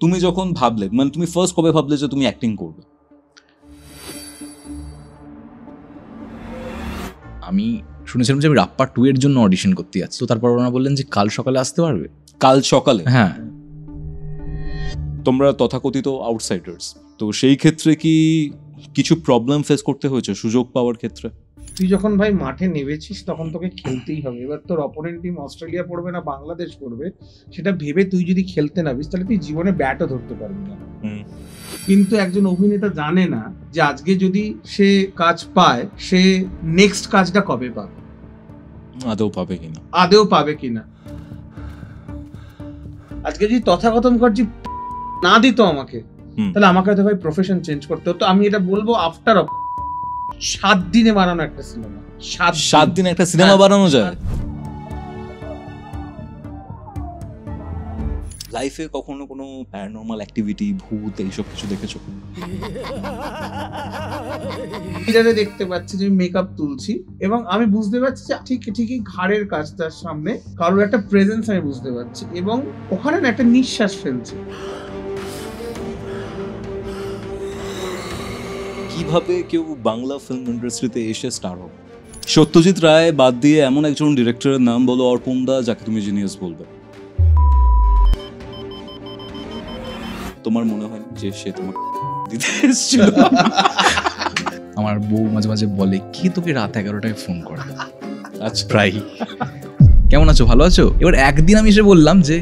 তুমি যখন ভাবলে, মানে তুমি ফার্স্ট কবে ভাবলে যে তুমি অ্যাক্টিং করবে? আমি শুনেছিলাম যে আমি রাপ্পা 2 এর জন্য অডিশন করতে যাচ্ছি, তো তারপর ওনারা বললেন যে কাল সকালে আসতে পারবে। কাল সকালে? হ্যাঁ। তোমরা তথাকথিত আউটসাইডার্স, তো সেই ক্ষেত্রে কি কিছু প্রবলেম ফেস করতে হয়েছে সুযোগ পাওয়ার ক্ষেত্রে? তুই যখন ভাই মাঠে নেমেছিস তখন তোকে খেলতেই হবে। এবার তোর অপোনেন্ট টিম অস্ট্রেলিয়া পড়বে না বাংলাদেশ পড়বে সেটা ভেবে তুই যদি খেলতে নামিস তাহলে তুই জীবনে ব্যাটও ধরতে পারবি না। কিন্তু একজন অভিনেতা জানে না যে আজকে যদি সে কাজ পায় সে নেক্সট কাজটা কবে পাবে, আদেও পাবে কিনা। আজকে যদি তথাগত মুখার্জি না দিত আমাকে, তাহলে আমাকে হয়তো ভাই প্রফেশন চেঞ্জ করতে হতো। আমি এটা বলবো আফটার 7 দিনে বানানো একটা সিনেমা। 7 দিনে একটা সিনেমা বানানো যায়? লাইফে কখনো কোনো প্যারানর্মাল অ্যাক্টিভিটি, ভূত এইসব কিছু দেখেছো? মিররে দেখতে পাচ্ছি যে মেকআপ তুলছি এবং আমি বুঝতে পারছি যে ঠিকই ঘাড়ের কাছটার সামনে কারোর একটা প্রেজেন্স আমি বুঝতে পারছি এবং ওখানে না একটা নিঃশ্বাস ফেলছি। কিভাবে কেউ বাংলা ফিল্ম ইন্ডাস্ট্রিতে এসে স্টার হবে? সত্যজিৎ রায় বাদ দিয়ে এমন একজন ডিরেক্টরের নাম বলো অর্পণ দা, যাকে তুমি জিনিয়াস বলবে। তোমার মনে হয় যে সে তোমাকে দিতে এসেছিল? আমার বউ মাঝে মাঝে বলে কি তোকে রাত 11টায় ফোন করে। আচ্ছা, প্রায় কেমন আছো, ভালো আছো। এবার একদিন আমি এসে বললাম যে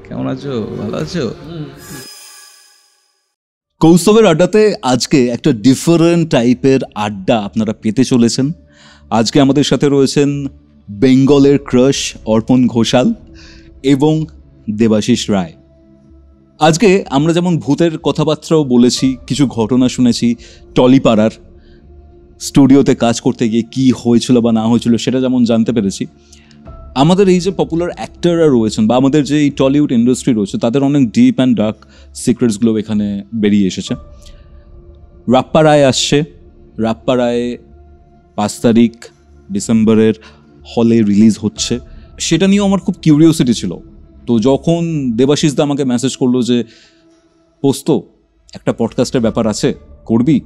কেমন আছো, ভালো আছো। কৌস্তবের আড্ডাতে আজকে একটা ডিফারেন্ট টাইপের আড্ডা আপনারা পেতে চলেছেন। আজকে আমাদের সাথে রয়েছেন বেঙ্গলের ক্রাশ অর্পণ ঘোষাল এবং দেবাশিস রায়। আজকে আমরা যেমন ভূতের কথাবার্তাও বলেছি, কিছু ঘটনা শুনেছি, টলিপাড়ার স্টুডিওতে কাজ করতে গিয়ে কি হয়েছিল বা না হয়েছিল সেটা যেমন জানতে পেরেছি, আমাদের এই যে পপুলার অ্যাক্টররা রয়েছেন বা আমাদের যে এই টলিউড ইন্ডাস্ট্রি রয়েছে তাদের অনেক ডিপ অ্যান্ড ডার্ক সিক্রেটসগুলো এখানে বেরিয়ে এসেছে। রাপ্পা রায় আসছে। রাপ্পা রায় 5 তারিখ ডিসেম্বরের হলে রিলিজ হচ্ছে, সেটা নিয়েও আমার খুব কিউরিওসিটি ছিল। তো যখন দেবাশিস দা আমাকে মেসেজ করলো যে পোস্ত একটা পডকাস্টের ব্যাপার আছে, করবি,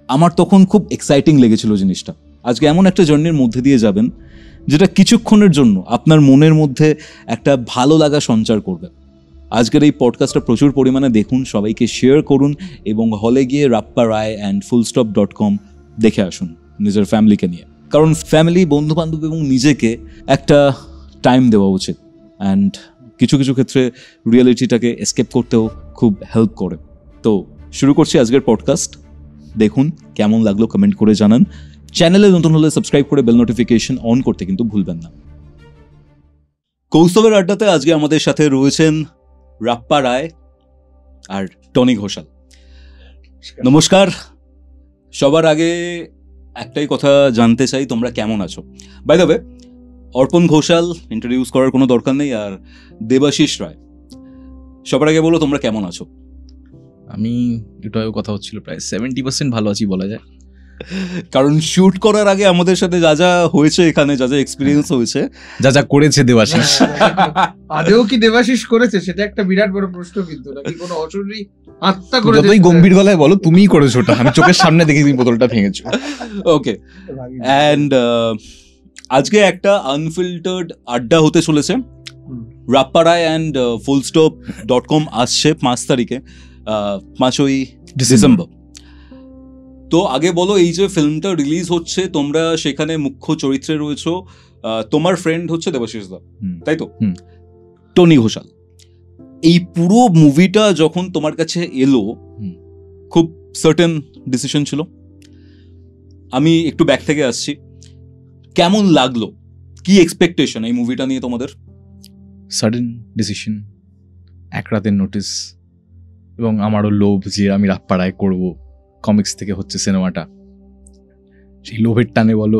আমার তখন খুব এক্সাইটিং লেগেছিল জিনিসটা। আজকে এমন একটা জার্নির মধ্যে দিয়ে যাবেন যেটা কিছুক্ষণের জন্য আপনার মনের মধ্যে একটা ভালো লাগা সঞ্চার করবে। আজকের এই পডকাস্টটা প্রচুর পরিমাণে দেখুন, সবাইকে শেয়ার করুন এবং হলে গিয়ে রাপ্পা রায় অ্যান্ড fullstop.com দেখে আসুন নিজের ফ্যামিলিকে নিয়ে। কারণ ফ্যামিলি, বন্ধুবান্ধব এবং নিজেকে একটা টাইম দেওয়া উচিত। অ্যান্ড কিছু কিছু ক্ষেত্রে রিয়েলিটিটাকে এসকেপ করতেও খুব হেল্প করে। তো শুরু করছি আজকের পডকাস্ট। দেখুন কেমন লাগলো, কমেন্ট করে জানান। চ্যানেলে নতুন হলে সাবস্ক্রাইব করে বেল নোটিফিকেশন অন করতে কিন্তু ভুলবেন না। কৌস্তবের আড্ডাতে আজকে আমাদের সাথে রয়েছেন রাপ্পা রায় আর টনি ঘোষাল। নমস্কার। সবার আগে একটাই কথা জানতে চাই, তোমরা কেমন আছো? বাই দ্য ওয়ে, অর্পণ ঘোষাল ইন্ট্রোডিউস করার কোনো দরকার নেই, আর দেবাশিস রায়, সবার আগে বলো তোমরা কেমন আছো? আমি এটাও কথা হচ্ছিল, প্রায় 70% ভালো আছি বলা যায়। কারণ শুট করার আগে আমাদের সাথে যা যা হয়েছে, এখানে যা যা এক্সপিরিয়েন্স হয়েছে, যা যা করেছে দেবাশিস, আদেও কি দেবাশিস করেছে সেটা একটা বিরাট বড় প্রশ্ন। কিন্তু নাকি কোনো অশরীরী আত্মা করে, যতই গম্ভীর গলায় বলো তুমিই করেছো ওটা, আমি চোখের সামনে দেখে তুমি বোতলটা ভেঙেছো। ওকে, অ্যান্ড আজকে একটা আনফিল্টার্ড আড্ডা হতে চলেছে। রাপ্পা রায় অ্যান্ড fullstop.com আসছে 5 তারিখে, 5ই ডিসেম্বর। তো আগে বলো, এই যে ফিল্মটা রিলিজ হচ্ছে, তোমরা সেখানে মুখ্য চরিত্রে রয়েছো। তোমার ফ্রেন্ড হচ্ছে দেবাশিস দা, তাই তো? টনি ঘোষাল। এই পুরো মুভিটা যখন তোমার কাছে এলো, খুব সার্টেন ডিসিশন ছিল। আমি একটু ব্যাক থেকে আসছি, কেমন লাগলো, কি এক্সপেকটেশন এই মুভিটা নিয়ে তোমাদের? সাডেন ডিসিশন, এক রাতের নোটিস, এবং আমারও লোভ যে আমি রাপ্পা রায় করবো। কমিক্স থেকে হচ্ছে সিনেমাটা, সেই লোভের টানে বলো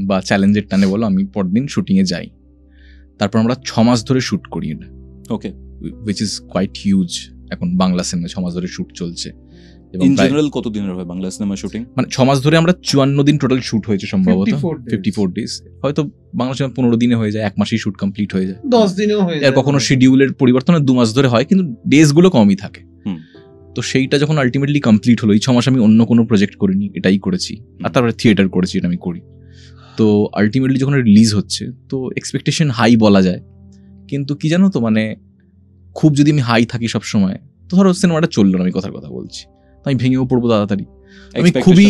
বা চ্যালেঞ্জের টানে বলো, আমি পরদিন শুটিংয়ে যাই। তারপর আমরা 6 মাস ধরে শ্যুট করি এটা। ওকে, উইচ ইজ কোয়াইট হিউজ। এখন বাংলা সিনেমা 6 মাস ধরে শ্যুট চলছে, এবং ইন জেনারেল কত দিনের হয় বাংলা সিনেমা শুটিং? মানে 6 মাস ধরে আমরা 54 দিন টোটাল শুট হয়েছে সম্ভবত, 54 ডেজ। হয়তো বাংলা সিনেমা 15 দিনে হয়ে যায়, 1 মাসেই শুট কমপ্লিট হয়ে যায়, 10 দিনেও হয়ে যায়। এর কখনো শিডিউলের পরিবর্তনে 2 মাস ধরে হয়, কিন্তু ডেজ গুলো কমই থাকে। তো সেইটা যখন আলটিমেটলি কমপ্লিট হলো, এই 6 মাস আমি অন্য কোনো প্রজেক্ট করিনি, এটাই করেছি। আর তারপরে থিয়েটার করেছি, এটা আমি করি। তো আলটিমেটলি যখন রিলিজ হচ্ছে তো এক্সপেকটেশন হাই বলা যায়, কিন্তু কি জানো তো, মানে খুব যদি আমি হাই থাকি সব সময়, তো ধরো সিনেমাটা চললো না, আমি কথার কথা বলছি, তো আমি ভেঙেও পড়বো তাড়াতাড়ি। আমি খুবই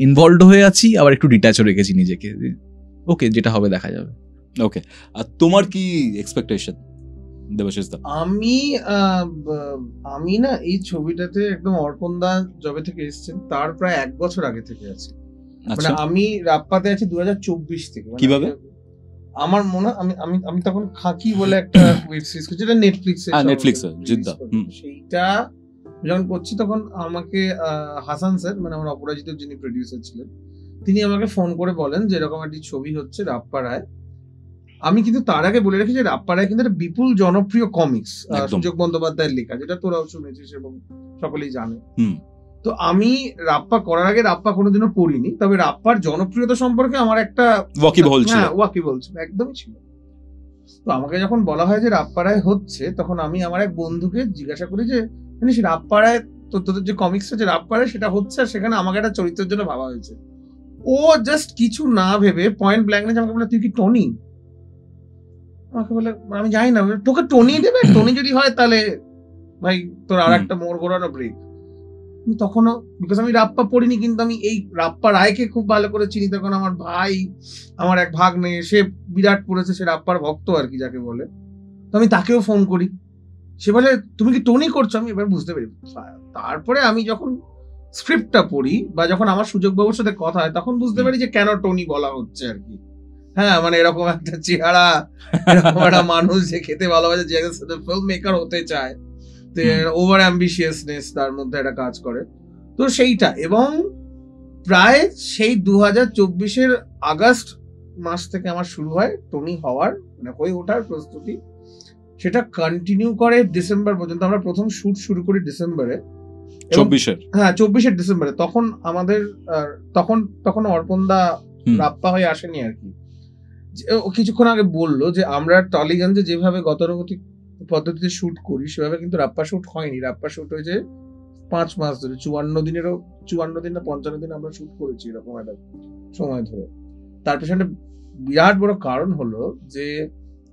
ইনভলভড হয়ে আছি, আবার একটু ডিট্যাচও রেখেছি নিজেকে, ওকে যেটা হবে দেখা যাবে। ওকে, আর তোমার কি এক্সপেকটেশন দেবাশিস দা? আমি না এই ছবিটাতে একদম অর্পণ দা যবে থেকে এসেছেন তার প্রায় 1 বছর আগে থেকে আছি। মানে আমি রাপ্পাতে আছি 2024 থেকে। কিভাবে? আমার মনে আমি তখন খাকি বলে একটা ওয়েব সিরিজ করছি, যেটা নেটফ্লিক্সে জিদ্দা, সেইটা যখন করছি তখন আমাকে হাসান স্যার, মানে আমার অপরাজিত যিনি প্রডিউসার ছিলেন, তিনি আমাকে ফোন করে বলেন যে এরকম একটি ছবি হচ্ছে রাপ্পা রায়। আমি কিন্তু তার আগে বলে রাখি যে রাপ্পা রায় কিন্তু একটা বিপুল জনপ্রিয় কমিক্স, সুযোগ বন্দ্যোপাধ্যায়ের লেখা, যেটা তোরাও শুনেছিস এবং সকলেই জানে। তো আমি রাপ্পা করার আগে রাপ্পা কোনোদিনও পড়িনি, তবে রাপ্পার জনপ্রিয়তা সম্পর্কে আমার একটা ওয়াকিবহল ছিল, একদমই ছিল। তো আমাকে যখন বলা হয় যে রাপ্পা রায় হচ্ছে, তখন আমি আমার এক বন্ধুকে জিজ্ঞাসা করি যে জানিস রাপ্পা রায়, তোদের যে কমিক্সটা যে রাপ্পা রায় সেটা হচ্ছে, আর সেখানে আমাকে একটা চরিত্রের জন্য ভাবা হয়েছে। ও জাস্ট কিছু না ভেবে পয়েন্ট ব্ল্যাঙ্ক আমাকে বলে, তুই কি টনি? আমাকে বলে আমি জানি না, তোকে টনি দেবে, টনি যদি হয় তাহলে ভাই তোর আর একটা মোড় ঘোরানো ব্রেক। তখনও বিকজ আমি রাপ্পা পড়িনি, কিন্তু আমি এই রাপ্পা রায়কে খুব ভালো করে চিনি। তখন আমার ভাই, আমার এক ভাগ্নে, সে বিরাট পড়েছে, সে রাপ্পার ভক্ত আর কি যাকে বলে। তো আমি তাকেও ফোন করি, সে বলে তুমি কি টনি করছো? আমি এবার বুঝতে পারি। তারপরে আমি যখন স্ক্রিপ্টটা পড়ি বা যখন আমার সুযোগ বাবুর সাথে কথা হয়, তখন বুঝতে পারি যে কেন টনি বলা হচ্ছে আর কি। হ্যাঁ, মানে এরকম একটা চেহারা, এরকম একটা মানুষ যে খেতে ভালোবাসে, যে ফিল্ম মেকার হতে চায়, ওভার অ্যাম্বিশিয়াসনেস তার মধ্যে একটা কাজ করে। তো সেইটা, এবং প্রায় সেই 2024 আগস্ট মাস থেকে আমার শুরু হয় টনি হওয়ার, মানে হয়ে ওঠার প্রস্তুতি। সেটা কন্টিনিউ করে ডিসেম্বর পর্যন্ত। আমরা প্রথম শুট শুরু করি ডিসেম্বরে, 24 ডিসেম্বরে। তখন আমাদের তখন অর্পণদা রাপ্পা হয়ে আসেনি আর কি। কিছুক্ষণ আগে বললো যে আমরা টলিগঞ্জে যেভাবে গতানুগতিক পদ্ধতিতে শুট করি সেভাবে কিন্তু রাপ্পা শুট হয়নি। রাপ্পা শুট হয়েছে 5 মাস ধরে, 54 দিন না 55 দিন আমরা শুট করেছি এরকম একটা সময় ধরে। তার পেছনে বিরাট বড় কারণ হলো যে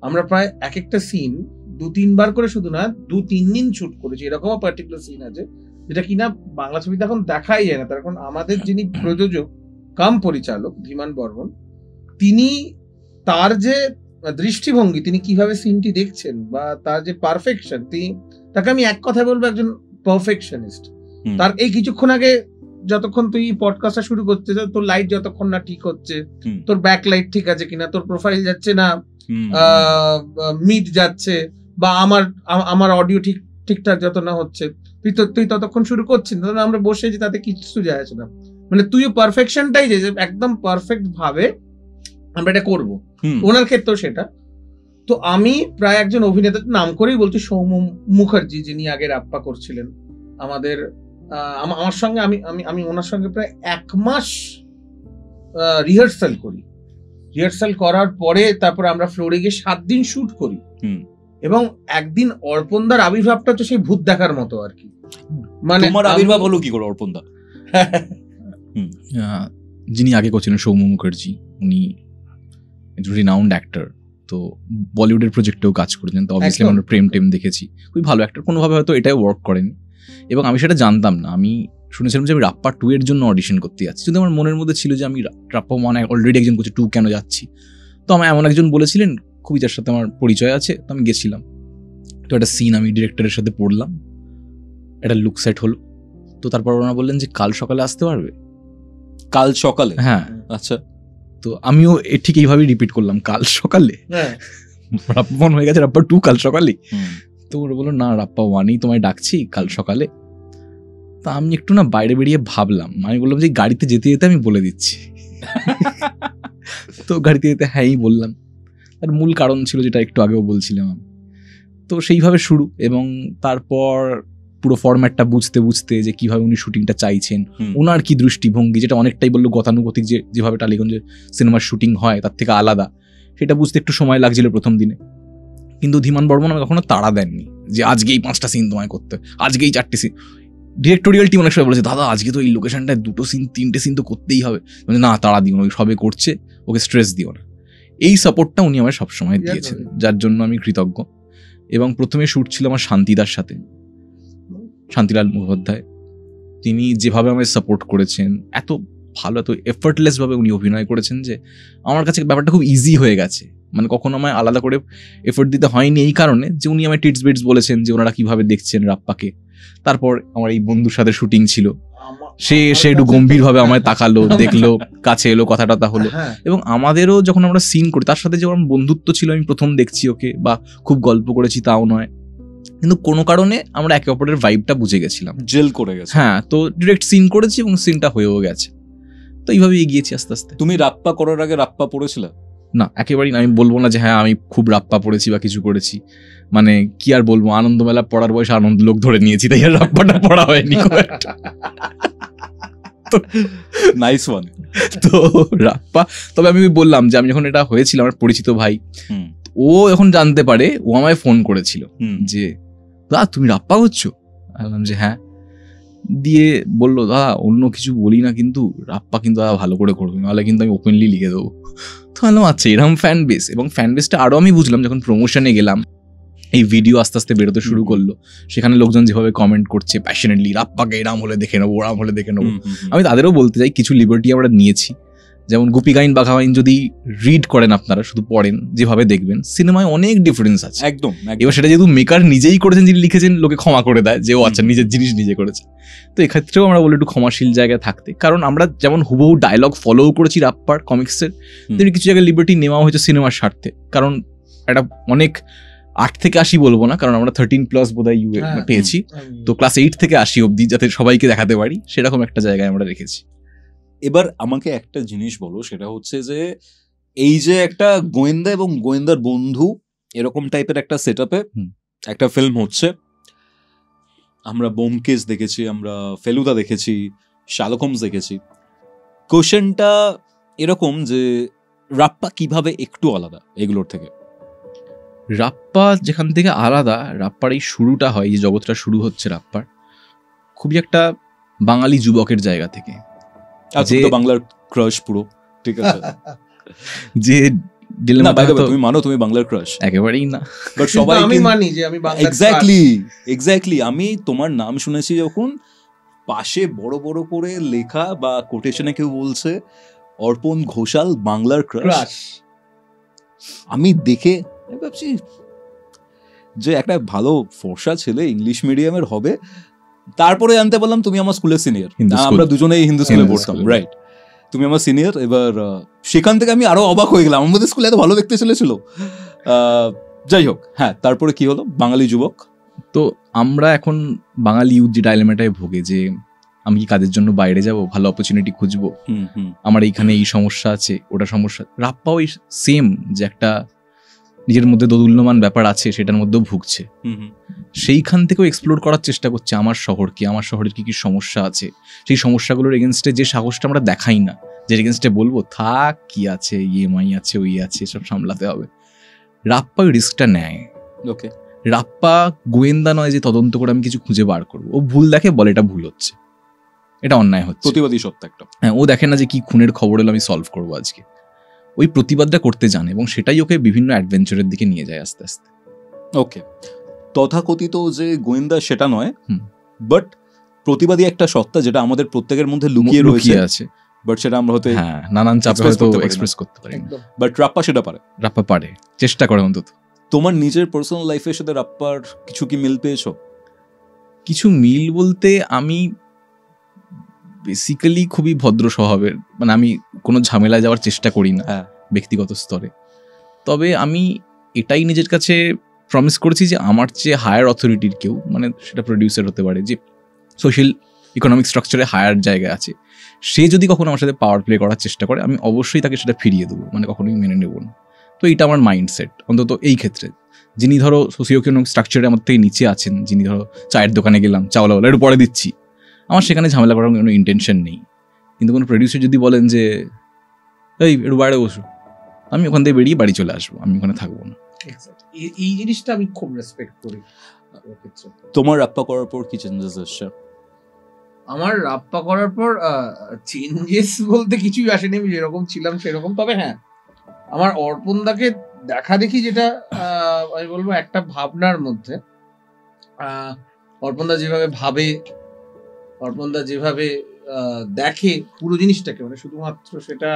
আমরা প্রায় এক একটা সিন 2-3 বার করে, শুধু না 2-3 দিন শুট করেছি। এরকমও পার্টিকুলার সিন আছে যেটা কিনা বাংলা ছবিতে এখন দেখাই যায় না। তার এখন আমাদের যিনি প্রযোজক কাম পরিচালক ধীমান বর্মন, তিনি তার যে দৃষ্টিভঙ্গি, তিনি কিভাবে সিনটি দেখছেন বা তার যে পারফেকশন, তাকে আমি এক কথায় বলবো একজন পারফেকশনিস্ট। তার এই কিছুক্ষণ আগে যতক্ষণ তুই পডকাস্টটা শুরু করছিস, তোর লাইট যতক্ষণ না ঠিক হচ্ছে, তোর ব্যাক লাইট ঠিক আছে কিনা, তোর প্রোফাইল যাচ্ছে না মিড যাচ্ছে, বা আমার অডিও ঠিকঠাক যত না হচ্ছে, তুই ততক্ষণ শুরু করছিস না, আমরা বসেছি, তাতে কিছু যায় আসে না। মানে তুইও পারফেকশনটাই যে একদম পারফেক্ট ভাবে আমরা এটা করবো, ওনার ক্ষেত্রেও সেটা। তো আমি প্রায় একজন অভিনেতার নাম করেই বলছি, সৌম্য মুখার্জি, যিনি আগে রাপ্পা করছিলেন আমাদের, আমার সঙ্গে আমি ওনার সঙ্গে প্রায় 1 মাস রিহার্সাল করি। রিহার্সাল করার পরে তারপর আমরা ফ্লোরে গিয়ে 7 দিন শুট করি। এবং একদিন অর্পণদার আবির্ভাবটা তো সেই ভূত দেখার মতো আর কি। মানে তোমার আবির্ভাব হলো কি করে অর্পণদা? যিনি আগে করছিলেন সৌম্য মুখার্জি, উনি রিনাউন্ড অ্যাক্টর, তো বলিউডের প্রজেক্টেও কাজ করেছেন। তো অবভিয়াসলি আমরা প্রেম টেম দেখেছি, খুবই ভালো অ্যাক্টর, কোনোভাবে হয়তো এটাই ওয়ার্ক করেনি। এবং আমি সেটা জানতাম না, আমি শুনেছিলাম যে আমি রাপ্পা 2 এর জন্য অডিশন করতে যাচ্ছি, কিন্তু আমার মনের মধ্যে ছিল যে আমি রাপ্পা 1 অলরেডি একজন করছি, 2 কেন যাচ্ছি। তো আমার এমন একজন বলেছিলেন, খুবই যার সাথে আমার পরিচয় আছে, তো আমি গেছিলাম। তো একটা সিন আমি ডিরেক্টরের সাথে পড়লাম, একটা লুক সেট হলো। তো তারপর ওনারা বললেন যে কাল সকালে আসতে পারবে। কাল সকালে? হ্যাঁ। আচ্ছা। তো আমিও ঠিক এইভাবেই রিপিট করলাম, কাল সকালে। রাপ্পা 1 হয়ে গেছে, রাপ্পা 2 কাল সকালে। তো ওরা বললো না, রাপ্পা 1ই তোমায় ডাকছি কাল সকালে। তা আমি একটু না বাইরে বেরিয়ে ভাবলাম, আমি বললাম যে গাড়িতে যেতে যেতে আমি বলে দিচ্ছি। তো গাড়িতে যেতে হ্যাঁই বললাম। তার মূল কারণ ছিল যেটা একটু আগেও বলছিলাম আমি। তো সেইভাবে শুরু, এবং তারপর পুরো ফরম্যাটটা বুঝতে বুঝতে যে কিভাবে উনি শুটিংটা চাইছেন, ওনার কি দৃষ্টিভঙ্গি, যেটা অনেকটাই বললো গতানুগতিক যেভাবে টালিগঞ্জে সিনেমার শুটিং হয় তার থেকে আলাদা, সেটা বুঝতে একটু সময় লাগছিল প্রথম দিনে। কিন্তু ধীমান বর্মন আমাকে কখনো তাড়া দেননি যে আজকেই 5টা সিন তোমায় করতে, আজকেই 4টে সিন। ডিরেক্টোরিয়াল টিম অনেক সময় বলেছে দাদা আজকে তো এই লোকেশনটায় 2টো সিন 3টে সিন তো করতেই হবে, না তাড়া দিও না, ওই সবে করছে, ওকে স্ট্রেস দিও না। এই সাপোর্টটা উনি আমায় সবসময় দিয়েছেন, যার জন্য আমি কৃতজ্ঞ। এবং প্রথমে শ্যুট ছিল আমার শান্তিদার সাথে, শান্তিলাল মুখোপাধ্যায়। তিনি যেভাবে আমায় সাপোর্ট করেছেন, এত ভালো, এত এফার্টলেস ভাবে উনি অভিনয় করেছেন যে আমার কাছে ব্যাপারটা খুব ইজি হয়ে গেছে। মানে কখনো আমায় আলাদা করে এফোর্ট দিতে হয়নি, এই কারণে যে উনি আমায় টিটস বিটস বলেছেন যে ওনারা কিভাবে দেখছেন রাপ্পাকে। তারপর আমার এই বন্ধুর সাথে শুটিং ছিল, সে একটু গম্ভীর ভাবে আমায় তাকালো, দেখলো, কাছে এলো, কথা টথা হলো। এবং আমাদেরও যখন আমরা সিন করি তার সাথে যেমন বন্ধুত্ব ছিল, আমি প্রথম দেখছি ওকে, বা খুব গল্প করেছি তাও নয়, কিন্তু কোনো কারণে আমরা একে অপরের ভাইবটা বুঝে গেছিলাম, জেল করে গেছে। হ্যাঁ, তো ডিরেক্ট সিন করেছি এবং সিনটা হয়েও গেছে। তো এইভাবে এগিয়েছি আস্তে আস্তে। তুমি রাপ্পা করার আগে রাপ্পা পড়েছিলে? না, একেবারেই না। আমি বলবো না যে হ্যাঁ আমি খুব রাপ্পা পড়েছি বা কিছু করেছি, মানে কি আর বলবো, আনন্দমেলা পড়ার বয়সে আনন্দ লোক ধরে নিয়েছি, তাই আর রাপ্পাটা পড়া হয়নি। Nice one. তো রাপ্পা, তবে আমি বললাম যে আমি যখন এটা হয়েছিল, আমার পরিচিত ভাই, ও এখন জানতে পারে, ও আমায় ফোন করেছিল যে দাদা তুমি রাপ্পা করছো? বললাম যে হ্যাঁ। দিয়ে বললো দাদা অন্য কিছু বলি না, কিন্তু রাপ্পা কিন্তু দাদা ভালো করে করবে, নাহলে কিন্তু আমি ওপেনলি লিখে দেবো। তো বললাম আচ্ছা, এরকম ফ্যান বেস। এবং ফ্যান বেসটা আরও আমি বুঝলাম যখন প্রমোশনে গেলাম, এই ভিডিও আস্তে আস্তে বেরোতে শুরু করলো, সেখানে লোকজন যেভাবে কমেন্ট করছে প্যাশনেটলি, রাপ্পাকে এরাম হলে দেখে নেবো, ওরাম হলে দেখে নেবো। আমি তাদেরও বলতে চাই কিছু লিবার্টি আমরা নিয়েছি, যেমন গোপীগাইন বাঘাবাইন যদি রিড করেন আপনারা, শুধু পড়েন, যেভাবে দেখবেন সিনেমায় অনেক ডিফারেন্স আছে। একদম। এবার সেটা যেহেতু মেকার নিজেই করেছেন, যিনি লিখেছেন, লোকে ক্ষমা করে দেয় যে ও আচ্ছা নিজের জিনিস নিজে করেছে। তো এক্ষেত্রেও আমরা বলি একটু ক্ষমাশীল জায়গায় থাকতে, কারণ আমরা যেমন হুবহু ডায়লগ ফলো করেছি রাপ্পার কমিক্সের, তেমনি কিছু জায়গায় লিবার্টি নেওয়া হয়েছে সিনেমার স্বার্থে। কারণ এটা অনেক 8 থেকে 80 বলবো না, কারণ আমরা 13+ বোধহয় পেয়েছি, তো ক্লাস 8 থেকে 80 অব্দি যাতে সবাইকে দেখাতে পারি, সেরকম একটা জায়গায় আমরা রেখেছি। এবার আমাকে একটা জিনিস বলো, সেটা হচ্ছে যে এই যে একটা গোয়েন্দা এবং গোয়েন্দার বন্ধু এরকম টাইপের একটা সেটআপে একটা ফিল্ম হচ্ছে, আমরা ব্যোমকেশ দেখেছি, আমরা ফেলুদা দেখেছি, শার্লক হোমস দেখেছি, কোশ্চেনটা এরকম যে রাপ্পা কিভাবে একটু আলাদা এগুলোর থেকে? রাপ্পা যেখান থেকে আলাদা, রাপ্পার এই শুরুটা হয়, যে জগৎটা শুরু হচ্ছে রাপ্পার খুবই একটা বাঙালি যুবকের জায়গা থেকে, যে বাংলার ক্রাশ পুরো, ঠিক আছে, যে না বাই দ্য ওয়ে তুমি মানো তুমি বাংলার ক্রাশ? একেবারেই না, বাট সবাই আমি মানি যে আমি বাংলার ক্রাশ। এক্স্যাক্টলি আমি তোমার নাম শুনেছি যখন, পাশে বড় বড় করে লেখা বা কোটেশনে কেউ বলছে অর্পণ ঘোষাল বাংলার ক্রাশ, আমি দেখে ভাবছি যে একটা ভালো ফর্সা ছেলে ইংলিশ মিডিয়ামের হবে। তারপরে জানতে পারলাম তুমি আমার স্কুলের সিনিয়র, আমরা দুজনেই হিন্দু স্কুলে পড়তাম, রাইট? তুমি আমার সিনিয়র। এবার সেখান থেকে আমি আরো অবাক হয়ে গেলাম, আমাদের স্কুলে এত ভালো দেখতে ছেলে ছিল। যাই হোক, হ্যাঁ, তারপরে কি হলো? বাঙালি যুবক। তো আমরা এখন বাঙালি ইউথ যে ডাইলেমাটায় ভোগে, যে আমি কি কাজের জন্য বাইরে যাব, ভালো অপরচুনিটি খুঁজবো, আমার এইখানে এই সমস্যা আছে, ওটা সমস্যা। রাপ্পাও এই সেম, যে একটা নিজের মধ্যে দোদুল্যমান ব্যাপার আছে, সেটার মধ্যেও ভুগছে। সেইখান থেকেও এক্সপ্লোর করার চেষ্টা করছে আমার শহর কি, আমার শহরের কি কি সমস্যা আছে, সেই সমস্যাগুলোর এগেনস্টে যে সাহসটা আমরা দেখাই না, যে এগেনস্টে বলবো থাক কি আছে, ইএমআই আছে, ওই আছে, সব সামলাতে হবে, রাপ্পা ওই রিস্কটা নেয়। ওকে, রাপ্পা গোয়েন্দা নয় যে তদন্ত করে আমি কিছু খুঁজে বার করবো, ও ভুল দেখে, বলে এটা ভুল হচ্ছে, এটা অন্যায় হচ্ছে, প্রতিবাদী সত্য একটা। হ্যাঁ, ও দেখে না যে কি খুনের খবর এলো আমি সলভ করবো আজকে, ওই প্রতিবাদটা করতে জানে, এবং সেটাই ওকে বিভিন্ন অ্যাডভেঞ্চারের দিকে নিয়ে যায় আস্তে আস্তে। ওকে, তথাকথিত যে গোয়েন্দা সেটা নয়, বাট প্রতিবাদী একটা সত্তা যেটা আমাদের প্রত্যেকের মধ্যে লুকিয়ে রয়েছে আছে, বাট সেটা আমরা হয়তো নানান চাপে হয়তো এক্সপ্রেস করতে পারি, বাট রাপ্পা সেটা পারে। রাপ্পা পারে, চেষ্টা করে অন্তত। তোমার নিজের পার্সোনাল লাইফের সাথে রাপ্পার কিছু কি মিল পেয়েছো? কিছু মিল বলতে, আমি বেসিক্যালি খুবই ভদ্র স্বভাবের, মানে আমি কোনো ঝামেলায় যাওয়ার চেষ্টা করি না ব্যক্তিগত স্তরে। তবে আমি এটাই নিজের কাছে প্রমিস করেছি যে আমার চেয়ে হায়ার অথরিটির কেউ, মানে সেটা প্রডিউসার হতে পারে, যে সোশ্যাল ইকোনমিক স্ট্রাকচারে হায়ার জায়গায় আছে, সে যদি কখনো আমার সাথে পাওয়ার প্লে করার চেষ্টা করে, আমি অবশ্যই তাকে সেটা ফিরিয়ে দেবো, মানে কখনোই মেনে নেব না। তো এইটা আমার মাইন্ডসেট অন্তত এই ক্ষেত্রে, যিনি ধরো সোসিও ইকোনমিক স্ট্রাকচারে আমার থেকে নিচে আছেন, যিনি ধরো চায়ের দোকানে গেলাম, চাওয়ালা বলে একটু পরে দিচ্ছি, আমার সেখানে ঝামেলা করার কোনো ইন্টেনশন নেই। কিন্তু কোনো প্রডিউসার যদি বলেন যে এই একটু বাইরে বসো, আমি ওখান থেকে বেরিয়ে বাড়ি চলে আসবো, আমি ওখানে থাকবো না। এই জিনিসটা আমি খুব রেসপেক্ট করি। তোমার রাপ্পা করার পর কি চেঞ্জেস আসছে? আমার রাপ্পা করার পর চেঞ্জেস বলতে কিছুই আসেনি, আমি যেরকম ছিলাম সেরকম। তবে হ্যাঁ, আমার অর্পণদাকে দেখা দেখি যেটা আমি বলবো একটা ভাবনার মধ্যে, অর্পণদা যেভাবে ভাবে, অর্পণদা যেভাবে দেখে পুরো জিনিসটাকে, মানে শুধুমাত্র সেটা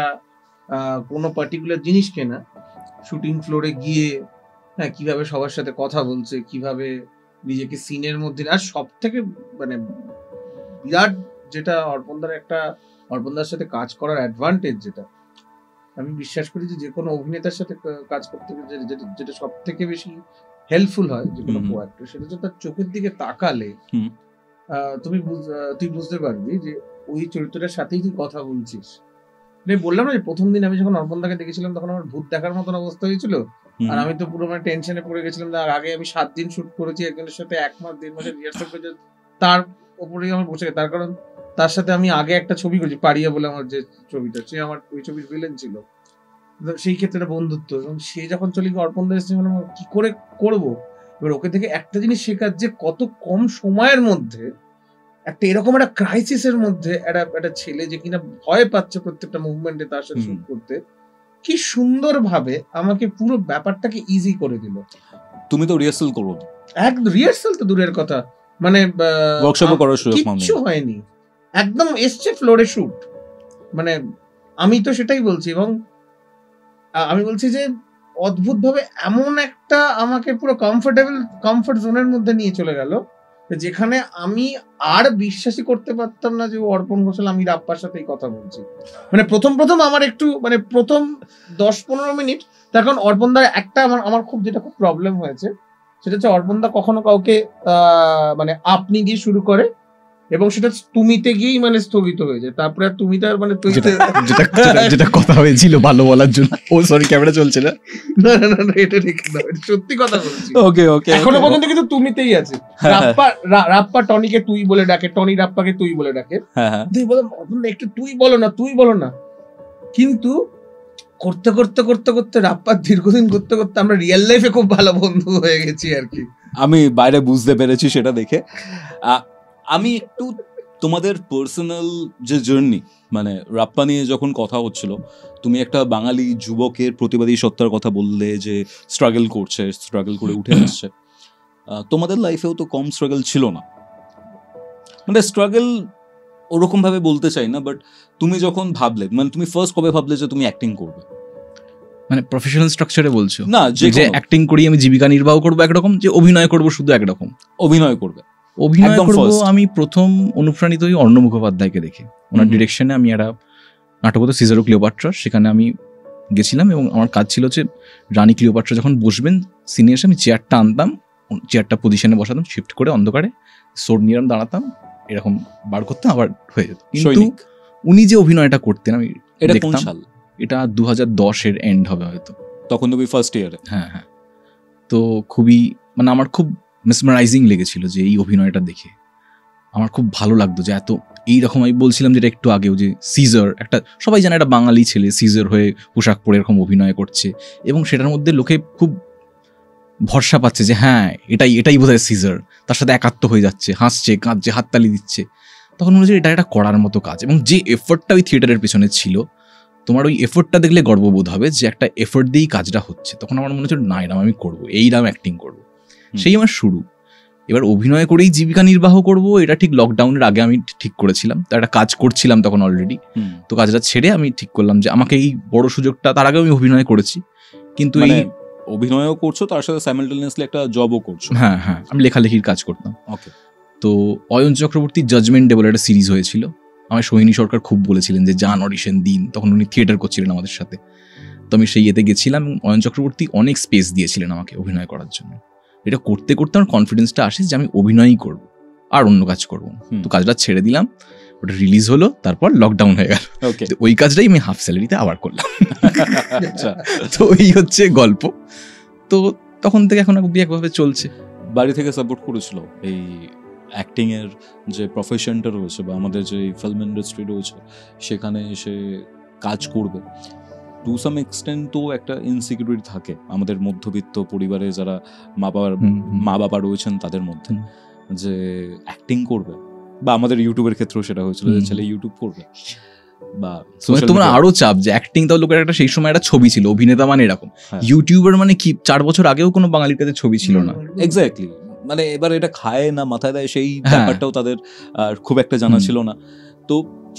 কোনো পার্টিকুলার জিনিসকে না, শুটিং ফ্লোরে গিয়ে হ্যাঁ কিভাবে সবার সাথে কথা বলছে, কিভাবে নিজেকে সিনের মধ্যে, আর সব থেকে মানে বিরাট যেটা অর্পণদার সাথে কাজ করার অ্যাডভান্টেজ, যেটা আমি বিশ্বাস করি যে কোনো অভিনেতার সাথে কাজ করতে যেটা সব থেকে বেশি হেল্পফুল হয় যে কোনো কো-অ্যাক্টর, সেটা হচ্ছে তার চোখের দিকে তাকালে তুই বুঝতে পারবি যে ওই চরিত্রটার সাথেই তুই কথা বলছিস। বললাম না যে প্রথম দিন আমি যখন অর্পণদাকে দেখেছিলাম তখন আমার ভূত দেখার মতন অবস্থা হয়েছিল, আর আমি তো পুরো মানে টেনশনে পড়ে গেছিলাম। আগে আমি 7 দিন শুট করেছি একজনের সাথে, 1 মাস 1.5 মাসের রিহার্সাল করেছি, তার উপরেই আমার বসে, তার কারণ তার সাথে আমি আগে একটা ছবি করেছি পারিয়া বলে, আমার যে ছবিটা, সে আমার ওই ছবির ভিলেন ছিল, সেই ক্ষেত্রে বন্ধুত্ব। এবং সে যখন চলে গিয়ে অর্পণদা এসেছে, মানে কি করে করবো। এবার ওকে থেকে একটা জিনিস শেখার, যে কত কম সময়ের মধ্যে একটা এরকম একটা ক্রাইসিসের মধ্যে একটা ছেলে যে কিনা ভয় পাচ্ছে প্রত্যেকটা মুভমেন্টে তার সাথে শুট করতে, কি সুন্দর ভাবে আমাকে পুরো ব্যাপারটাকে ইজি করে দিল। তুমি তো রিহার্সাল করো? রিহার্সাল তো দূরের কথা, মানে ওয়ার্কশপও করার সুযোগ কিচ্ছু হয়নি, একদম এসছে ফ্লোরে শুট। মানে আমি তো সেটাই বলছি, এবং আমি বলছি যে অদ্ভুত ভাবে এমন একটা আমাকে পুরো কমফর্ট জোনের মধ্যে নিয়ে চলে গেল, যেখানে আমি আর বিশ্বাসই করতে পারতাম না যে অর্পণ ঘোষাল আমি রাপ্পার সাথেই কথা বলছি। মানে প্রথম আমার একটু মানে প্রথম 10-15 মিনিট, তখন অর্পণদার একটা আমার খুব যেটা খুব প্রবলেম হয়েছে, সেটা হচ্ছে অর্পণদা কখনো কাউকে মানে আপনি দিয়ে শুরু করে এবং সেটা তুমিতে গিয়েই মানে স্থগিত হয়ে যায়। তারপরে তুমি তার মানে যেটা কথা হয়েছিল ভালো বলার জন্য, ও সরি ক্যামেরা চলছে না, না এটা ঠিক না, সত্যি কথা বলছি। ওকে এখনো পর্যন্ত কিন্তু তুমিতেই আছে। রাপ্পা টনিকে তুই বলে ডাকে, টনি রাপ্পাকে তুই বলে ডাকে, তুই বলো একটু তুই বলো না, কিন্তু করতে করতে রাপ্পার দীর্ঘদিন করতে আমরা রিয়েল লাইফে খুব ভালো বন্ধু হয়ে গেছি আর কি। আমি বাইরে বুঝতে পেরেছি সেটা দেখে। আমি একটু তোমাদের পার্সোনাল যে জার্নি, মানে রাপ্পা নিয়ে যখন কথা হচ্ছিল, তুমি একটা বাঙালি যুবকের প্রতিবাদী সত্তার কথা বললে, যে স্ট্রাগল করে উঠে আসছে। তোমাদের লাইফেও তো কম স্ট্রাগল ছিল না, মানে স্ট্রাগল ওরকম ভাবে বলতে চাই না, বাট তুমি যখন ভাবলে, মানে তুমি ফার্স্ট কবে ভাবলে যে তুমি অ্যাক্টিং করবে? মানে প্রফেশনাল স্ট্রাকচারে বলছো না, যে অ্যাক্টিং করি আমি জীবিকা নির্বাহ করবো একরকম, যে অভিনয় করবো শুধু একরকম? অভিনয় করবো আমি প্রথম অনুপ্রাণিত হই অর্ণব মুখোপাধ্যায়কে দেখে। ওনার ডিরেকশনে আমি একটা নাটক হতো সিজার ও ক্লিওপাট্রা, সেখানে আমি গেছিলাম এবং আমার কাজ ছিল যে রানী ক্লিওপাট্রা যখন বসবেন সিনে এসে আমি চেয়ারটা আনতাম, চেয়ারটা পজিশনে বসাতাম, শিফট করে অন্ধকারে সোর্ড নিয়ে দাঁড়াতাম, এরকম বার করতাম, আবার হয়ে যেত। কিন্তু উনি যে অভিনয়টা করতেন আমি দেখতাম, এটা 2010-এর এন্ড হবে হয়তো, তখন তুমি ফার্স্ট ইয়ারে। হ্যাঁ, তো খুবই মানে আমার খুব মেসমারাইজিং লেগেছিল যে এই অভিনয়টা দেখে আমার খুব ভালো লাগতো, যে এত এইরকম আমি বলছিলাম যেটা একটু আগেও, যে সিজার একটা সবাই জানে একটা বাঙালি ছেলে সিজার হয়ে পোশাক পরে এরকম অভিনয় করছে, এবং সেটার মধ্যে লোকে খুব ভরসা পাচ্ছে যে হ্যাঁ এটাই বোধহয় সিজার, তার সাথে একাত্ম হয়ে যাচ্ছে, হাসছে, কাঁদছে, হাততালি দিচ্ছে। তখন মনে হচ্ছে এটা একটা করার মতো কাজ, এবং যে এফোর্টটা ওই থিয়েটারের পেছনে ছিল, তোমার ওই এফোর্টটা দেখলে গর্ববোধ হবে যে একটা এফোর্ট দিয়েই কাজটা হচ্ছে। তখন আমার মনে হচ্ছে না, এরম আমি করবো, এইরকম অ্যাক্টিং করবো। সেই আমার শুরু। এবার অভিনয় করেই জীবিকা নির্বাহ করব, এটা ঠিক লকডাউনের আগে আমি ঠিক করেছিলাম। তো একটা কাজ করছিলাম তখন অলরেডি, তো কাজটা ছেড়ে আমি ঠিক করলাম যে আমাকে এই বড় সুযোগটা, তার আগে আমি অভিনয় করেছি কিন্তু এই অভিনয়ও করছো, তার সাথে সাইমালটেনিয়াসলি একটা জবও করছো। হ্যাঁ, আমি লেখালেখির কাজ করতাম। ওকে, তো অয়ন চক্রবর্তীর জাজমেন্ট ডে বলে একটা সিরিজ হয়েছিল, আমার সোহিনী সরকার খুব বলেছিলেন যে যান অডিশন দিন, তখন উনি থিয়েটার করছিলেন আমাদের সাথে। তো আমি সেই ইয়েতে গেছিলাম, অয়ন চক্রবর্তী অনেক স্পেস দিয়েছিলেন আমাকে অভিনয় করার জন্য। এটা করতে করতে আমার কনফিডেন্সটা আসে যে আমি অভিনয়ই করবো, আর অন্য কাজ করবো। তো কাজটা ছেড়ে দিলাম, ওটা রিলিজ হলো, তারপর লকডাউন হয়ে গেল। ওই কাজটাই আমি হাফ স্যালারিতে আবার করলাম। তো এই হচ্ছে গল্প। তো তখন থেকে এখন অব্দি একভাবে চলছে। বাড়ি থেকে সাপোর্ট করেছিল এই অ্যাক্টিং এর যে প্রফেশনটা রয়েছে বা আমাদের যে ফিল্ম ইন্ডাস্ট্রি রয়েছে সেখানে এসে কাজ করবে? টু সাম এক্সটেন্ট তো একটা ইনসিকিউরিটি থাকে আমাদের মধ্যবিত্ত পরিবারে যারা মা বাবা রয়েছেন তাদের মধ্যে, যে অ্যাক্টিং করবে, বা আমাদের ইউটিউবের ক্ষেত্রেও সেটা হয়েছিল যে ছেলে ইউটিউব করবে, বা তোমার আরো চাপ যে অ্যাক্টিং তাও লোকের একটা সেই সময় একটা ছবি ছিল, অভিনেতা মানে এরকম, ইউটিউবার মানে কি 4 বছর আগেও কোনো বাঙালির কাছে ছবি ছিল না। এক্স্যাক্টলি, মানে এবার এটা খায় না মাথায় দেয় সেই ব্যাপারটাও তাদের খুব একটা জানা ছিল না। তো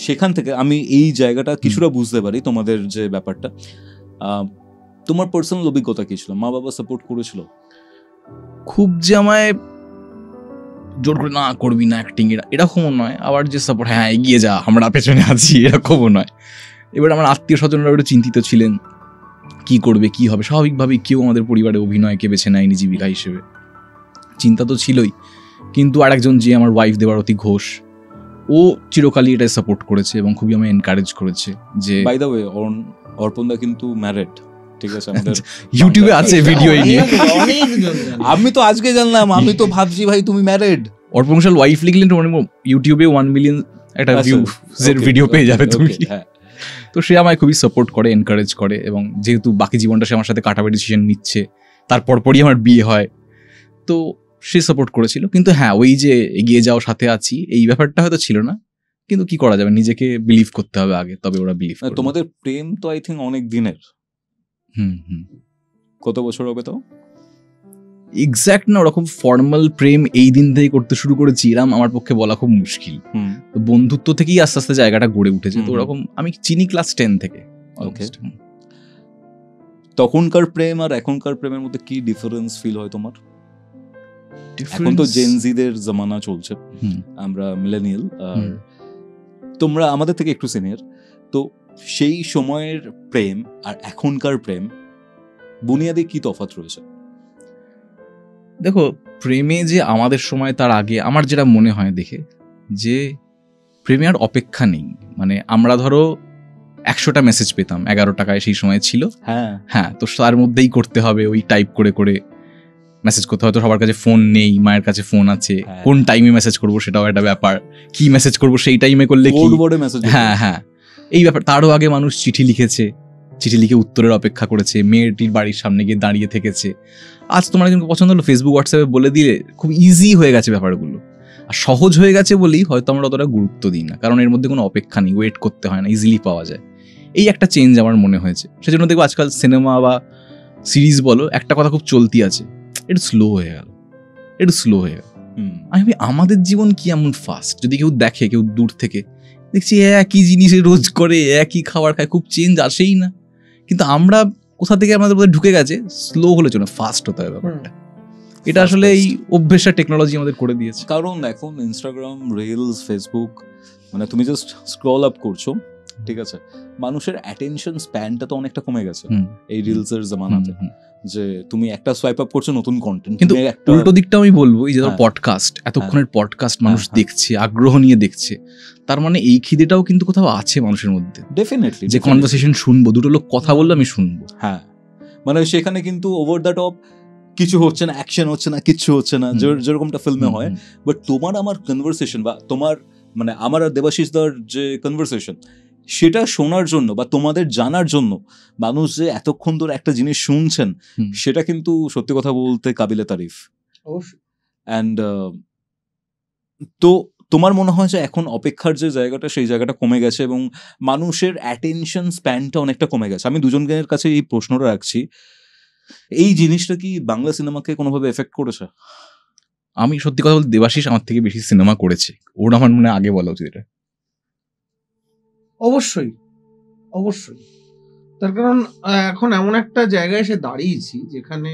সেখান থেকে আমি এই জায়গাটা কিছুটা বুঝতে পারি তোমাদের যে ব্যাপারটা। তোমার পার্সোনাল অভিজ্ঞতা কি ছিল? মা বাবা সাপোর্ট করেছিল খুব যে আমায় জোর করে না করবি না অ্যাক্টিং এরকমও নয়, আবার যে সাপোর্ট হ্যাঁ এগিয়ে যা আমরা পেছনে আছি এরকমও নয়। এবার আমার আত্মীয় স্বজনরা একটু চিন্তিত ছিলেন কি করবে কি হবে, স্বাভাবিকভাবেই কেউ আমাদের পরিবারে অভিনয়কে বেছে নেয়নি জীবিকা হিসেবে, চিন্তা তো ছিলই। কিন্তু আরেকজন যে আমার ওয়াইফ দেবারতী ঘোষ, ও চিরকালই এটাই সাপোর্ট করেছে এবং খুবই আমায় এনকারেজ করেছে। যে বাই দ্য ওয়ে অর্পণদা কিন্তু ম্যারিড, ঠিক আছে, আমাদের ইউটিউবে আছে ভিডিও এই নিয়ে। আমি তো আজকে জানলাম, আমি তো ভাবছি ভাই তুমি ম্যারিড। অর্পণ ঘোষাল ওয়াইফ লিখলেন ইউটিউবে 1 মিলিয়ন একটা ভিউজের ভিডিও পেয়ে যাবে তুমি। তো সে আমায় খুবই সাপোর্ট করে, এনকারেজ করে, এবং যেহেতু বাকি জীবনটা সে আমার সাথে কাটাবে ডিসিশন নিচ্ছে, তারপর পরই আমার বিয়ে হয়, তো সে সাপোর্ট করেছিল। কিন্তু হ্যাঁ ওই যে এগিয়ে যাও সাথে আছি এই ব্যাপারটা হয়তো ছিল না, কিন্তু কি করা যাবে, নিজেকে বিলিভ করতে হবে আগে, তবে ওরা বিলিভ করবে। তোমাদের প্রেম তো আই থিঙ্ক অনেক দিনের। কত বছর হবে তো? এক্স্যাক্ট না, ওরকম ফর্মাল প্রেম এই দিন থেকে করতে শুরু করেছি এরম আমার পক্ষে বলা খুব মুশকিল। তো বন্ধুত্ব থেকেই আস্তে আস্তে জায়গাটা গড়ে উঠেছে। তো ওরকম আমি চিনি ক্লাস 10 থেকে। তখনকার প্রেম আর এখনকার প্রেমের মধ্যে কি ডিফারেন্স ফিল হয় তোমার? এখন তো জেনজিদের জামানা চলছে, আমরা মিলেনিয়াল, আর তোমরা আমাদের থেকে একটু সিনিয়র। তো সেই সময়ের প্রেম আর এখনকার প্রেম বুনিয়াদে কি তফাৎ রয়েছে? দেখো, প্রেমে যে আমাদের সময় তার আগে আমার যেটা মনে হয় দেখে, যে প্রেমে আর অপেক্ষা নেই। মানে আমরা ধরো 100টা মেসেজ পেতাম 11 টাকায় সেই সময় ছিল। হ্যাঁ, তো তার মধ্যেই করতে হবে, ওই টাইপ করে করে মেসেজ করতে, হয়তো সবার কাছে ফোন নেই, মায়ের কাছে ফোন আছে, কোন টাইমে মেসেজ করবো সেটাও একটা ব্যাপার, কি মেসেজ করবো সেই টাইমে করলে কি, হ্যাঁ এই ব্যাপার। তারও আগে মানুষ চিঠি লিখেছে, চিঠি লিখে উত্তরের অপেক্ষা করেছে, মেয়েটির বাড়ির সামনে গিয়ে দাঁড়িয়ে থেকেছে। আজ তোমার একজনকে পছন্দ হলো, ফেসবুক হোয়াটসঅ্যাপে বলে দিলে খুব ইজি হয়ে গেছে ব্যাপারগুলো, আর সহজ হয়ে গেছে বলেই হয়তো আমরা অতটা গুরুত্ব দিই না, কারণ এর মধ্যে কোনো অপেক্ষা নেই, ওয়েট করতে হয় না, ইজিলি পাওয়া যায়। এই একটা চেঞ্জ আমার মনে হয়েছে। সেজন্য দেখবো আজকাল সিনেমা বা সিরিজ বলো, একটা কথা খুব চলতি আছে, একটু স্লো হয়ে গেল, একটু স্লো হয়ে গেল। আমি ভাবি আমাদের জীবন কি এমন ফাস্ট? যদি কেউ দেখে, কেউ দূর থেকে দেখছি একই জিনিসে রোজ করে, একই খাবার খায়, খুব চেঞ্জ আসেই না। কিন্তু আমরা কোথা থেকে আমাদের মধ্যে ঢুকে গেছে, স্লো হলে চলো, ফাস্ট হতে হবে ব্যাপারটা। এটা আসলে এই অভ্যেসটা টেকনোলজি আমাদের করে দিয়েছে। কারণ এখন ইনস্টাগ্রাম, রিলস, ফেসবুক, মানে তুমি জাস্ট স্ক্রল আপ করছো, ঠিক আছে, মানুষের অ্যাটেনশন স্প্যানটা তো অনেকটা কমে গেছে এই রিলসের জামানাতে, যে তুমি একটা সোয়াইপ আপ করছো নতুন কন্টেন্ট। কিন্তু উল্টো দিকটা আমি বলবো, এই যে পডকাস্ট, এতক্ষণের পডকাস্ট মানুষ দেখছে, আগ্রহ নিয়ে দেখছে, তার মানে এই খিদেটাও কিন্তু কোথাও আছে মানুষের মধ্যে। ডেফিনেটলি, যে কনভারসেশন শুনবো, দুটো লোক কথা বললে আমি শুনবো। হ্যাঁ, মানে সেখানে কিন্তু ওভার দ্য টপ কিছু হচ্ছে না, অ্যাকশন হচ্ছে না, কিচ্ছু হচ্ছে না, যেরকমটা ফিল্মে হয়। বাট তোমার আমার কনভারসেশন, বা তোমার মানে আমার আর দেবাশিস দার যে কনভারসেশন, সেটা শোনার জন্য বা তোমাদের জানার জন্য মানুষ যে এতক্ষণ ধরে একটা জিনিস শুনছেন, সেটা কিন্তু সত্যি কথা বলতে কাবিলে তারিফ। অ্যান্ড তো তোমার মনে হয় যে এখন অপেক্ষার যে জায়গাটা, সেই জায়গাটা কমে গেছে এবং মানুষের অ্যাটেনশন স্প্যানটা অনেকটা কমে গেছে। আমি দুজনের কাছে এই প্রশ্নটা রাখছি, এই জিনিসটা কি বাংলা সিনেমাকে কোনোভাবে এফেক্ট করেছে? আমি সত্যি কথা বলতে দেবাশিস আমার থেকে বেশি সিনেমা করেছে, ওর আমার মনে আগে বলা উচিত এটা। অবশ্যই অবশ্যই, তার কারণ এখন এমন একটা জায়গায় এসে দাঁড়িয়েছি যেখানে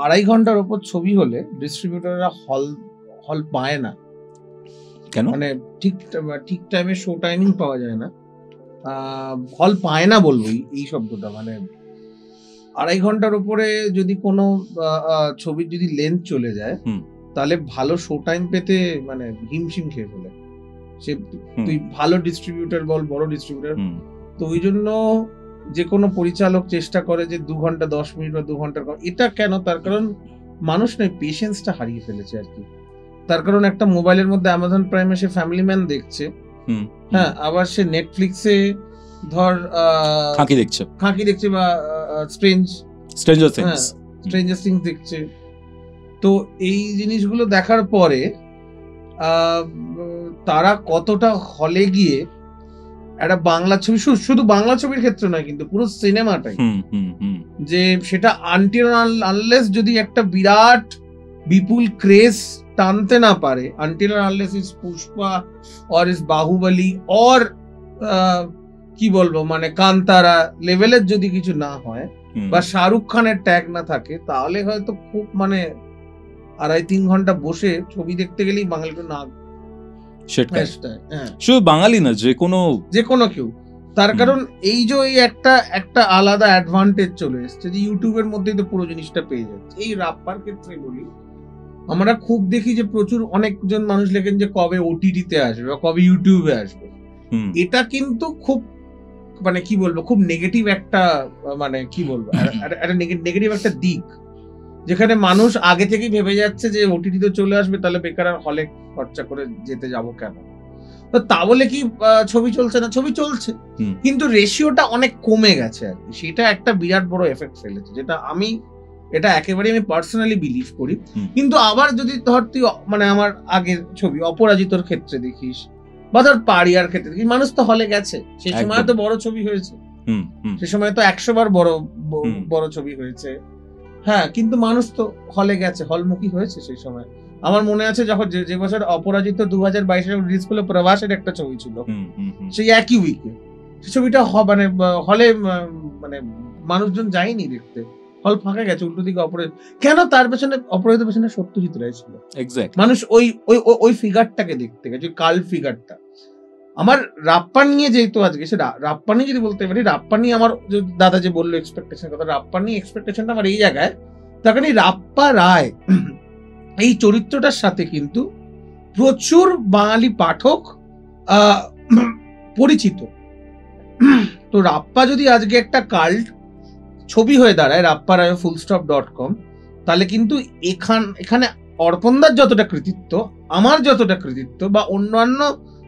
2.5 ঘন্টার ওপর ছবি হলে ডিস্ট্রিবিউটাররা হল পায় না। কেন? মানে ঠিক টাইমে শো টাইমিং পাওয়া যায় না, হল পায় না বলবো এই শব্দটা। মানে 2.5 ঘন্টার উপরে যদি কোনো ছবির যদি লেন্থ চলে যায়, তাহলে ভালো শো টাইম পেতে মানে হিমশিম খেয়ে ফেলে সে। তুই ভালো ডিস্ট্রিবিউটার বল, বড় ডিস্ট্রিবিউটার, তো ওই জন্য যে কোনো পরিচালক চেষ্টা করে যে 2 ঘন্টা 10 মিনিট বা 2 ঘন্টার কম। এটা কেন? তার কারণ মানুষ নয়, পেশেন্সটা হারিয়ে ফেলেছে আর কি। তার কারণ একটা মোবাইলের মধ্যে অ্যামাজন প্রাইমে সে ফ্যামিলি ম্যান দেখছে, হ্যাঁ, আবার সে নেটফ্লিক্সে ধর খাঁকি দেখছে বা স্ট্রেঞ্জার থিংস দেখছে। তো এই জিনিসগুলো দেখার পরে তারা কতটা হলে গিয়ে একটা বাংলা ছবি, শুধু বাংলা ছবির ক্ষেত্রে নয় কিন্তু পুরো সিনেমাটাই, যে সেটা আনটিল আনলেস যদি একটা বিরাট বিপুল ক্রেজ টানতে না পারে, until unless is Pushpa or is Baahubali or কি বলবো মানে কান্তারা লেভেলের যদি কিছু না হয় বা শাহরুখ খানের ট্যাগ না থাকে, তাহলে হয়তো খুব মানে 2.5-3 ঘন্টা বসে ছবি দেখতে গেলেই বাঙালিটা না, শুধু বাঙালি না, যে কোনো কেউ। তার কারণ এই যে একটা আলাদা অ্যাডভান্টেজ চলে এসছে যে ইউটিউবের মধ্যেই তো পুরো জিনিসটা পেয়ে যাচ্ছে। এই রাপ্পার ক্ষেত্রে বলি, আমরা খুব দেখি যে প্রচুর অনেকজন মানুষ লেখেন যে কবে ওটিটিতে আসবে বা কবে ইউটিউবে আসবে। এটা কিন্তু খুব মানে কি বলবো, খুব নেগেটিভ একটা মানে কি বলবো একটা নেগেটিভ একটা দিক, যেখানে মানুষ আগে থেকেই ভেবে যাচ্ছে যে ওটিটিতে চলে আসবে, তাহলে বেকার আর হলে খরচা করে যেতে যাব কেন। তো তা বলে কি ছবি চলছে না? ছবি চলছে, কিন্তু রেশিওটা অনেক কমে গেছে আর কি। সেটা একটা বিরাট বড় এফেক্ট ফেলেছে, যেটা আমি একেবারে আমি পার্সোনালি বিলিভ করি। কিন্তু আবার যদি ধর তুই মানে আমার আগের ছবি অপরাজিতর ক্ষেত্রে দেখিস বা ধর পাড়িয়ার ক্ষেত্রে দেখিস, মানুষ তো হলে গেছে, সেই সময় তো বড় ছবি হয়েছে, সে সময় তো 100 বার বড় ছবি হয়েছে, হ্যাঁ, কিন্তু মানুষ তো হলে গেছে, হলমুখী হয়েছে সেই সময়। আমার মনে আছে যখন যে বছর অপরাজিত 2022 রিলিজ করলো, প্রভাসের একটা ছবি ছিল সেই একই উইকে, সেই ছবিটা মানে হলে মানে মানুষজন যায়নি দেখতে, হল ফাঁকা গেছে, উল্টো দিকে অপরাজিত। কেন? তার পেছনে অপরাজিতের পেছনে সত্যজিৎ রায় ছিল, মানুষ ওই ফিগারটাকে দেখতে গেছে, কাল ফিগারটা। আমার রাপ্পা নিয়ে যেহেতু আজকে, সে রাপ্পা নিয়ে যদি বলতে পারি, রাপ্পা নিয়ে আমার দাদা যে বললো এক্সপেকটেশন কথা, রাপ্পা নিয়ে এক্সপেকটেশনটা আমার এই জায়গায়, তার কারণ রাপ্পা রায় এই চরিত্রটার সাথে কিন্তু প্রচুর বাঙালি পাঠক পরিচিত। তো রাপ্পা যদি আজকে একটা কাল্ট ছবি হয়ে দাঁড়ায়, রাপ্পা রায় fullstop.com, তাহলে কিন্তু এখানে অর্পণদার যতটা কৃতিত্ব, আমার যতটা কৃতিত্ব, বা অন্যান্য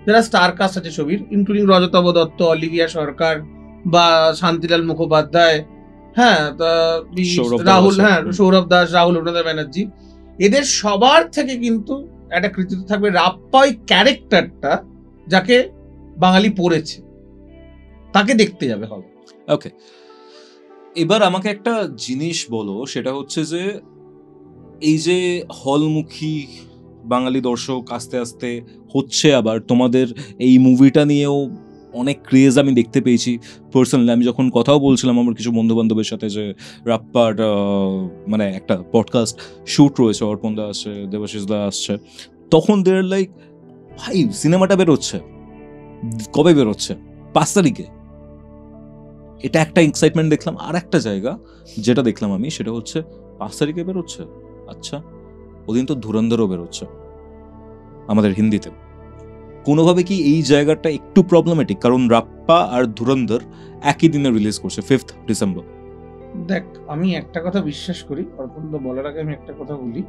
যারা স্টার কাস্ট আছে ছবির, ইনক্লুডিং রজতাভ দত্ত, অলিভিয়া সরকার বা শান্তিলাল মুখোপাধ্যায়, হ্যাঁ, রাহুল, হ্যাঁ, সৌরভ দাস, রাহুল ব্যানার্জি, এদের সবার থেকে কিন্তু একটা কৃতিত্ব থাকবে রাপ্পা ওই ক্যারেক্টারটা যাকে বাঙালি পড়েছে, তাকে দেখতে যাবে হবে। ওকে, এবার আমাকে একটা জিনিস বলো, সেটা হচ্ছে যে এই যে হলমুখী বাঙালি দর্শক আস্তে আস্তে হচ্ছে, আবার তোমাদের এই মুভিটা নিয়েও অনেক ক্রেজ আমি দেখতে পেয়েছি পার্সোনালি। আমি যখন কথাও বলছিলাম আমার কিছু বন্ধু বান্ধবের সাথে যে রাপ্পার মানে একটা পডকাস্ট শ্যুট রয়েছে, অর্পণ দা আসছে, দেবাশিস দা আসছে, তখন দের লাইক ভাই সিনেমাটা বেরোচ্ছে, কবে বেরোচ্ছে? 5 তারিখে। এটা একটা এক্সাইটমেন্ট দেখলাম। আর একটা জায়গা যেটা দেখলাম আমি, সেটা হচ্ছে 5 তারিখে বেরোচ্ছে, আচ্ছা ওদিন তো ধুরন্ধরও বেরোচ্ছে আমাদের হিন্দিতে। কোনোভাবে কি এই জায়গাটা একটু প্রবলেমেটিক? কারণ রাপ্পা আর ধুরন্ধর একই দিনে রিলিজ করছে, 5th ডিসেম্বর। দেখ, আমি একটা কথা বিশ্বাস করি, অর্পণ বলার আগে আমি একটা কথা বলি,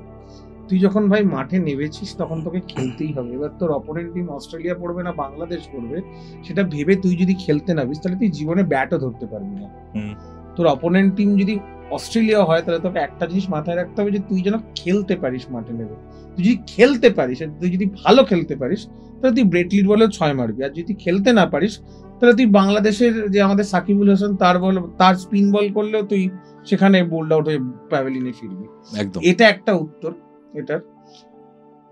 তুই যখন ভাই মাঠে নেমেছিস তখন তোকে খেলতেই হবে। এবার তোর অপোনেন্ট টিম অস্ট্রেলিয়া পড়বে না বাংলাদেশ পড়বে, সেটা ভেবে তুই যদি খেলতে নামিস, তাহলে তুই জীবনে ব্যাটও ধরতে পারবি না। তোর অপোনেন্ট টিম যদি অস্ট্রেলিয়া হয়, তাহলে তোকে একটা জিনিস মাথায় রাখতে হবে, যে তুই যেন খেলতে পারিস মাঠে নেমে। তুই যদি খেলতে পারিস, তুই যদি ভালো খেলতে পারিস, তাহলে তুই ব্রেট লিড বলেও 6 মারবি। আর যদি খেলতে না পারিস, তাহলে তুই বাংলাদেশের যে আমাদের সাকিবুল হাসান, তার স্পিন বল করলেও তুই সেখানে বোল্ড আউট হয়ে প্যাভিলিয়নে ফিরবি। একদম, এটা একটা উত্তর এটার।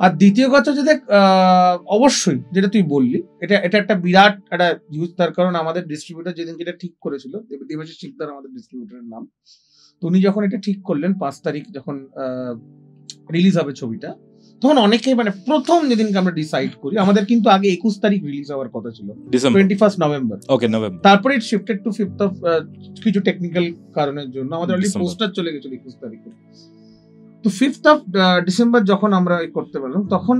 আর দ্বিতীয় কথা হচ্ছে, দেখ, অবশ্যই যেটা তুই বললি, এটা একটা বিরাট একটা ইউজ। তার কারণ আমাদের ডিস্ট্রিবিউটর যেদিন যেটা ঠিক করেছিল, দেবাশিস শিকদার আমাদের ডিস্ট্রিবিউটরের নাম, উনি যখন এটা ঠিক করলেন 5 তারিখ যখন রিলিজ হবে ছবিটা, তখন অনেকেই মানে প্রথম যেদিনকে আমরা ডিসাইড করি, আমাদের কিন্তু আগে 21 তারিখ রিলিজ হওয়ার কথা ছিল, 21 নভেম্বর। ওকে, নভেম্বর। তারপরে ইট শিফটেড টু 5th অফ কিছু টেকনিক্যাল কারণের জন্য আমাদের অলরেডি পোস্টার চলে গেছিল 21 তারিখে। তো 5th অফ ডিসেম্বর যখন আমরা করতে পারলাম, তখন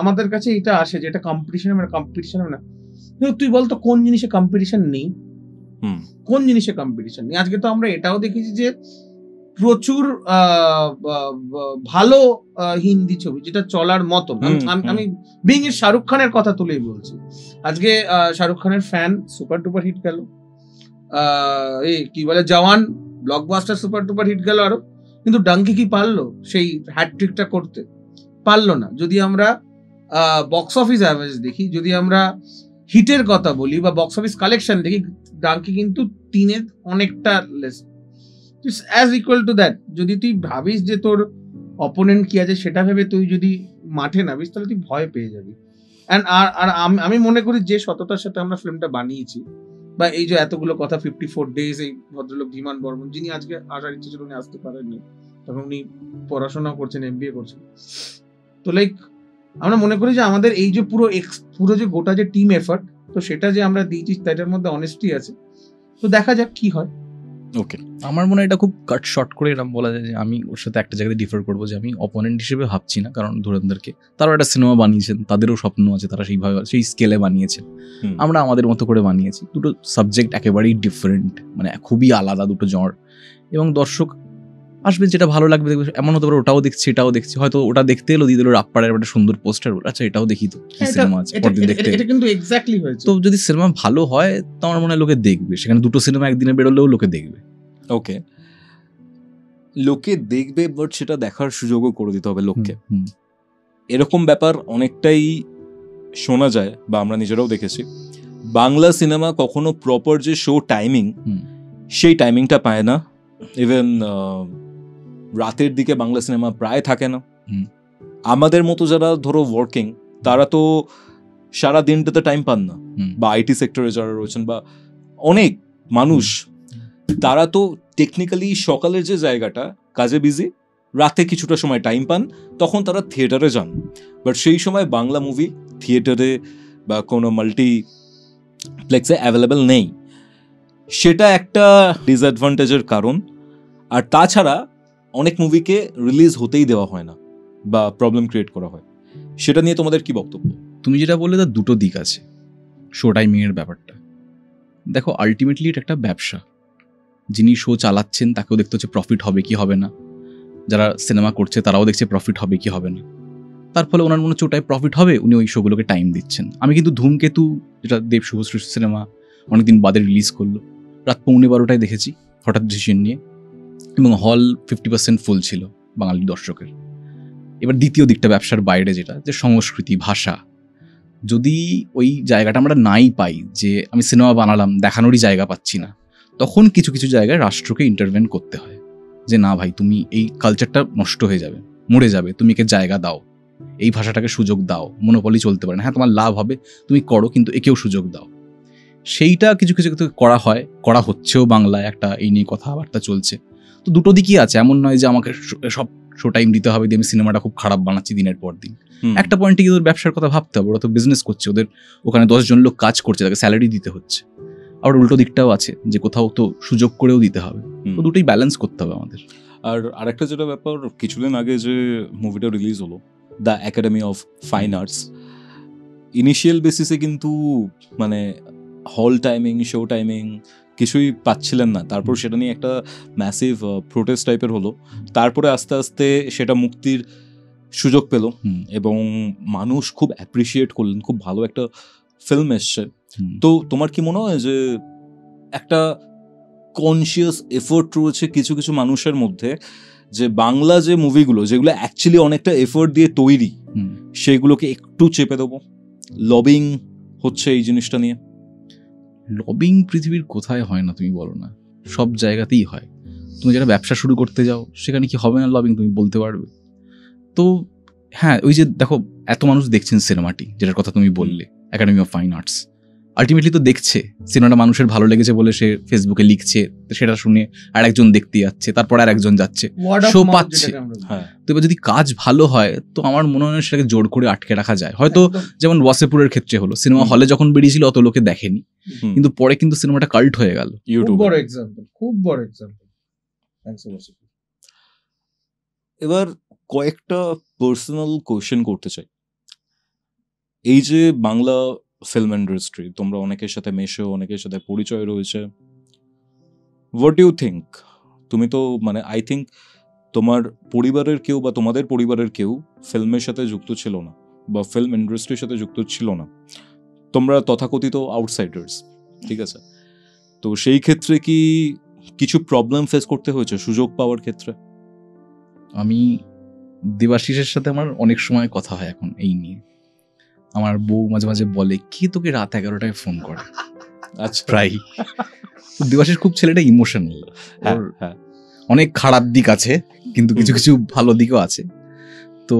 আমাদের কাছে এটা আসে যে এটা কম্পিটিশন, মানে কম্পিটিশন না। তুই বলতো কোন জিনিসে কম্পিটিশন নেই? কোন জিনিসে কম্পিটিশন নেই? আজকে তো আমরা এটাও দেখেছি যে প্রচুর ভালো হিন্দি ছবি যেটা চলার মতন। আমি বিং এর শাহরুখ খানের কথা তুলেই বলছি। আজকে শাহরুখ খানের ফ্যান, সুপার ডুপার হিট গেল। এই কি বলে, জওয়ান ব্লকবাস্টার সুপার ডুপার হিট গেল আরো, কিন্তু ডাঙ্কি কি পারলো সেই হ্যাটট্রিকটা করতে? পারলো না। যদি আমরা বক্স অফিস অ্যাভারেজ দেখি, যদি আমরা হিটের কথা বলি বা বক্স অফিস কালেকশন দেখি, ডাঙ্কি কিন্তু 3-এর অনেকটা less, as equal to that. যদি তুই ভাবিস যে তোর অপোনেন্ট কি আছে সেটা ভেবে তুই যদি মাঠে নামিস, তাহলে তুই ভয় পেয়ে যাবি। আর আমি মনে করি যে সততার সাথে আমরা ফিল্মটা বানিয়েছি, বা এই যে এতগুলো কথা 54 ডেজ, এই ভদ্রলোক ধীমান বর্মন, যিনি আজকে আসার ইচ্ছে ছিল উনি আসতে পারেননি, তখন উনি পড়াশোনাও করছেন, MBA করছেন। তো লাইক আমরা মনে করি যে আমাদের এই যে পুরো যে গোটা যে টিম এফার্ট, তো সেটা যে আমরা দিয়েছি তাইটার মধ্যে অনেস্টি আছে। তো দেখা যাক কি হয়। ওকে, আমার মনে হয় এটা খুব কাট শর্ট করে এরকম বলা যায় যে আমি ওর সাথে একটা জায়গায় ডিফার করবো, যে আমি অপোনেন্ট হিসেবে ভাবছি না, কারণ ধুরন্ধরকে তারাও একটা সিনেমা বানিয়েছেন, তাদেরও স্বপ্ন আছে, তারা সেইভাবে সেই স্কেলে বানিয়েছেন, আমরা আমাদের মতো করে বানিয়েছি। দুটো সাবজেক্ট একেবারেই ডিফারেন্ট, মানে খুবই আলাদা দুটো জড়, এবং দর্শক আসবে যেটা ভালো লাগবে দেখবে। এমন হতে পারে ওটাও দেখছি এটাও দেখছি, হয়তো ওটা দেখতে এলো দিয়ে দিল রাপ্পাড়ের একটা সুন্দর পোস্টার, আচ্ছা এটাও দেখি তো কি সিনেমা আছে, পরদিন দেখতে। এটা কিন্তু এক্স্যাক্টলি হয়েছে। তো যদি সিনেমা ভালো হয় তো আমার মনে হয় লোকে দেখবে, সেখানে দুটো সিনেমা একদিনে বেরোলেও লোকে দেখবে। ওকে, লোকে দেখবে, বাট সেটা দেখার সুযোগও করে দিতে হবে লোককে। এরকম ব্যাপার অনেকটাই শোনা যায় বা আমরা নিজেরাও দেখেছি। বাংলা সিনেমা কখনো প্রপার যে শো টাইমিং, সেই টাইমিংটা পায় না। ইভেন রাতের দিকে বাংলা সিনেমা প্রায় থাকে না। আমাদের মতো যারা ধরো ওয়ার্কিং, তারা তো সারা দিনটাতে টাইম পান না, বা আইটি সেক্টরে যারা রয়েছেন বা অনেক মানুষ, তারা তো টেকনিক্যালি সকালের যে জায়গাটা কাজে বিজি, রাতে কিছুটা সময় টাইম পান, তখন তারা থিয়েটারে যান। বাট সেই সময় বাংলা মুভি থিয়েটারে বা কোনো মাল্টিপ্লেক্সে অ্যাভেলেবেল নেই। সেটা একটা ডিসঅ্যাডভান্টেজের কারণ। আর তাছাড়া অনেক মুভিকে রিলিজ হতেই দেওয়া হয় না বা প্রবলেম ক্রিয়েট করা হয়। সেটা নিয়ে তোমাদের কি বক্তব্য? তুমি যেটা বললে তার দুটো দিক আছে শো টাইমিংয়ের ব্যাপারটা। দেখো, আলটিমেটলি এটা একটা ব্যবসা। যিনি শো চালাচ্ছেন তাকেও দেখতে হচ্ছে প্রফিট হবে কি হবে না, যারা সিনেমা করছে তারাও দেখছে প্রফিট হবে কি হবে না। তার ফলে ওনার মনে হচ্ছে ওটাই প্রফিট হবে, উনি ওই শোগুলোকে টাইম দিচ্ছেন। আমি কিন্তু ধূমকেতু, যেটা দেব শুভশ্রী সিনেমা, অনেকদিন বাদে রিলিজ করলো, রাত 11:15 দেখেছি হঠাৎ ডিসিশন নিয়ে, এবং হল 50% ফুল ছিল বাঙালি দর্শকের। এবার দ্বিতীয় দিকটা ব্যবসার বাইরে, যেটা যে সংস্কৃতি ভাষা, যদি ওই জায়গাটা আমরা নাই পাই, যে আমি সিনেমা বানালাম দেখানোরই জায়গা পাচ্ছি না, তখন কিছু কিছু জায়গায় রাষ্ট্রকে ইন্টারভেন করতে হয়, যে না ভাই তুমি এই কালচারটা নষ্ট হয়ে যাবে, মরে যাবে, তুমি একে জায়গা দাও, এই ভাষাটাকে সুযোগ দাও, মনোপলি চলতে পারে না, হ্যাঁ তোমার লাভ হবে তুমি করো, কিন্তু একেও সুযোগ দাও। সেইটা কিছু কিছু করা হয়, করা হচ্ছেও বাংলায়, একটা এই নিয়ে কথাবার্তা চলছে। তো দুটো দিকই আছে, এমন নয় যে আমাকে সব শো টাইম দিতে হবে দিয়ে আমি সিনেমাটা খুব খারাপ বানাচ্ছি দিনের পর দিন। একটা পয়েন্টে গিয়ে ওদের ব্যবসার কথা ভাবতে হবে, ওরা তো বিজনেস করছে, ওদের ওখানে 10 জন লোক কাজ করছে, তাকে স্যালারি দিতে হচ্ছে। আবার উল্টো দিকটাও আছে যে কোথাও তো সুযোগ করেও দিতে হবে, তো দুটোই ব্যালেন্স করতে হবে আমাদের। আর আরেকটা যেটা ব্যাপার, কিছুদিন আগে যে মুভিটা রিলিজ হলো, the academy of fine arts, initial বেসিসে কিন্তু মানে হল টাইমিং, শো টাইমিং কিছুই পাচ্ছিলেন না। তারপর সেটা নিয়ে একটা ম্যাসিভ প্রোটেস্ট টাইপের হলো। তারপরে আস্তে আস্তে সেটা মুক্তির সুযোগ পেল এবং মানুষ খুব অ্যাপ্রিসিয়েট করলেন, খুব ভালো একটা ফিল্ম এসছে। তো তোমার কি মনে হয় যে একটা কনসিয়াস এফোর্ট রয়েছে কিছু কিছু মানুষের মধ্যে, যে বাংলা যে মুভিগুলো যেগুলো অ্যাকচুয়ালি অনেকটা এফোর্ট দিয়ে তৈরি, সেগুলোকে একটু চেপে দেবো? লবিং হচ্ছে এই জিনিসটা নিয়ে। লবিং পৃথিবীর কোথায় হয় না তুমি বলো না, সব জায়গাতেই হয়। তুমি যারা ব্যবসা শুরু করতে যাও সেখানে কি হবে না লবিং, তুমি বলতে পারবে? তো হ্যাঁ, ওই যে দেখো এত মানুষ দেখছেন সিনেমাটি, যেটার কথা তুমি বললে academy of fine arts, ultimately তো দেখছে সিনেমাটা, মানুষের ভালো লেগেছে বলে সে ফেসবুকে লিখছে, সেটা শুনে আর একজন দেখতে যাচ্ছে, তারপর আর একজন যাচ্ছে, শো পাচ্ছে। তো এবার যদি কাজ ভালো হয় তো আমার মনে হয় সেটাকে জোর করে আটকে রাখা যায়। হয়তো যেমন ওয়াসেপুরের ক্ষেত্রে হলো, সিনেমা হলে যখন বেরিয়েছিল অত লোকে দেখেনি, কিন্তু পরে কিন্তু সিনেমাটা কাল্ট হয়ে গেল। খুব বড় এক্সাম্পল। এবার কয়েকটা পার্সোনাল কোয়েশ্চেন করতে চাই। এই যে বাংলা ফিল্ম ইন্ডাস্ট্রি, তোমরা অনেকের সাথে মেশো, অনেকের সাথে পরিচয় রয়েছে, হোয়াট ডু ইউ থিঙ্ক? তুমি তো মানে আই থিঙ্ক তোমার পরিবারের কেউ বা তোমাদের পরিবারের কেউ ফিল্মের সাথে যুক্ত ছিল না বা ফিল্ম ইন্ডাস্ট্রির সাথে যুক্ত ছিল না, তোমরা তথাকথিত আউটসাইডার্স, ঠিক আছে? তো সেই ক্ষেত্রে কি কিছু প্রবলেম ফেস করতে হয়েছে সুযোগ পাওয়ার ক্ষেত্রে? আমি দেবাশিসের সাথে আমার অনেক সময় কথা হয় এখন এই নিয়ে। আমার বউ মাঝে মাঝে বলে, কে তোকে রাত 11টায় ফোন করে? আচ্ছা, প্রায়। দেবাশিস খুব ছেলেটা ইমোশনাল, হ্যাঁ হ্যাঁ, অনেক খারাপ দিক আছে কিন্তু কিছু কিছু ভালো দিকও আছে। তো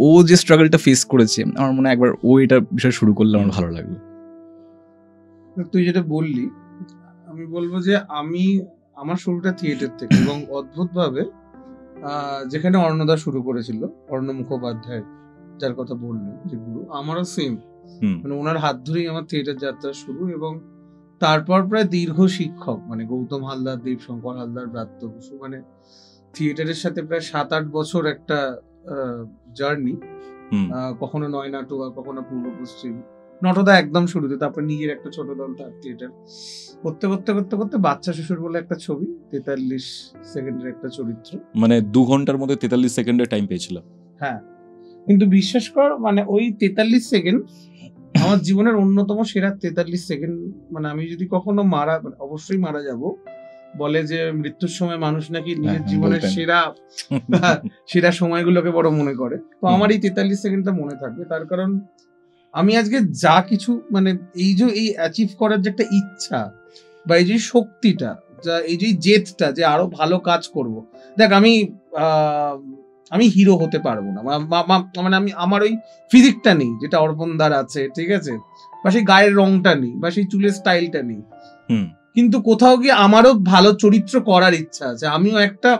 ও যে স্ট্রাগলটা ফেস করেছে, আমার মনে হয় একবার ও এটা বিষয় শুরু করলে আমার ভালো লাগবে। তুই যেটা বললি, আমি বলবো যে আমার শুরুটা থিয়েটার থেকে, এবং অদ্ভুতভাবে যেখানে অর্ণদা শুরু করেছিল, অর্ণ মুখোপাধ্যায় যার কথা বললেন যে গুরু, আমারও সেম, মানে ওনার হাত ধরেই আমার থিয়েটার যাত্রা শুরু। এবং তারপর প্রায় দীর্ঘ শিক্ষক, মানে গৌতম হালদার, দেবশঙ্কর হালদার, ব্রাত্য বসু, মানে থিয়েটারের সাথে প্রায় 7-8 বছর একটা জার্নি। কখনো নয়নাটুয়া, কখনো পূর্ব পশ্চিম, নটদা একদম শুরুতে, তারপর নিজের একটা ছোট দল তার থিয়েটার করতে করতে করতে করতে বাচ্চা শ্বশুর বলে একটা ছবি, 43 সেকেন্ডের একটা চরিত্র, মানে 2 ঘন্টার মধ্যে 43 সেকেন্ডের টাইম পেয়েছিল। হ্যাঁ, কিন্তু বিশ্বাস কর, মানে ওই 43 সেকেন্ড আমার জীবনের অন্যতম সেরা 43 সেকেন্ড। মানে আমি যদি কখনো অবশ্যই মারা যাব, বলে যে মৃত্যুর সময় মানুষ নাকি নিজের জীবনের সেরা সময়গুলোকে বড় মনে করে। তো আমার এই 43 সেকেন্ডটা মনে থাকবে, তার কারণ আমি আজকে যা কিছু, মানে এই যে এই অ্যাচিভ করার যে একটা ইচ্ছা বা এই যে শক্তিটা, যা এই যে জেদটা যে আরো ভালো কাজ করব। দেখ, আমি হিরো হতে পারবো না, মানে আমার ওই ফিজিকটা নেই যেটা অর্পণদার আছে, ঠিক আছে, বা সেই গায়ের রংটা নেই, বা সেই চুলের স্টাইলটা নেই, কিন্তু কোথাও গিয়ে আমারও ভালো চরিত্র করার ইচ্ছা আছে। আমিও একটা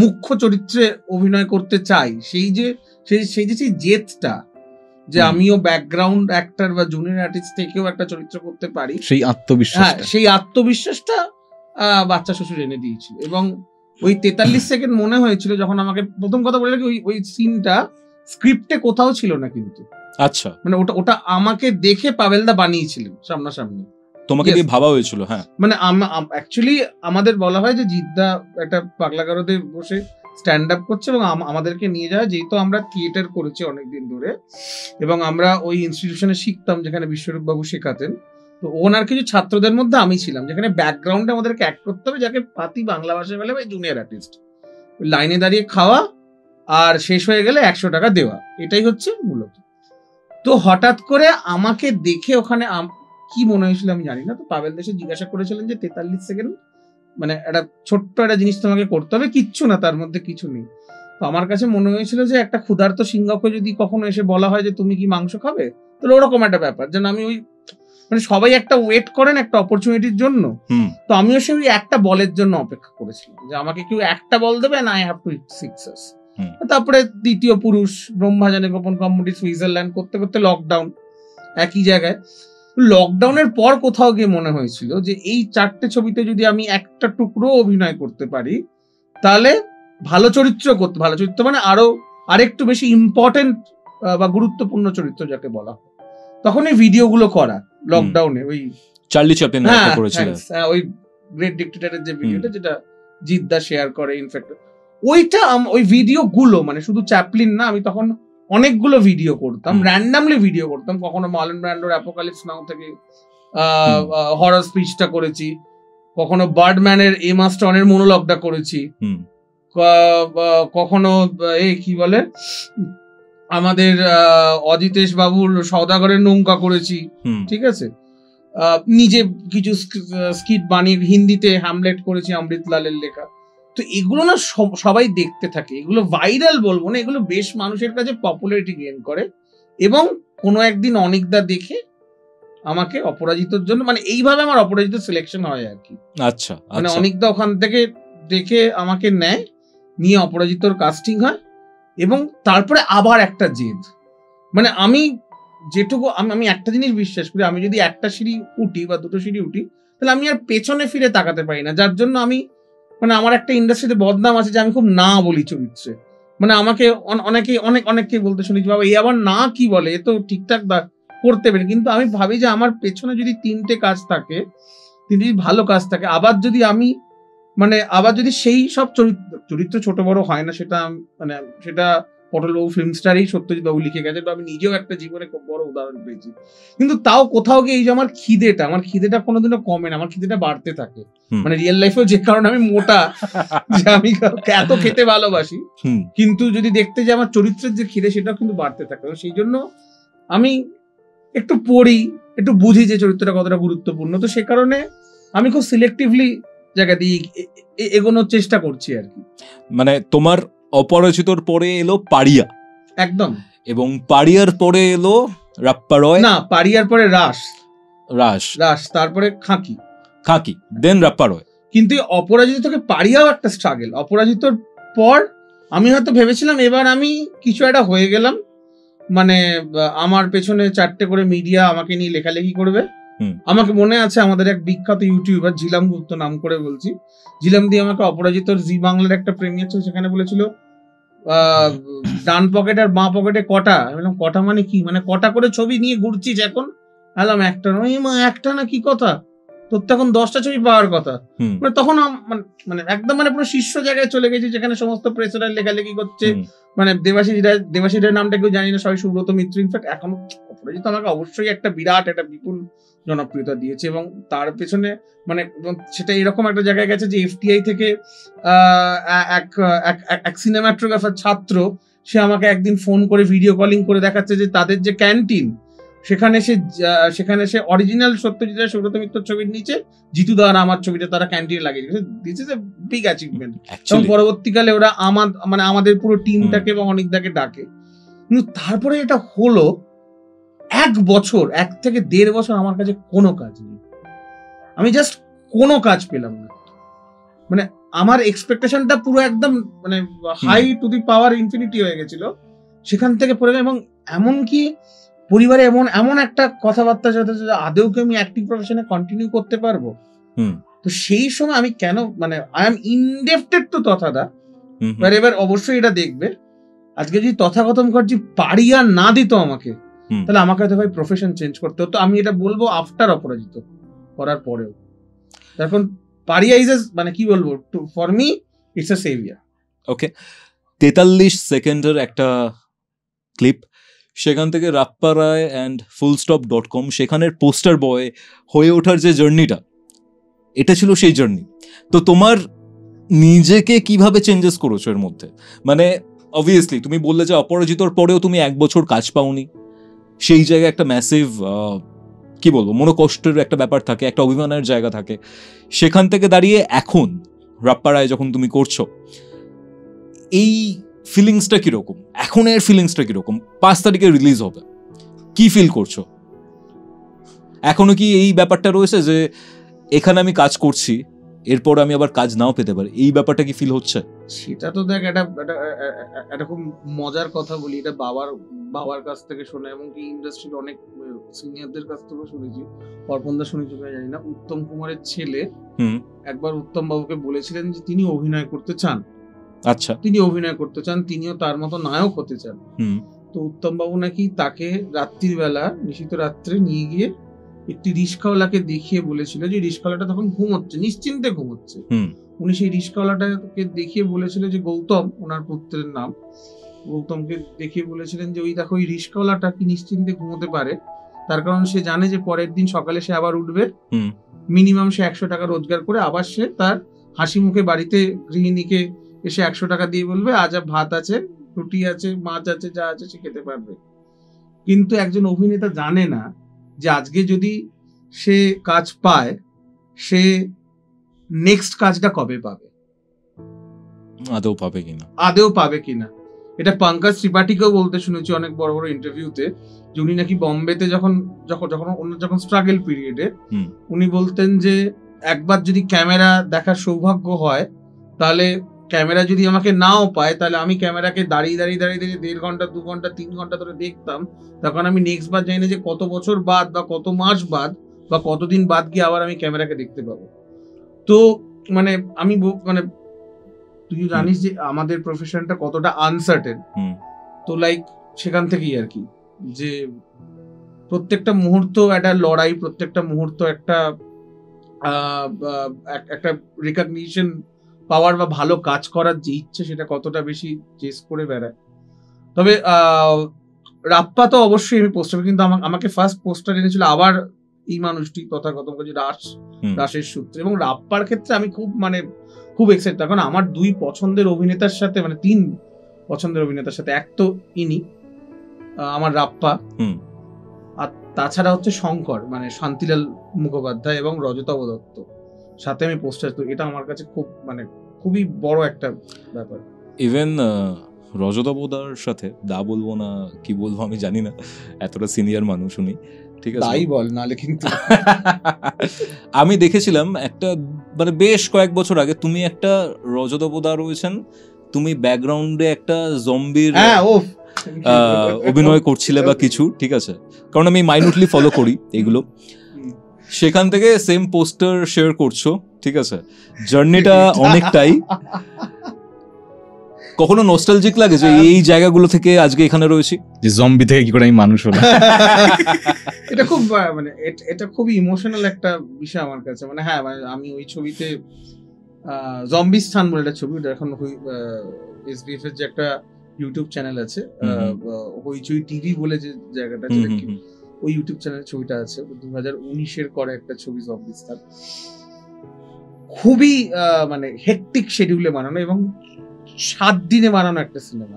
মুখ্য চরিত্রে অভিনয় করতে চাই। সেই যে সেই জেদটা, যে আমিও ব্যাকগ্রাউন্ড অ্যাক্টর বা জুনিয়র আর্টিস্ট থেকেও একটা চরিত্র করতে পারি, সেই আত্মবিশ্বাস, সেই আত্মবিশ্বাসটা বাচ্চা শ্বশুর এনে দিয়েছিল। এবং ওই 43 সেকেন্ড মনে হয়েছিল যখন আমাকে প্রথম কথা বলে রাখি, ওই সিনটা স্ক্রিপ্টে কোথাও ছিল না, কিন্তু আচ্ছা, মানে ওটা আমাকে দেখে পাভেলদা বানিয়েছিলেন সামনাসামনি, তোমাকে দিয়ে ভাবা হয়েছিল। হ্যাঁ, মানে অ্যাকচুয়ালি আমাদের বলা হয় যে জিদ্দা একটা পাগলাগারোতে বসে স্ট্যান্ড আপ করছে, এবং আমাদেরকে নিয়ে যায়, যেহেতু আমরা থিয়েটার করেছি অনেকদিন ধরে এবং আমরা ওই ইনস্টিটিউশনে শিখতাম যেখানে বিশ্বরূপ বাবু শেখাতেন। তো ওনার কিছু ছাত্রদের মধ্যে আমি ছিলাম, যেখানে ব্যাকগ্রাউন্ডে আমাদেরকে অ্যাক্ট করতে হবে, যাকে পাতি বাংলা ভাষায় বলে ভাই জুনিয়র আর্টিস্ট। লাইনে দাঁড়িয়ে খাওয়া আর শেষ হয়ে গেলে 100 টাকা দেওয়া, এটাই হচ্ছে মূলত। তো হঠাৎ করে আমাকে দেখে ওখানে কি মনে হয়েছিল আমি জানি না, তো পাভেল দেশে জিজ্ঞাসা করেছিলেন যে 43 সেকেন্ড মানে একটা ছোট্ট একটা জিনিস তোমাকে করতে হবে, কিচ্ছু না, তার মধ্যে কিছু নেই। তো আমার কাছে মনে হয়েছিল যে একটা ক্ষুধার্ত সিংহকে যদি কখনো এসে বলা হয় যে তুমি কি মাংস খাবে, তাহলে ওরকম একটা ব্যাপার, যেন আমি ওই, মানে সবাই একটা ওয়েট করেন একটা অপরচুনিটির জন্য, তো আমিও সেই ওই একটা বলের জন্য অপেক্ষা করেছিলাম, যে আমাকে কেউ একটা বল দেবে না, I have to hit sixes. তারপরে দ্বিতীয় পুরুষ, ব্রহ্মাজানে গোপন কমেডি, সুইজারল্যান্ড করতে করতে লকডাউন, একই জায়গায়। লকডাউনের পর কোথাও গিয়ে মনে হয়েছিল যে এই 4টে ছবিতে যদি আমি একটা টুকরো অভিনয় করতে পারি, তাহলে ভালো চরিত্র মানে আরেকটু বেশি ইম্পর্টেন্ট বা গুরুত্বপূর্ণ চরিত্র যাকে বলা হয়, তখন এই ভিডিওগুলো করা লকডাউনে, ওই চার্লি চ্যাপলিন করেছিলেন, ওই গ্রেট ডিক্টেটরের যে ভিডিওটা, যেটা জিদ্দা শেয়ার করে, ইনফ্যাক্ট ওইটা, ওই ভিডিও গুলো, মানে শুধু চ্যাপলিন না, আমি তখন অনেকগুলো ভিডিও করতাম, র্যান্ডামলি ভিডিও করতাম। কখনো মার্লন ব্র্যান্ডোর অ্যাপোকালিপস নাও থেকে হরর স্পিচটা করেছি, কখনো বার্ডম্যানের এমা স্টোনের মনোলগটা করেছি, কখনো কি বলে আমাদের অজিতেশ বাবুর সওদাগরের নৌকা করেছি, ঠিক আছে, নিজে কিছু স্কিট বানিয়ে হিন্দিতে হ্যামলেট করেছি অমৃতলালের লেখা। তো এগুলো না সবাই দেখতে থাকে, এগুলো ভাইরাল বলবো না, এগুলো বেশ মানুষের কাছে পপুলারিটি গেইন করে। এবং কোনো একদিন অনিকদা দেখে আমাকে অপরাজিতর জন্য, মানে এইভাবে আমার অপরাজিত সিলেকশন হয় আর কি। আচ্ছা, মানে অনিকদা ওখান থেকে দেখে আমাকে নেয়, নিয়ে অপরাজিতর কাস্টিং হয়, এবং তারপরে আবার একটা জেদ, মানে আমি যেটুকু আমি একটা জিনিস বিশ্বাস করি, আমি যদি একটা সিঁড়ি উঠি বা দুটো সিঁড়ি উঠি, তাহলে আমি আর পেছনে ফিরে তাকাতে পারি না, যার জন্য আমি, মানে আমার একটা ইন্ডাস্ট্রিতে বদনাম আছে যে আমি খুব না বলি চরিত্রে, মানে আমাকে অনেককে বলতে শুনেছি, বাবা এই আবার না কি বলে, এ তো ঠিকঠাক করতে পারে, কিন্তু আমি ভাবি যে আমার পেছনে যদি 3টে কাজ থাকে, তিনি যদি ভালো কাজ থাকে, আবার যদি আমি আবার যদি সেই সব চরিত্র ছোট বড় হয় না, সেটা সেটা পটলবাবু ফিল্ম স্টারেই সত্যজিৎ বাবু লিখে গেছে, বা আমি নিজেও একটা জীবনে খুব বড় উদাহরণ পেয়েছি। কিন্তু তাও কোথাও গিয়ে এই যে আমার খিদেটা কোনোদিনও কমে না, আমার খিদেটা বাড়তে থাকে। রিয়েল লাইফেও যে কারণে আমি মোটা, যে আমি এত খেতে ভালোবাসি, কিন্তু যদি দেখতে যে আমার চরিত্রের যে খিদে সেটাও কিন্তু বাড়তে থাকে। সেই জন্য আমি একটু পড়ি, একটু বুঝি যে চরিত্রটা কতটা গুরুত্বপূর্ণ। তো সে কারণে আমি খুব সিলেক্টিভলি জায়গা দিয়ে এগোনোর চেষ্টা করছি আর কি। মানে তোমার অপরাজিতর পরে এলো পাড়িয়া, একদম, এবং পাড়িয়ার পরে এলো রাপ্পা রয়, না পাড়িয়ার পরে রাস, তারপরে খাকি, দেন রাপ্পা রয়। কিন্তু অপরাজিত থেকে পাড়িয়াও একটা স্ট্রাগল। অপরাজিতর পর আমি হয়তো ভেবেছিলাম এবার আমি কিছু একটা হয়ে গেলাম, আমার পেছনে 4টে করে মিডিয়া আমাকে নিয়ে লেখালেখি করবে। আমাকে মনে আছে আমাদের এক বিখ্যাত ইউটিউবার ঝিলাম গুপ্ত, নাম করে বলছি, ঝিলাম দিয়ে আমাকে অপরাজিতর জি বাংলার একটা প্রিমিয়ার ছিল, সেখানে বলেছিল ডান পকেট আর বাঁ পকেটে কটা। আমি বললাম কটা মানে কি, কটা করে ছবি নিয়ে ঘুরছিস এখন? বললাম একটা নয়। একটা না, কি কথা, তোর তো এখন 10টা ছবি পাওয়ার কথা। তখন একদম পুরো শীর্ষ জায়গায় চলে গেছি, যেখানে সমস্ত প্রেসার লেখালেখি করছে। দেবাশিস রায়ের নামটা কেউ জানি না, সবাই সুব্রত মিত্র। ইনফ্যাক্ট এখন অপরাজিত আমাকে অবশ্যই একটা বিপুল জনপ্রিয়তা দিয়েছে, এবং তার পেছনে সেটা এরকম একটা জায়গায় গেছে যে এফটিআই থেকে এক সিনেমাটোগ্রাফার ছাত্র, সে আমাকে একদিন ফোন করে ভিডিও কলিং করে দেখাচ্ছে যে তাদের যে ক্যান্টিন, সেখানে সে অরিজিনাল সত্যজিৎ রায় সুব্রত মিত্র ছবির নিচে জিতু দা আর আমার ছবিটা তারা ক্যান্টিনে লাগিয়ে দিয়েছে। This is a big achievement. এবং পরবর্তীকালে ওরা আমাদের পুরো টিমটাকে এবং অনেকদাকে ডাকে। কিন্তু তারপরে এটা হলো 1 বছর, 1 থেকে 1.5 বছর আমার কাছে কোনো কাজ নেই, আমি জাস্ট কোনো কাজ পেলাম না। আমার এক্সপেকটেশনটা পুরো একদম high to the power infinity হয়ে গেছিল, সেখান থেকে পড়ে গেল। এবং এমনকি পরিবারে এমন একটা কথাবার্তা চলছে যে আদৌ কি আমি অ্যাক্টিং প্রফেশনে কন্টিনিউ করতে পারবো। তো সেই সময় আমি কেন আই এম ইনডেপ্টেড টু তথাদা। এবার অবশ্যই এটা দেখবে, আজকে যদি তথাগত মুখার্জি পাড়িয়া না দিত আমাকে, তাহলে আমাকে হয়তো ভাই প্রফেশন চেঞ্জ করতে হতো। আমি এটা বলবো আফটার অপরাজিত করার পরেও। এখন পাড়িয়া ইজ কি বলবো, for me it's a saviour. Okay, 43 সেকেন্ডের একটা ক্লিপ, সেখান থেকে রাপ্পা রায় অ্যান্ড fullstop.com, সেখানের পোস্টার বয় হয়ে ওঠার যে জার্নিটা, এটা ছিল সেই জার্নি। তো তোমার নিজেকে কিভাবে চেঞ্জেস করেছো এর মধ্যে? অবভিয়াসলি তুমি বললে যে অপরাজিতর পরেও তুমি 1 বছর কাজ পাওনি, সেই জায়গায় একটা ম্যাসিভ কি বলবো মনোকষ্টের একটা ব্যাপার থাকে, একটা অভিমানের জায়গা থাকে। সেখান থেকে দাঁড়িয়ে এখন রাপ্পা রায় যখন তুমি করছো, এই ফিলিংসটা কিরকম? এখন এর ফিলিংসটা কিরকম? 5 তারিখে রিলিজ হবে, কি ফিল করছো? এখনো কি এই ব্যাপারটা রয়েছে যে এখানে আমি কাজ করছি, এরপর আমি আবার কাজ নাও পেতে পারি, এই ব্যাপারটা কি ফিল হচ্ছে? সেটা তো দেখ, এটা খুব মজার কথা বলি, এটা বাবার কাছ থেকে শোনা, এমনকি ইন্ডাস্ট্রির অনেক সিনিয়রদের কাছ থেকে শুনেছি। অর্পণদা শুনেছি কিনা জানি না, উত্তম কুমারের ছেলে একবার উত্তম বাবুকে বলেছিলেন যে তিনি অভিনয় করতে চান। আচ্ছা, তিনি অভিনয় করতে চান, তিনিও তার মতো নায়ক হতে চান। তো উত্তম বাবু নাকি তাকে রাত্রির বেলা, নিশিত রাত্রে নিয়ে গিয়ে একটি রিস্কাওয়ালাকে দেখিয়ে বলেছিল যে রিস্কাওয়ালাটা তখন ঘুমোচ্ছে, নিশ্চিন্তে ঘুমোচ্ছে। উনি সেই রিস্কাওয়ালাটাকে দেখিয়ে বলেছিল যে গৌতম, ওনার পুত্রের নাম, গৌতমকে দেখিয়ে বলেছিলেন যে ওই দেখো ওই রিস্কাওয়ালাটা কি নিশ্চিন্তে ঘুমোতে পারে, তার কারণ সে জানে যে পরের দিন সকালে সে আবার উঠবে, মিনিমাম সে 100 টাকা রোজগার করে আবার সে তার হাসি মুখে বাড়িতে গৃহিণীকে এসে 100 টাকা দিয়ে বলবে আজ ভাত আছে, রুটি আছে, মাছ আছে, যা আছে সে খেতে পারবে। কিন্তু একজন অভিনেতা জানে না যে আজকে যদি সে কাজ পায়, সে নেক্সট কাজটা কবে পাবে, আদৌ পাবে কিনা। এটা পঙ্কজ ত্রিপাঠীকেও বলতে শুনেছি অনেক বড় বড় ইন্টারভিউতে, যে উনি নাকি বোম্বেতে যখন স্ট্রাগল পিরিয়ডে উনি বলতেন যে একবার যদি ক্যামেরা দেখার সৌভাগ্য হয়, তাহলে ক্যামেরা যদি আমাকে নাও পায়, তাহলে আমি ক্যামেরাকে দাঁড়িয়ে 1.5 ঘন্টা 2 ঘন্টা 3 ঘন্টা ধরে দেখতাম। তখন আমি নেক্সট বার জানি না যে কত বছর বাদ বা কত মাস বাদ বা কতদিন বাদ গিয়ে আবার আমি ক্যামেরাকে দেখতে পাবো। তো আমি তুই জানিস যে আমাদের প্রফেশনটা কতটা আনসার্টেন। তো সেখান থেকেই আর কি, যে প্রত্যেকটা মুহূর্ত একটা লড়াই, প্রত্যেকটা মুহূর্ত একটা একটা রিকগনিশন পাওয়ার বা ভালো কাজ করার যে ইচ্ছে সেটা কতটা বেশি চেস করে বেড়ায়। তবে রাপ্পা তো অবশ্যই আমি পোস্টার, কিন্তু আমাকে ফার্স্ট পোস্টার এনেছিল আবার এই মানুষটি তথাগত রাসের সূত্রে। এবং রাপ্পার ক্ষেত্রে আমি খুব এক্সাইটেড, কারণ আমার 2 পছন্দের অভিনেতার সাথে 3 পছন্দের অভিনেতার সাথে, এক তো ইনি আমার রাপ্পা, আর তাছাড়া হচ্ছে শঙ্কর শান্তিলাল মুখোপাধ্যায় এবং রজতাভ দত্ত সাথে আমি পোস্টার। তো এটা আমার কাছে খুবই বড় একটা ব্যাপার। ইভেন রজতাভদার সাথে বলবো না কি বলবো আমি জানি না, এতটা সিনিয়র মানুষ উনি, ঠিক আছে তাই বল, নালে কিন্তু আমি দেখেছিলাম একটা বেশ কয়েক বছর আগে, তুমি একটা রজতাভদা রয়েছেন, তুমি ব্যাকগ্রাউন্ডে একটা জম্বির অভিনয় করছিলে বা কিছু, ঠিক আছে, কারণ আমি মাইনুটলি ফলো করি এইগুলো, সেখান থেকে সেম পোস্টার শেয়ার করছো, ঠিক আছে, জার্নিটা অনেকটাই। কখনো নস্টালজিক লাগে যে এই জায়গাগুলো থেকে আজকে এখানে রয়েছি, যে জম্বি থেকে কি করে আমি মানুষ হলাম? এটা খুব এটা খুবই ইমোশনাল একটা বিষয় আমার কাছে। হ্যাঁ, আমি ওই ছবিতে জম্বিস্তান বলে একটা ছবি, ওটা এখন এসবিএফ এর যে একটা ইউটিউব চ্যানেল আছে, হইচই টিভি বলে যে জায়গাটা আছে, ওই ইউটিউব চ্যানেলের ছবিটা আছে, 2019-এর করে একটা ছবি জম্বিস্তান। খুবই হেকটিক শিডিউলে বানানো এবং 7 দিনে বানানো একটা সিনেমা।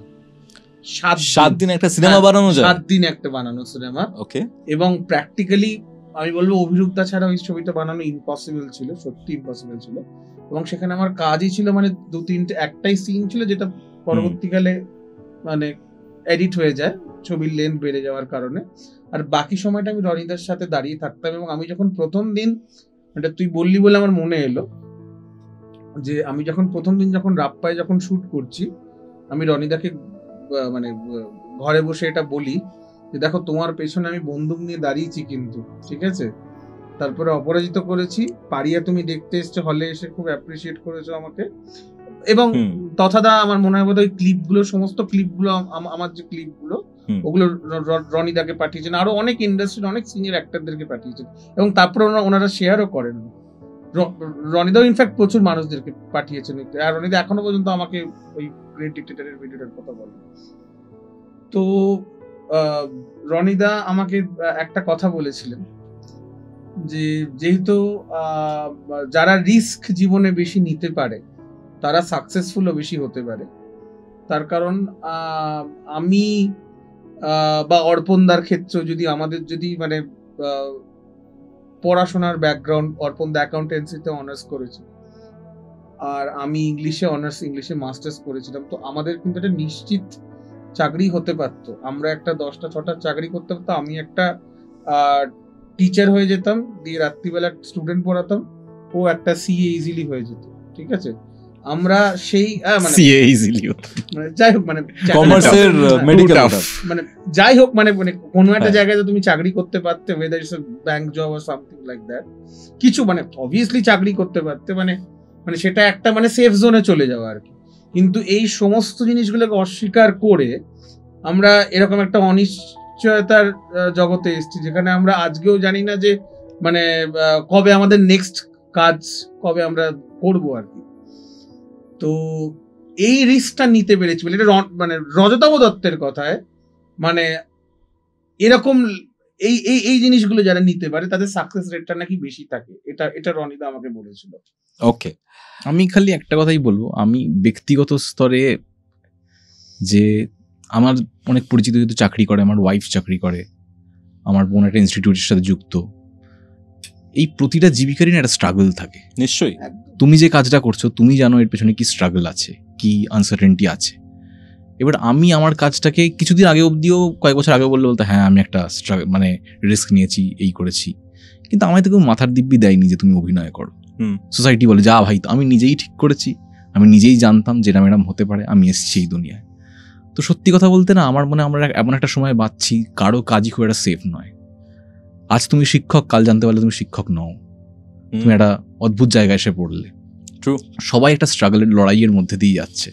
7 দিনে একটা সিনেমা বানানো যায়? 7 দিনে একটা বানানো সিনেমা। ওকে। এবং প্র্যাকটিক্যালি আমি বলবো অভিরূপদা ছাড়া ওই ছবিটা বানানো ইম্পসিবল ছিল, সত্যি ইম্পসিবল ছিল। এবং সেখানে আমার কাজই ছিল 2-3টে, একটাই সিন ছিল যেটা পরবর্তীকালে এডিট হয়ে যায় ছবির লেন্থ বেড়ে যাওয়ার কারণে, আর বাকি সময়টা আমি রনিদার সাথে দাঁড়িয়ে থাকতাম। এবং আমি যখন প্রথম দিন, এটা তুই বললি বলে আমার মনে এলো, যে আমি যখন প্রথম দিন যখন রাপ্পায় যখন শুট করছি, আমি রনিদাকে ঘরে বসে এটা বলি যে দেখো তোমার পেছনে আমি বন্দুক নিয়ে দাঁড়িয়েছি কিন্তু, ঠিক আছে। তারপরে অপরাজিত করেছি, পারিয়া তুমি দেখতে এসছো হলে, এসে খুব অ্যাপ্রিসিয়েট করেছো আমাকে। এবং তথাদা আমার মনে হয় বোধহয় ক্লিপগুলো, সমস্ত ক্লিপগুলো, আমার যে ক্লিপগুলো ওগুলো রনিদাকে পাঠিয়েছেন, আরো অনেক ইন্ডাস্ট্রির অনেক সিনিয়র অ্যাক্টরদেরকে পাঠিয়েছেন। এবং তারপরে ওনারা শেয়ারও করেন। রনিদাও ইনফ্যাক্ট প্রচুর মানুষদেরকে পাঠিয়েছেন, আর রনিদা এখনো পর্যন্ত আমাকে ওই গ্রেট ডিক্টেটরের ভিডিওটার কথা বলে। তো রনিদা আমাকে একটা কথা বলেছিলেন যে যেহেতু যারা রিস্ক জীবনে বেশি নিতে পারে তারা সাকসেসফুলও বেশি হতে পারে, তার কারণ আমি বা অর্পণদার ক্ষেত্রে যদি আমাদের যদি পড়াশোনার ব্যাকগ্রাউন্ড, অর্পণদা অ্যাকাউন্টেন্সিতে অনার্স করেছে আর আমি ইংলিশে মাস্টার্স করেছিলাম, তো আমাদের কিন্তু একটা নিশ্চিত চাকরি হতে পারতো। আমরা একটা 10টা 6টা চাকরি করতে পারতাম, আমি একটা টিচার হয়ে যেতাম, দিয়ে রাত্রিবেলা স্টুডেন্ট পড়াতাম, ও একটা সিএ ইজিলি হয়ে যেত, ঠিক আছে। আমরা সেই সিএ ইজিলি যাই হোক কমার্সের মেডিকেল যাই হোক কোনো একটা জায়গায় তুমি চাকরি করতে পারতে, whether it's a bank job or something like that, কিছু obviously চাকরি করতে পারতে, সেটা একটা সেফ জোনে চলে যাওয়া আর কি। কিন্তু এই সমস্ত জিনিসগুলোকে অস্বীকার করে আমরা এরকম একটা অনিশ্চয়তার জগতে এসেছি, যেখানে আমরা আজকেও জানি না যে কবে আমাদের নেক্সট কাজ কবে আমরা করবো আর কি। তো এই রিস্কটা নিতে পেরেছি বলে, এটা রজতাভ দত্তের কথায় এরকম এই জিনিসগুলো যারা নিতে পারে তাদের সাকসেস রেটটা নাকি বেশি থাকে, এটা রনিদা আমাকে বলেছিল। ওকে, আমি খালি একটা কথাই বলবো, আমি ব্যক্তিগত স্তরে যে আমার অনেক পরিচিত যেহেতু চাকরি করে, আমার ওয়াইফ চাকরি করে, আমার বোন একটা ইনস্টিটিউটের সাথে যুক্ত, এই প্রতিটা জীবিকারই না একটা স্ট্রাগল থাকে। নিশ্চয়ই তুমি যে কাজটা করছো তুমি জানো এর পেছনে কি স্ট্রাগল আছে, কি আনসার্টেনটি আছে। এবার আমি আমার কাজটাকে কিছুদিন আগে অবধিও, কয়েক বছর আগে বলতে হ্যাঁ আমি একটা রিস্ক নিয়েছি, এই করেছি, কিন্তু আমায় তো কেউ মাথার দিব্যি দেয়নি যে তুমি অভিনয় করো। সোসাইটি বলে যা ভাই, তো আমি নিজেই ঠিক করেছি, আমি নিজেই জানতাম যেটা এরম হতে পারে, আমি এসেছি এই দুনিয়ায়। তো সত্যি কথা বলতে না, আমার মনে আমরা এমন একটা সময় বাঁচছি, কারো কাজই খুব একটা সেফ নয়। আজ তুমি শিক্ষক, কাল জানতে পারলে তুমি শিক্ষক নও, তুমি একটা অদ্ভুত জায়গায় এসে পড়লে। সবাই একটা স্ট্রাগলের লড়াইয়ের মধ্যে দিয়ে যাচ্ছে।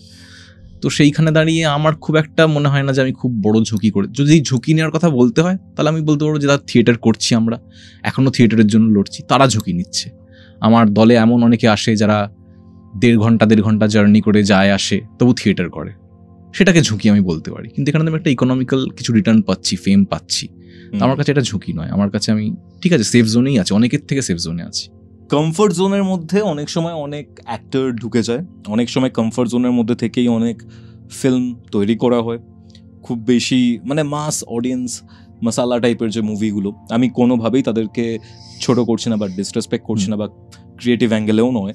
তো সেইখানে দাঁড়িয়ে আমার খুব একটা মনে হয় না যে আমি খুব বড় ঝুঁকি করে, যদি ঝুঁকি নেওয়ার কথা বলতে হয় তাহলে আমি বলতে পারবো যে তারা থিয়েটার করছি, আমরা এখনো থিয়েটারের জন্য লড়ছি, তারা ঝুঁকি নিচ্ছে। আমার দলে এমন অনেকে আসে যারা 1.5 ঘন্টা জার্নি করে যায় আসে, তবু থিয়েটার করে, সেটাকে ঝুঁকি আমি বলতে পারি। কিন্তু এখানে আমি একটা ইকোনমিক্যাল কিছু রিটার্ন পাচ্ছি, ফেম পাচ্ছি, আমার কাছে এটা ঝুঁকি নয়। আমার কাছে আমি ঠিক আছে, সেফ জোনেই আছি, অনেকের থেকে সেফ জোনে আছি। কমফর্ট জোনের মধ্যে অনেক সময় অনেক অ্যাক্টর ঢুকে যায়, অনেক সময় কমফর্ট জোনের মধ্যে থেকেই অনেক ফিল্ম তৈরি করা হয়, খুব বেশি মানে মাস অডিয়েন্স মশালা টাইপের যে মুভিগুলো, আমি কোনোভাবেই তাদেরকে ছোট করছি না বা ডিসরেসপেক্ট করছি না বা ক্রিয়েটিভ অ্যাঙ্গেলেও নয়,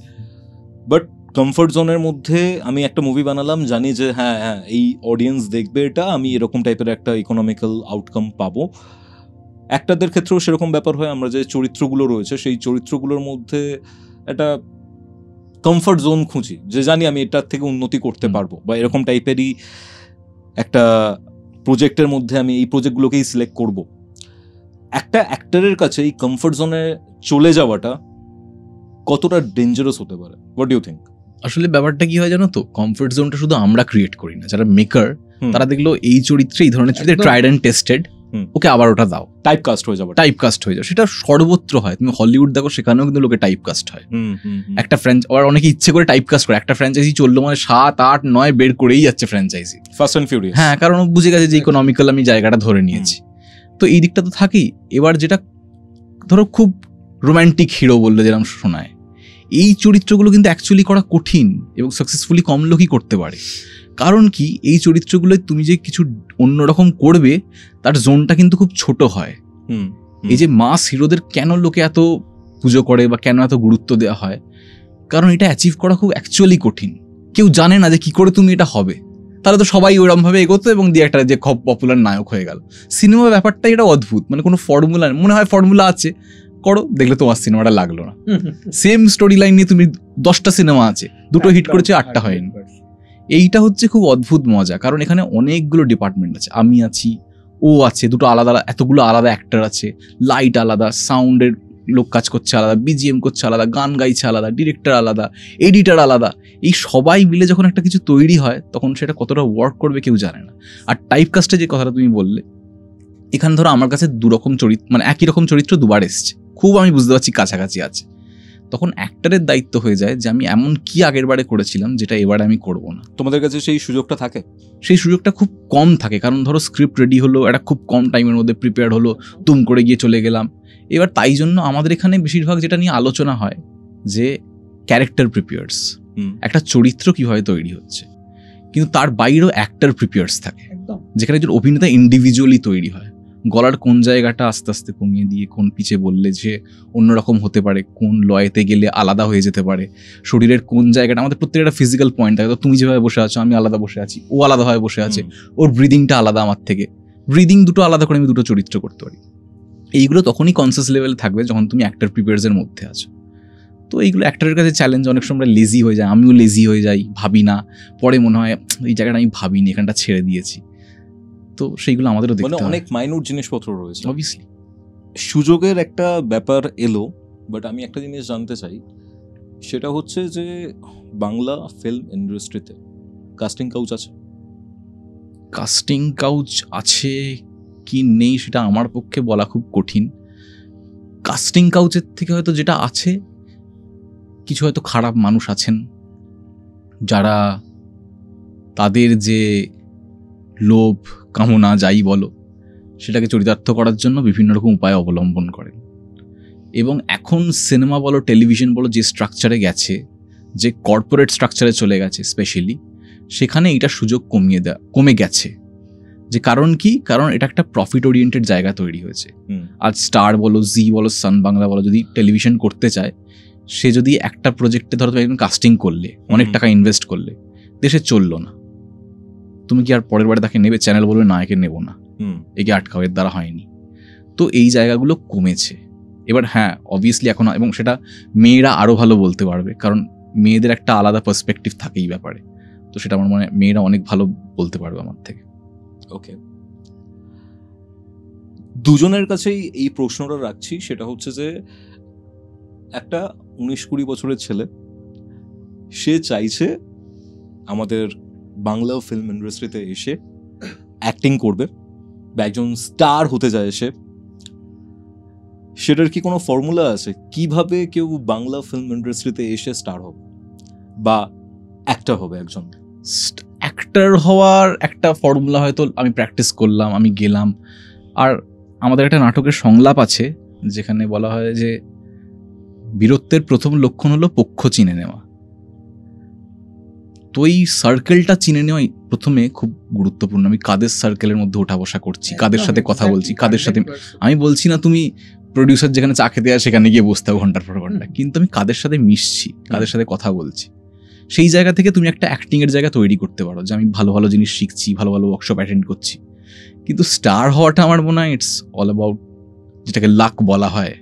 বাট কমফর্ট জোনের মধ্যে আমি একটা মুভি বানালাম, জানি যে হ্যাঁ হ্যাঁ এই অডিয়েন্স দেখবে এটা, আমি এরকম টাইপের একটা ইকোনমিক্যাল আউটকাম পাবো। অ্যাক্টরদের ক্ষেত্রেও সেরকম ব্যাপার হয়, আমরা যে চরিত্রগুলো রয়েছে সেই চরিত্রগুলোর মধ্যে একটা কমফর্ট জোন খুঁজি, যে জানি আমি এটার থেকে উন্নতি করতে পারবো, বা এরকম টাইপেরই একটা প্রজেক্টের মধ্যে আমি এই প্রজেক্টগুলোকেই সিলেক্ট করব। একটা অ্যাক্টরের কাছে এই কমফর্ট জোনে চলে যাওয়াটা কতটা ডেঞ্জারাস হতে পারে? What do you think? আসলে ব্যাপারটা কি হয় জানো তো, কমফর্ট জোনটা শুধু আমরা ক্রিয়েট করি না, যারা মেকার তারা দেখলো এই চরিত্রে, এই ধরনের চরিত্রে ট্রাইড অ্যান্ড টেস্টেড, ওকে আবার ওটা দাও, টাইপ কাস্ট হয়ে যাবে। সেটা সর্বত্র হয়। তুমি হলিউড দেখো, সেখানেও কিন্তু লোকে টাইপ কাস্ট হয়। একটা আবার অনেকে ইচ্ছে করে টাইপ কাস্ট করে, একটা ফ্র্যাঞ্চাইজি চললো মানে 7, 8, 9 বের করেই যাচ্ছে ফ্র্যাঞ্চাইজি, ফাস্ট অ্যান্ড ফিউরিয়াস। হ্যাঁ, কারণ বুঝে গেছে যে ইকোনমিক্যাল আমি জায়গাটা ধরে নিয়েছি। তো এই দিকটা তো থাকেই। এবার যেটা ধরো খুব রোম্যান্টিক হিরো বললে যেরকম শোনায়, এই চরিত্রগুলো কিন্তু অ্যাকচুয়ালি করা কঠিন এবং সাকসেসফুলি কম লোকই করতে পারে। কারণ কি, এই চরিত্রগুলোয় তুমি যে কিছু অন্যরকম করবে তার জোনটা কিন্তু খুব ছোট হয়। এই যে মাস হিরোদের কেন লোকে এত পুজো করে বা কেন এত গুরুত্ব দেওয়া হয়, কারণ এটা অ্যাচিভ করা খুব অ্যাকচুয়ালি কঠিন। কেউ জানে না যে কি করে তুমি এটা হবে, তাহলে তো সবাই ওরমভাবে এগোতো এবং দিয়ে একটা যে খুব পপুলার নায়ক হয়ে গেল। সিনেমা ব্যাপারটা এটা অদ্ভুত, মানে কোনো ফর্মুলা, মনে হয় ফর্মুলা আছে, করো, দেখলে তোমার সিনেমাটা লাগলো না। সেম স্টোরি লাইন নিয়ে তুমি 10টা সিনেমা আছে, 2টো হিট করেছে, 8টা হয়নি। এইটা হচ্ছে খুব অদ্ভুত মজা, কারণ এখানে অনেকগুলো ডিপার্টমেন্ট আছে, আমি আছি, ও আছে, দুটো আলাদা, এতগুলো আলাদা অ্যাক্টর আছে, লাইট আলাদা, সাউন্ডের লোক কাজ করছে আলাদা, বিজিএম করছে আলাদা, গান গাইছে আলাদা, ডিরেক্টর আলাদা, এডিটার আলাদা। এই সবাই মিলে যখন একটা কিছু তৈরি হয় তখন সেটা কতটা ওয়ার্ক করবে কেউ জানে না। আর টাইপ কাস্টে যে কথাটা তুমি বললে, এখানে ধরো আমার কাছে দুরকম চরিত্র, মানে একই রকম চরিত্র দুবার এসছে, খুব আমি বুঝতে পারছি কাছাকাছি আছে, তখন অ্যাক্টরের দায়িত্ব হয়ে যায় যে আমি এমন কি আগের বারে করেছিলাম যেটা এবারে আমি করব না। তোমাদের কাছে সেই সুযোগটা থাকে? সেই সুযোগটা খুব কম থাকে, কারণ ধরো স্ক্রিপ্ট রেডি হলো, একটা খুব কম টাইমের মধ্যে প্রিপেয়ার হলো, তুম করে গিয়ে চলে গেলাম। এবার তাই জন্য আমাদের এখানে বেশিরভাগ যেটা নিয়ে আলোচনা হয় যে ক্যারেক্টার প্রিপেয়ার্স, একটা চরিত্র কিভাবে তৈরি হচ্ছে, কিন্তু তার বাইরেও অ্যাক্টর প্রিপেয়ার্স থাকে, যেখানে একজন অভিনেতা ইন্ডিভিজুয়ালি তৈরি হয়। গলার কোন জায়গাটা আস্তে আস্তে কমিয়ে দিয়ে কোন পিচে বললে যে অন্যরকম হতে পারে, কোন লয়েতে গেলে আলাদা হয়ে যেতে পারে, শরীরের কোন জায়গাটা, আমাদের প্রত্যেকটা ফিজিক্যাল পয়েন্ট থাকে। তো তুমি যেভাবে বসে আছো, আমি আলাদা বসে আছি, ও আলাদাভাবে বসে আছে, ওর ব্রিদিংটা আলাদা আমার থেকে, ব্রিদিং দুটো আলাদা করে আমি দুটো চরিত্র করতে পারি। এইগুলো তখনই কনসিয়াস লেভেলে থাকবে যখন তুমি অ্যাক্টর প্রিপেয়ার্সের মধ্যে আছো। তো এইগুলো অ্যাক্টরের কাছে চ্যালেঞ্জ, অনেক সময় লেজি হয়ে যায়, আমিও লেজি হয়ে যাই, ভাবি না, পরে মনে হয় এই জায়গাটা আমি ভাবিনি, এখানটা ছেড়ে দিয়েছি। তো সেইগুলো আমাদেরও দেখতে হয়, অনেক মাইনুট জিনিসপত্র রয়েছে। অবভিয়াসলি সুযোগের একটা ব্যাপার এলো, বাট আমি একটা জিনিস জানতে চাই, সেটা হচ্ছে যে বাংলা ফিল্ম ইন্ডাস্ট্রিতে কাস্টিং কাউচ আছে? কাস্টিং কাউচ আছে কি নেই সেটা আমার পক্ষে বলা খুব কঠিন। কাস্টিং কাউচের থেকে হয়তো যেটা আছে, কিছু হয়তো খারাপ মানুষ আছেন যারা তাদের যে লোভ কামনা যাই বলো সেটাকে চরিতার্থ করার জন্য বিভিন্ন রকম উপায় অবলম্বন করেন। এবং এখন সিনেমা বলো, টেলিভিশন বলো, যে স্ট্রাকচারে গেছে, যে কর্পোরেট স্ট্রাকচারে চলে গেছে স্পেশালি, সেখানে এইটা সুযোগ কমে গেছে। যে কারণ কি, কারণ এটা একটা প্রফিট ওরিয়েন্টেড জায়গা তৈরি হয়েছে। আজ স্টার বলো, জি বলো, সান বাংলা বলো, যদি টেলিভিশন করতে চায়, সে যদি একটা প্রজেক্টে ধরো তুমি একদম কাস্টিং করলে, অনেক টাকা ইনভেস্ট করলে, দেশে চললো না, তুমি কি আর পরের বারে তাকে নেবে? চ্যানেল বলবে না, একে নেবো না, একে আটকাও, এর দ্বারা হয়নি। তো এই জায়গাগুলো কমেছে। এবার হ্যাঁ, অবভিয়াসলি এখন, এবং সেটা মেয়েরা আরও ভালো বলতে পারবে, কারণ মেয়েদের একটা আলাদা পার্সপেক্টিভ থাকে এই ব্যাপারে। তো সেটা আমার মনে হয় মেয়েরা অনেক ভালো বলতে পারবে আমার থেকে। ওকে, দুজনের কাছেই এই প্রশ্নটা রাখছি, সেটা হচ্ছে যে একটা 19-20 বছরের ছেলে, সে চাইছে আমাদের বাংলা ফিল্ম ইন্ডাস্ট্রিতে এসে অ্যাক্টিং করবে বা একজন স্টার হতে যায়, সেটার কি কোনো ফর্মুলা আছে কিভাবে কেউ বাংলা ফিল্ম ইন্ডাস্ট্রিতে এসে স্টার হবে বা অ্যাক্টর হবে একজন? অ্যাক্টর হওয়ার একটা ফর্মুলা হয়তো আমি প্র্যাকটিস করলাম, আমি গেলাম। আর আমাদের একটা নাটকের সংলাপ আছে যেখানে বলা হয় যে বীরত্বের প্রথম লক্ষণ হলো পক্ষ চিনে নেওয়া। তো এই সার্কেলটা চিনে নেওয়া প্রথমে খুব গুরুত্বপূর্ণ। আমি কাদের সার্কেলের মধ্যে ওঠা বসা করছি, কাদের সাথে কথা বলছি, কাদের সাথে। আমি বলছি না তুমি প্রডিউসার যেখানে চা খেতে আসে সেখানে গিয়ে বসতে হবে ঘন্টার পর ঘন্টা, কিন্তু আমি কাদের সাথে মিশছি, কাদের সাথে কথা বলছি, সেই জায়গা থেকে তুমি একটা অ্যাক্টিং এর জায়গা তৈরি করতে পারো যে আমি ভালো ভালো জিনিস শিখছি, ভালো ভালো ওয়ার্কশপ অ্যাটেন্ড করছি। কিন্তু স্টার হওয়াটা আমার মনে হয় ইটস অল অ্যাবাউট, যেটাকে লাক বলা হয়।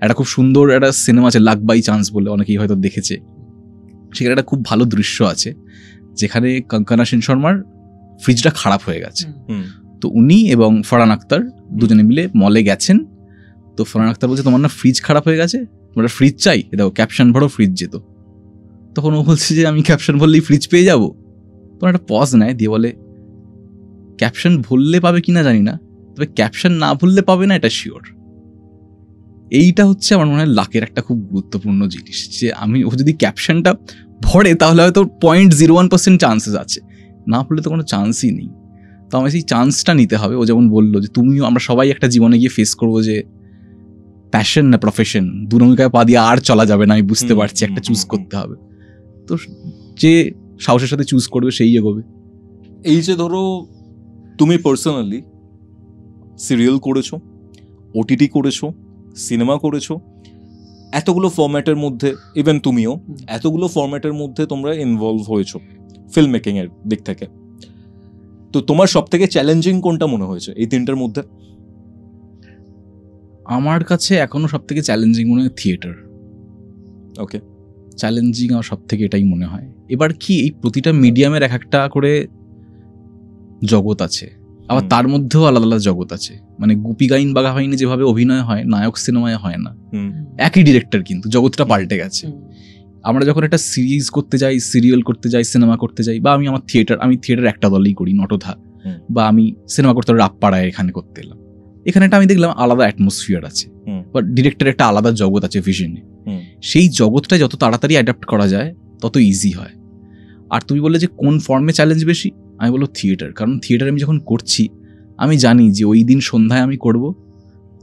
একটা খুব সুন্দর একটা সিনেমা আছে লাক বাই চান্স বলে, অনেকেই হয়তো দেখেছে। সেখানে একটা খুব ভালো দৃশ্য আছে যেখানে কঙ্কনা সেন শর্মার ফ্রিজটা খারাপ হয়ে গেছে। তো উনি এবং ফরহান আক্তার দুজনে মিলে মলে গেছেন। তো ফরহান আক্তার বলছে তোমার না ফ্রিজ খারাপ হয়ে গেছে, তোমার ফ্রিজ চাই, দেখো ক্যাপশন ভরো ফ্রিজ যেত। তখন ও বলছে যে আমি ক্যাপশন ভরলেই ফ্রিজ পেয়ে যাবো। তখন একটা পজ নেয়, দিয়ে বলে ক্যাপশন ভরলে পাবে কিনা জানি না, তবে ক্যাপশন না ভরলে পাবে না এটা শিওর। এইটা হচ্ছে আমার মনে হয় লাকের একটা খুব গুরুত্বপূর্ণ জিনিস, যে আমি ও যদি ক্যাপশনটা ভরে তাহলে হয়তো 0.01% চান্সেস আছে, না পড়লে তো কোনো চান্সই নেই। তো আমার সেই চান্সটা নিতে হবে। ও যেমন বললো যে তুমিও, আমরা সবাই একটা জীবনে গিয়ে ফেস করবো যে প্যাশন না প্রফেশন, দু নৌকায় পা দিয়ে আর চলা যাবে না, আমি বুঝতে পারছি, একটা চুজ করতে হবে। তো যে সাহসের সাথে চুজ করবে সেই এগোবে। এই যে ধরো তুমি পার্সোনালি সিরিয়াল করেছো, ওটিটি করেছো, সিনেমা করেছো, এতগুলো ফরম্যাটের মধ্যে, ইভেন তুমিও এতগুলো ফরম্যাটের মধ্যে তোমরা ইনভলভ হয়েছো ফিল্ম মেকিং এর দিক থেকে, তো তোমার সব থেকে চ্যালেঞ্জিং কোনটা মনে হয়েছে এই তিনটার মধ্যে? আমার কাছে এখনো সব থেকে চ্যালেঞ্জিং মনে হয় থিয়েটার। ওকে, চ্যালেঞ্জিং আমার সব থেকে এটাই মনে হয়। এবার কি এই প্রতিটা মিডিয়ামের এক একটা করে জগৎ আছে, আবার তার মধ্যেও আলাদা আলাদা জগৎ আছে। মানে গুপি গাইন বাঘা বাহিনী যেভাবে অভিনয় হয় নায়ক সিনেমায় হয় না, একই ডিরেক্টর কিন্তু জগৎটা পাল্টে গেছে। আমরা যখন একটা সিরিজ করতে যাই, সিরিয়াল করতে যাই, সিনেমা করতে যাই, বা আমি থিয়েটার একটা দলেই করি নটধা, বা আমি সিনেমা করতে রাপ্পাড়ায় এখানে করতে এলাম, এখানে আমি দেখলাম আলাদা অ্যাটমসফিয়ার আছে, বা ডিরেক্টরের একটা আলাদা জগৎ আছে ভিশনে। সেই জগৎটা যত তাড়াতাড়ি অ্যাডাপ্ট করা যায় তত ইজি হয়। আর তুমি বললে যে কোন ফর্মে চ্যালেঞ্জ বেশি, আমি বলবো থিয়েটার। কারণ থিয়েটার আমি যখন করছি আমি জানি যে ওই দিন সন্ধ্যায় আমি করব,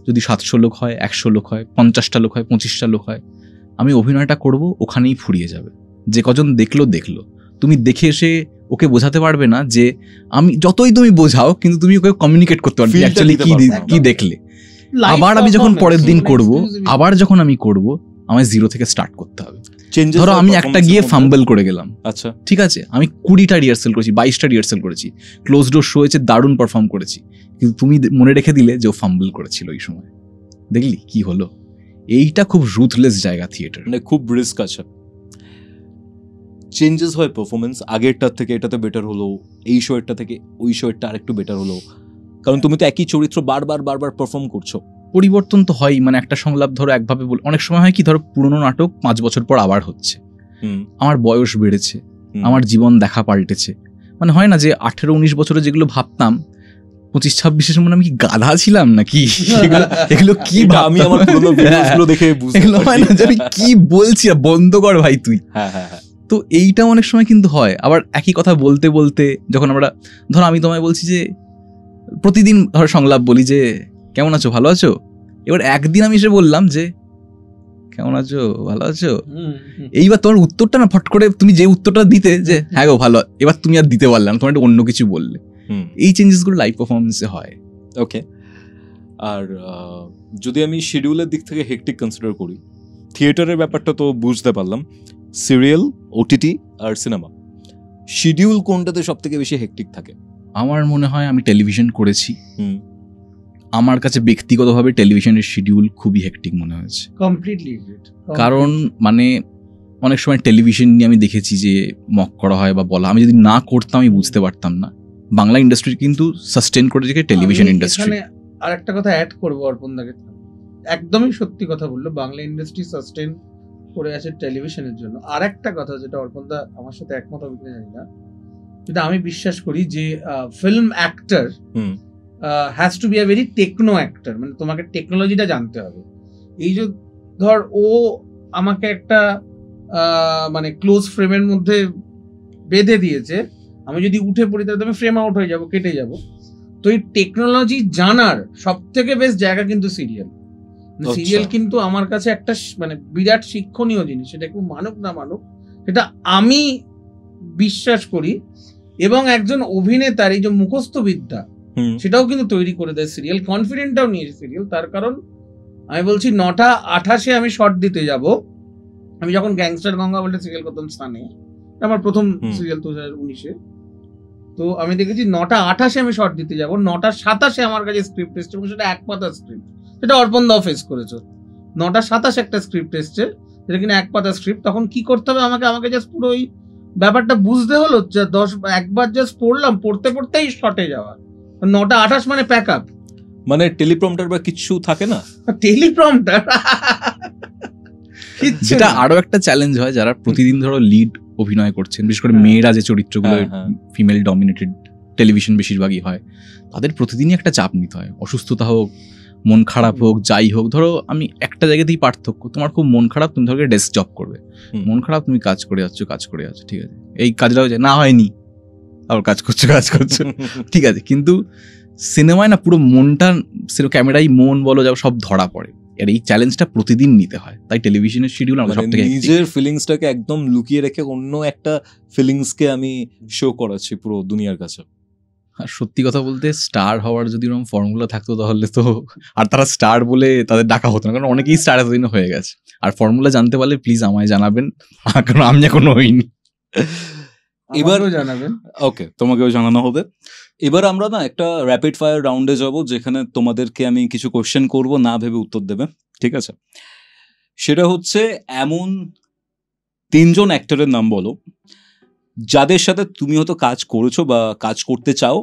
যদি 700 লোক হয়, 100 লোক হয়, 50টা লোক হয়, 25টা লোক হয়, আমি অভিনয়টা করব, ওখানেই ফুরিয়ে যাবে। যে কজন দেখলো, তুমি দেখে এসে ওকে বোঝাতে পারবে না যে আমি, যতই তুমি বোঝাও কিন্তু তুমি ওকে কমিউনিকেট করতে পারবে অ্যাকচুয়ালি কি দেখলে। আবার আমি যখন পরের দিন করব, আবার যখন আমি করব, আমায় জিরো থেকে স্টার্ট করতে হবে। ধরো আমি একটা গিয়ে ফাম্বল করে গেলাম, আচ্ছা ঠিক আছে, আমি 20টা রিহার্সাল করেছি, 22টা রিহার্সাল করেছি, ক্লোজ ডোর শো হয়েছে, দারুণ পারফর্ম করেছি, কিন্তু তুমি মনে রেখে দিলে যে ও ফাম্বল করেছিল ওই সময়, দেখলি কি হলো। এইটা খুব রুথলেস জায়গা থিয়েটার, মানে খুব রিস্ক আছে। চেঞ্জেস হয় পারফরমেন্স, আগেরটার থেকে এটাতে বেটার হলো, এই শোয়েরটা থেকে ওই শোয়েরটা আরেকটু বেটার হলো, কারণ তুমি তো একই চরিত্র বারবার পারফর্ম করছো। পরিবর্তন তো হয়, মানে একটা সংলাপ ধরো একভাবে বল, অনেক সময় হয় কি ধরো পুরোনো নাটক 5 বছর পর আবার হচ্ছে, আমার বয়স বেড়েছে, আমার জীবন দেখা পাল্টেছে, মানে হয় না যে 18-19 বছরে যেগুলো ভাবতাম 25-26 সময় আমি কি গাধা ছিলাম নাকি, এগুলো কি আমি আমার পুরোনো ভিডিওগুলো দেখে বুঝতে হয় না যে আমি কি বলছি, বন্ধ কর ভাই তুই। তো এইটা অনেক সময় কিন্তু হয়। আবার একই কথা বলতে বলতে যখন আমরা, ধরো আমি তোমায় বলছি যে প্রতিদিন ধরো সংলাপ বলি যে কেমন আছো, ভালো আছো, এবার একদিন আমি এসে বললাম যে কেমন আছো, ভালো আছো, এইবার তোমার উত্তরটা না ফট করে তুমি যে উত্তরটা দিতে যে হ্যাঁ গো ভালো, এবার তুমি আর দিতে পারলাম, তোমার একটা অন্য কিছু বললে। এই চেঞ্জেসগুলো লাইভ পারফরমেন্সে হয়। ওকে, আর যদি আমি শিডিউলের দিক থেকে হেক্টিক কনসিডার করি, থিয়েটারের ব্যাপারটা তো বুঝতে পারলাম, সিরিয়াল, ওটিটি আর সিনেমা, শিডিউল কোনটাতে সব থেকে বেশি হেক্টিক থাকে? আমার মনে হয় আমি টেলিভিশন করেছি, আমার কাছে ব্যক্তিগতভাবে টেলিভিশনের শিডিউল খুবই হেক্টিক মনে হয়েছে কমপ্লিটলি। কারণ মানে অনেক সময় টেলিভিশন নিয়ে আমি দেখেছি যে মক করা হয় বা বলা, আমি যদি না করতাম আমি বুঝতে পারতাম না। বাংলা ইন্ডাস্ট্রি কিন্তু সাস্টেন করে যে টেলিভিশন ইন্ডাস্ট্রি। আর একটা কথা অ্যাড করবো অর্পণ দাকে, একদমই সত্যি কথা বললো, বাংলা ইন্ডাস্ট্রি সাস্টেন করে আছে টেলিভিশনের জন্য। আর একটা কথা যেটা অর্পণ দা আমার সাথে একমত হবে কিনা জানি না, যেটা আমি বিশ্বাস করি যে film actor has to be a very techno actor, মানে তোমাকে টেকনোলজিটা জানতে হবে। এই যে ধর ও আমাকে একটা মানে ক্লোজ ফ্রেমের মধ্যে বেঁধে দিয়েছে, আমি যদি উঠে পড়ি তাহলে আমি ফ্রেম আউট হয়ে যাব, কেটে যাব। তো এই টেকনোলজি জানার সব থেকে বেস্ট জায়গা কিন্তু সিরিয়াল। সিরিয়াল কিন্তু আমার কাছে একটা মানে বিরাট শিক্ষণীয় জিনিস, সেটা কেউ মানুক না মানুক, সেটা আমি বিশ্বাস করি। এবং একজন অভিনেতার এই যে মুখস্থ বিদ্যা, সেটাও কিন্তু তৈরি করে দেয় সিরিয়াল, কনফিডেন্টটাও নিয়েছে সিরিয়াল। তার কারণ আমি বলছি 9:28 আমি শর্ট দিতে যাব। আমি যখন গ্যাংস্টার গঙ্গা বলে সিরিয়াল করতাম স্থানে, আমার প্রথম সিরিয়াল 2019-এ, তো আমি দেখেছি 9:28 আমি শর্ট দিতে যাব, 9:27 আমার কাছে স্ক্রিপ্ট এসছে, এবং সেটা 1 পাতা স্ক্রিপ্ট, সেটা অর্পণ দাও ফেস করেছো। 9:27 একটা স্ক্রিপ্ট এসছে, যেটা কিনা 1 পাতা স্ক্রিপ্ট। তখন কি করতে হবে আমাকে জাস্ট পুরো ওই ব্যাপারটা বুঝতে হলো, যে 10 জাস্ট পড়লাম, পড়তেই শর্টে যাওয়া। 9:28 মানে প্যাক আপ, মানে টেলিপ্রম্পটার বা কিছু থাকে না, টেলিপ্রম্পটার যেটা আরো একটা চ্যালেঞ্জ হয় যারা প্রতিদিন ধরো লিড অভিনয় করছেন, বিশেষ করে মেয়েরা যে চরিত্রগুলো ফিমেল ডমিনেটেড টেলিভিশন বেশিরভাগই হয়, তাদের প্রতিদিনই একটা চাপ নিতে হয়। অসুস্থতা হোক, মন খারাপ হোক, যাই হোক, ধরো আমি একটা জায়গাতেই পার্থক্য, তোমার খুব মন খারাপ, তুমি ধরো ডেস্ক জব করবে, মন খারাপ তুমি কাজ করে যাচ্ছ, ঠিক আছে, এই কাজটা হয়ে যায়, না হয়নি আবার কাজ করছো ঠিক আছে। কিন্তু সিনেমায় না পুরো মনটা, ক্যামেরায় মন বলো যাও সব ধরা পড়ে, আর এই চ্যালেঞ্জটা প্রতিদিন নিতে হয়। তাই টেলিভিশনের শিডিউল আমরা সবথেকে নিজের ফিলিংসটাকে একদম লুকিয়ে রেখে অন্য একটা ফিলিংসকে আমি শো করাচ্ছি পুরো দুনিয়ার কাছে। আর সত্যি কথা বলতে স্টার হওয়ার যদি এরকম ফর্মুলা থাকতো তাহলে তো আর তারা স্টার বলে তাদের ডাকা হতো না, কারণ অনেকেই স্টার এতদিন হয়ে গেছে। আর ফর্মুলা জানতে পারলে প্লিজ আমায় জানাবেন, কারণ আমি এখনো হইনি। এবারও জানাবেন। ওকে, তোমাকেও জানানো হবে। এবার আমরা না একটা র্যাপিড ফায়ার রাউন্ডে যাব, যেখানে তোমাদেরকে আমি কিছু কোশ্চেন করব, না ভেবে উত্তর দেবে, ঠিক আছে? সেটা হচ্ছে এমন 3 জন অ্যাক্টরের নাম বলো যাদের সাথে তুমি হয়তো কাজ করেছো বা কাজ করতে চাও,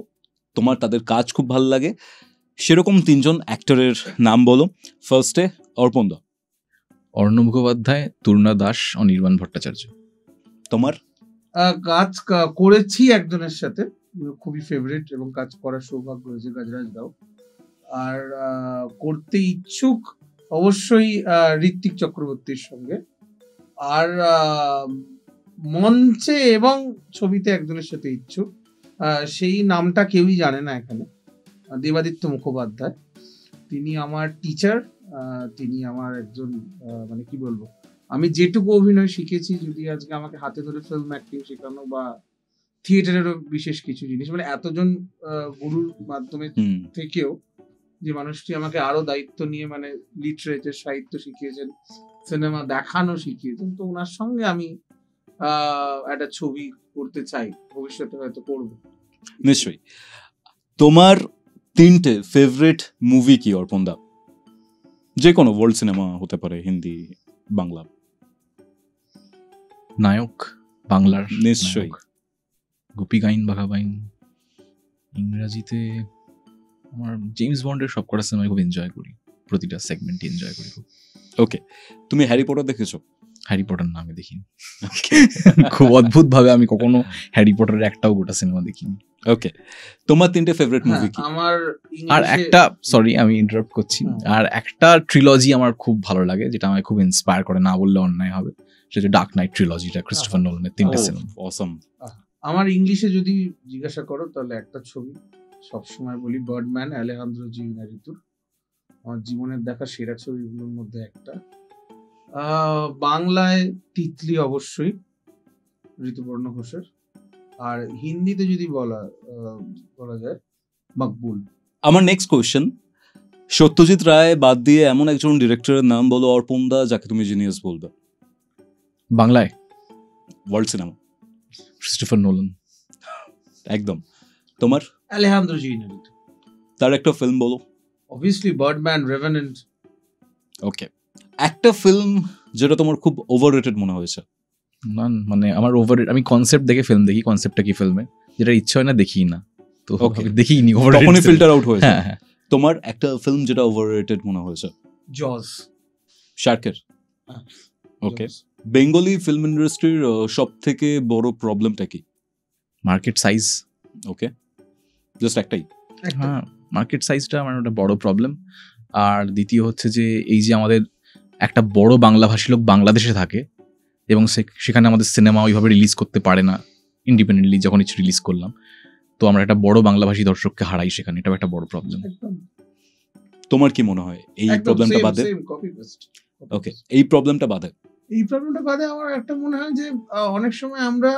তোমার তাদের কাজ খুব ভালো লাগে, সেরকম 3 জন অ্যাক্টরের নাম বলো। ফার্স্টে অর্পণ দা। অর্ণব মুখোপাধ্যায়, তুর্না দাস, অনির্বাণ ভট্টাচার্য। তোমার? কাজ করেছি একজনের সাথে, খুবই ফেভারিট, এবং কাজ করার সৌভাগ্য হয়েছে, গাজরাজ দাও। আর করতে ইচ্ছুক অবশ্যই ঋত্বিক চক্রবর্তীর সঙ্গে। আর মঞ্চে এবং ছবিতে একজনের সাথে ইচ্ছুক, সেই নামটা কেউই জানে না এখানে, দেবাদিত্য মুখোপাধ্যায়। তিনি আমার টিচার, তিনি আমার একজন মানে কি বলবো, আমি যেটুকু অভিনয় শিখেছি, যদি আজকে আমাকে হাতে ধরে ফিল্ম অ্যাক্টিং শেখানো বা থিয়েটারেরও বিশেষ কিছু জিনিস, মানে এতজন গুরুর মাধ্যমে থেকেও যে মানুষটি আমাকে আরো দায়িত্ব নিয়ে মানে লিটারেচার, সাহিত্য শিখিয়েছেন, সিনেমা দেখানো শিখিয়েছেন, তো ওনার সঙ্গে আমি একটা ছবি করতে চাই, ভবিষ্যতে হয়তো করবো। নিশ্চয়ই। তোমার 3টে ফেভারিট মুভি কি অর্পণ দা? যে কোনো ওয়ার্ল্ড সিনেমা হতে পারে, হিন্দি, বাংলা। নায়ক বাংলার নিশ্চয়ই গোপীগাইন বাঘাবাইন। ইংরাজিতে আমার জেমস বন্ডের সব কটা সিনেমা খুব এনজয় করি, প্রতিটা সেগমেন্ট এনজয় করি খুব। ওকে, তুমি হ্যারি পটার দেখেছো? হ্যারি পটার নামে দেখিনি, খুব অদ্ভুত ভাবে আমি কখনো হ্যারি পটারের একটাও গোটা সিনেমা দেখিনি। ওকে, তোমার 3টে ফেভারিট মুভি কি? আমার আর একটা, সরি আমি ইন্টারাপ্ট করছি, আর একটা ট্রিলজি আমার খুব ভালো লাগে, যেটা আমাকে খুব ইন্সপায়ার করে, না বললে অন্যায় হবে, সেটা ডার্ক নাইট ট্রিলজিটা, ক্রিস্টোফার নোলানের 3টে সিনেমা। অসাম। আমার ইংলিশে যদি জিজ্ঞাসা করো তাহলে একটা ছবি সবসময় বলি, বার্ডম্যান, আলেহান্দ্রো জি ইনারিতুর। আমার জীবনের দেখা সেরা ছবিগুলোর মধ্যে একটা। বাংলায় তিতলি অবশ্যই, ঋতুপর্ণ ঘোষের। আর হিন্দিতে যদি বলা যায় মকবুল। আমার নেক্সট কোয়েশ্চেন, সত্যজিৎ রায় বাদ দিয়ে এমন একজন ডিরেক্টরের নাম বলো অর্পণ দা, যাকে তুমি জিনিয়াস বলবে বাংলায়, ওয়ার্ল্ড সিনেমা। Christopher Nolan. একদম। তোমার? আলেহান্দ্রো জি ইনারিতু। তার একটা ফিল্ম বলো। Obviously Birdman, রেভেনেন্ট। ওকে, একটা ফিল্ম যেটা তোমার খুব ওভাররেটেড মনে হয়েছে? না, মানে আমার আমি কনসেপ্ট দেখে ফিল্ম দেখি, কনসেপ্টটা কি ফিল্মে, যেটা ইচ্ছা হয় না দেখি না, তো দেখিনি, তখনই ফিল্টার আউট হয়েছে। হ্যাঁ। তোমার একটা ফিল্ম যেটা ওভাররেটেড মনে হয়েছে? জজ, শার্কের। ওকে, বেঙ্গলি ফিল্ম ইন্ডাস্ট্রির সব থেকে বড় প্রবলেমটা কি? Market size. ওকে, জাস্ট একটাই? হ্যাঁ, মার্কেট সাইজটা আমার একটা বড় প্রবলেম। আর দ্বিতীয় হচ্ছে যে এই যে আমাদের একটা বড় বাংলাভাষী লোক বাংলাদেশে থাকে এবং সেখানে আমাদের সিনেমা ওইভাবে রিলিজ করতে পারে না ইন্ডিপেন্ডেন্টলি, যখন কিছু রিলিজ করলাম তো আমরা একটা বড় বাংলাভাষী দর্শককে হারাই সেখানে, এটাও একটা বড় প্রবলেম। তোমার কি মনে হয় এই প্রবলেমটা বাদে? ওকে, এই প্রবলেমটা বাদে আমার একটা মনে হয় যে অনেক সময় আমরা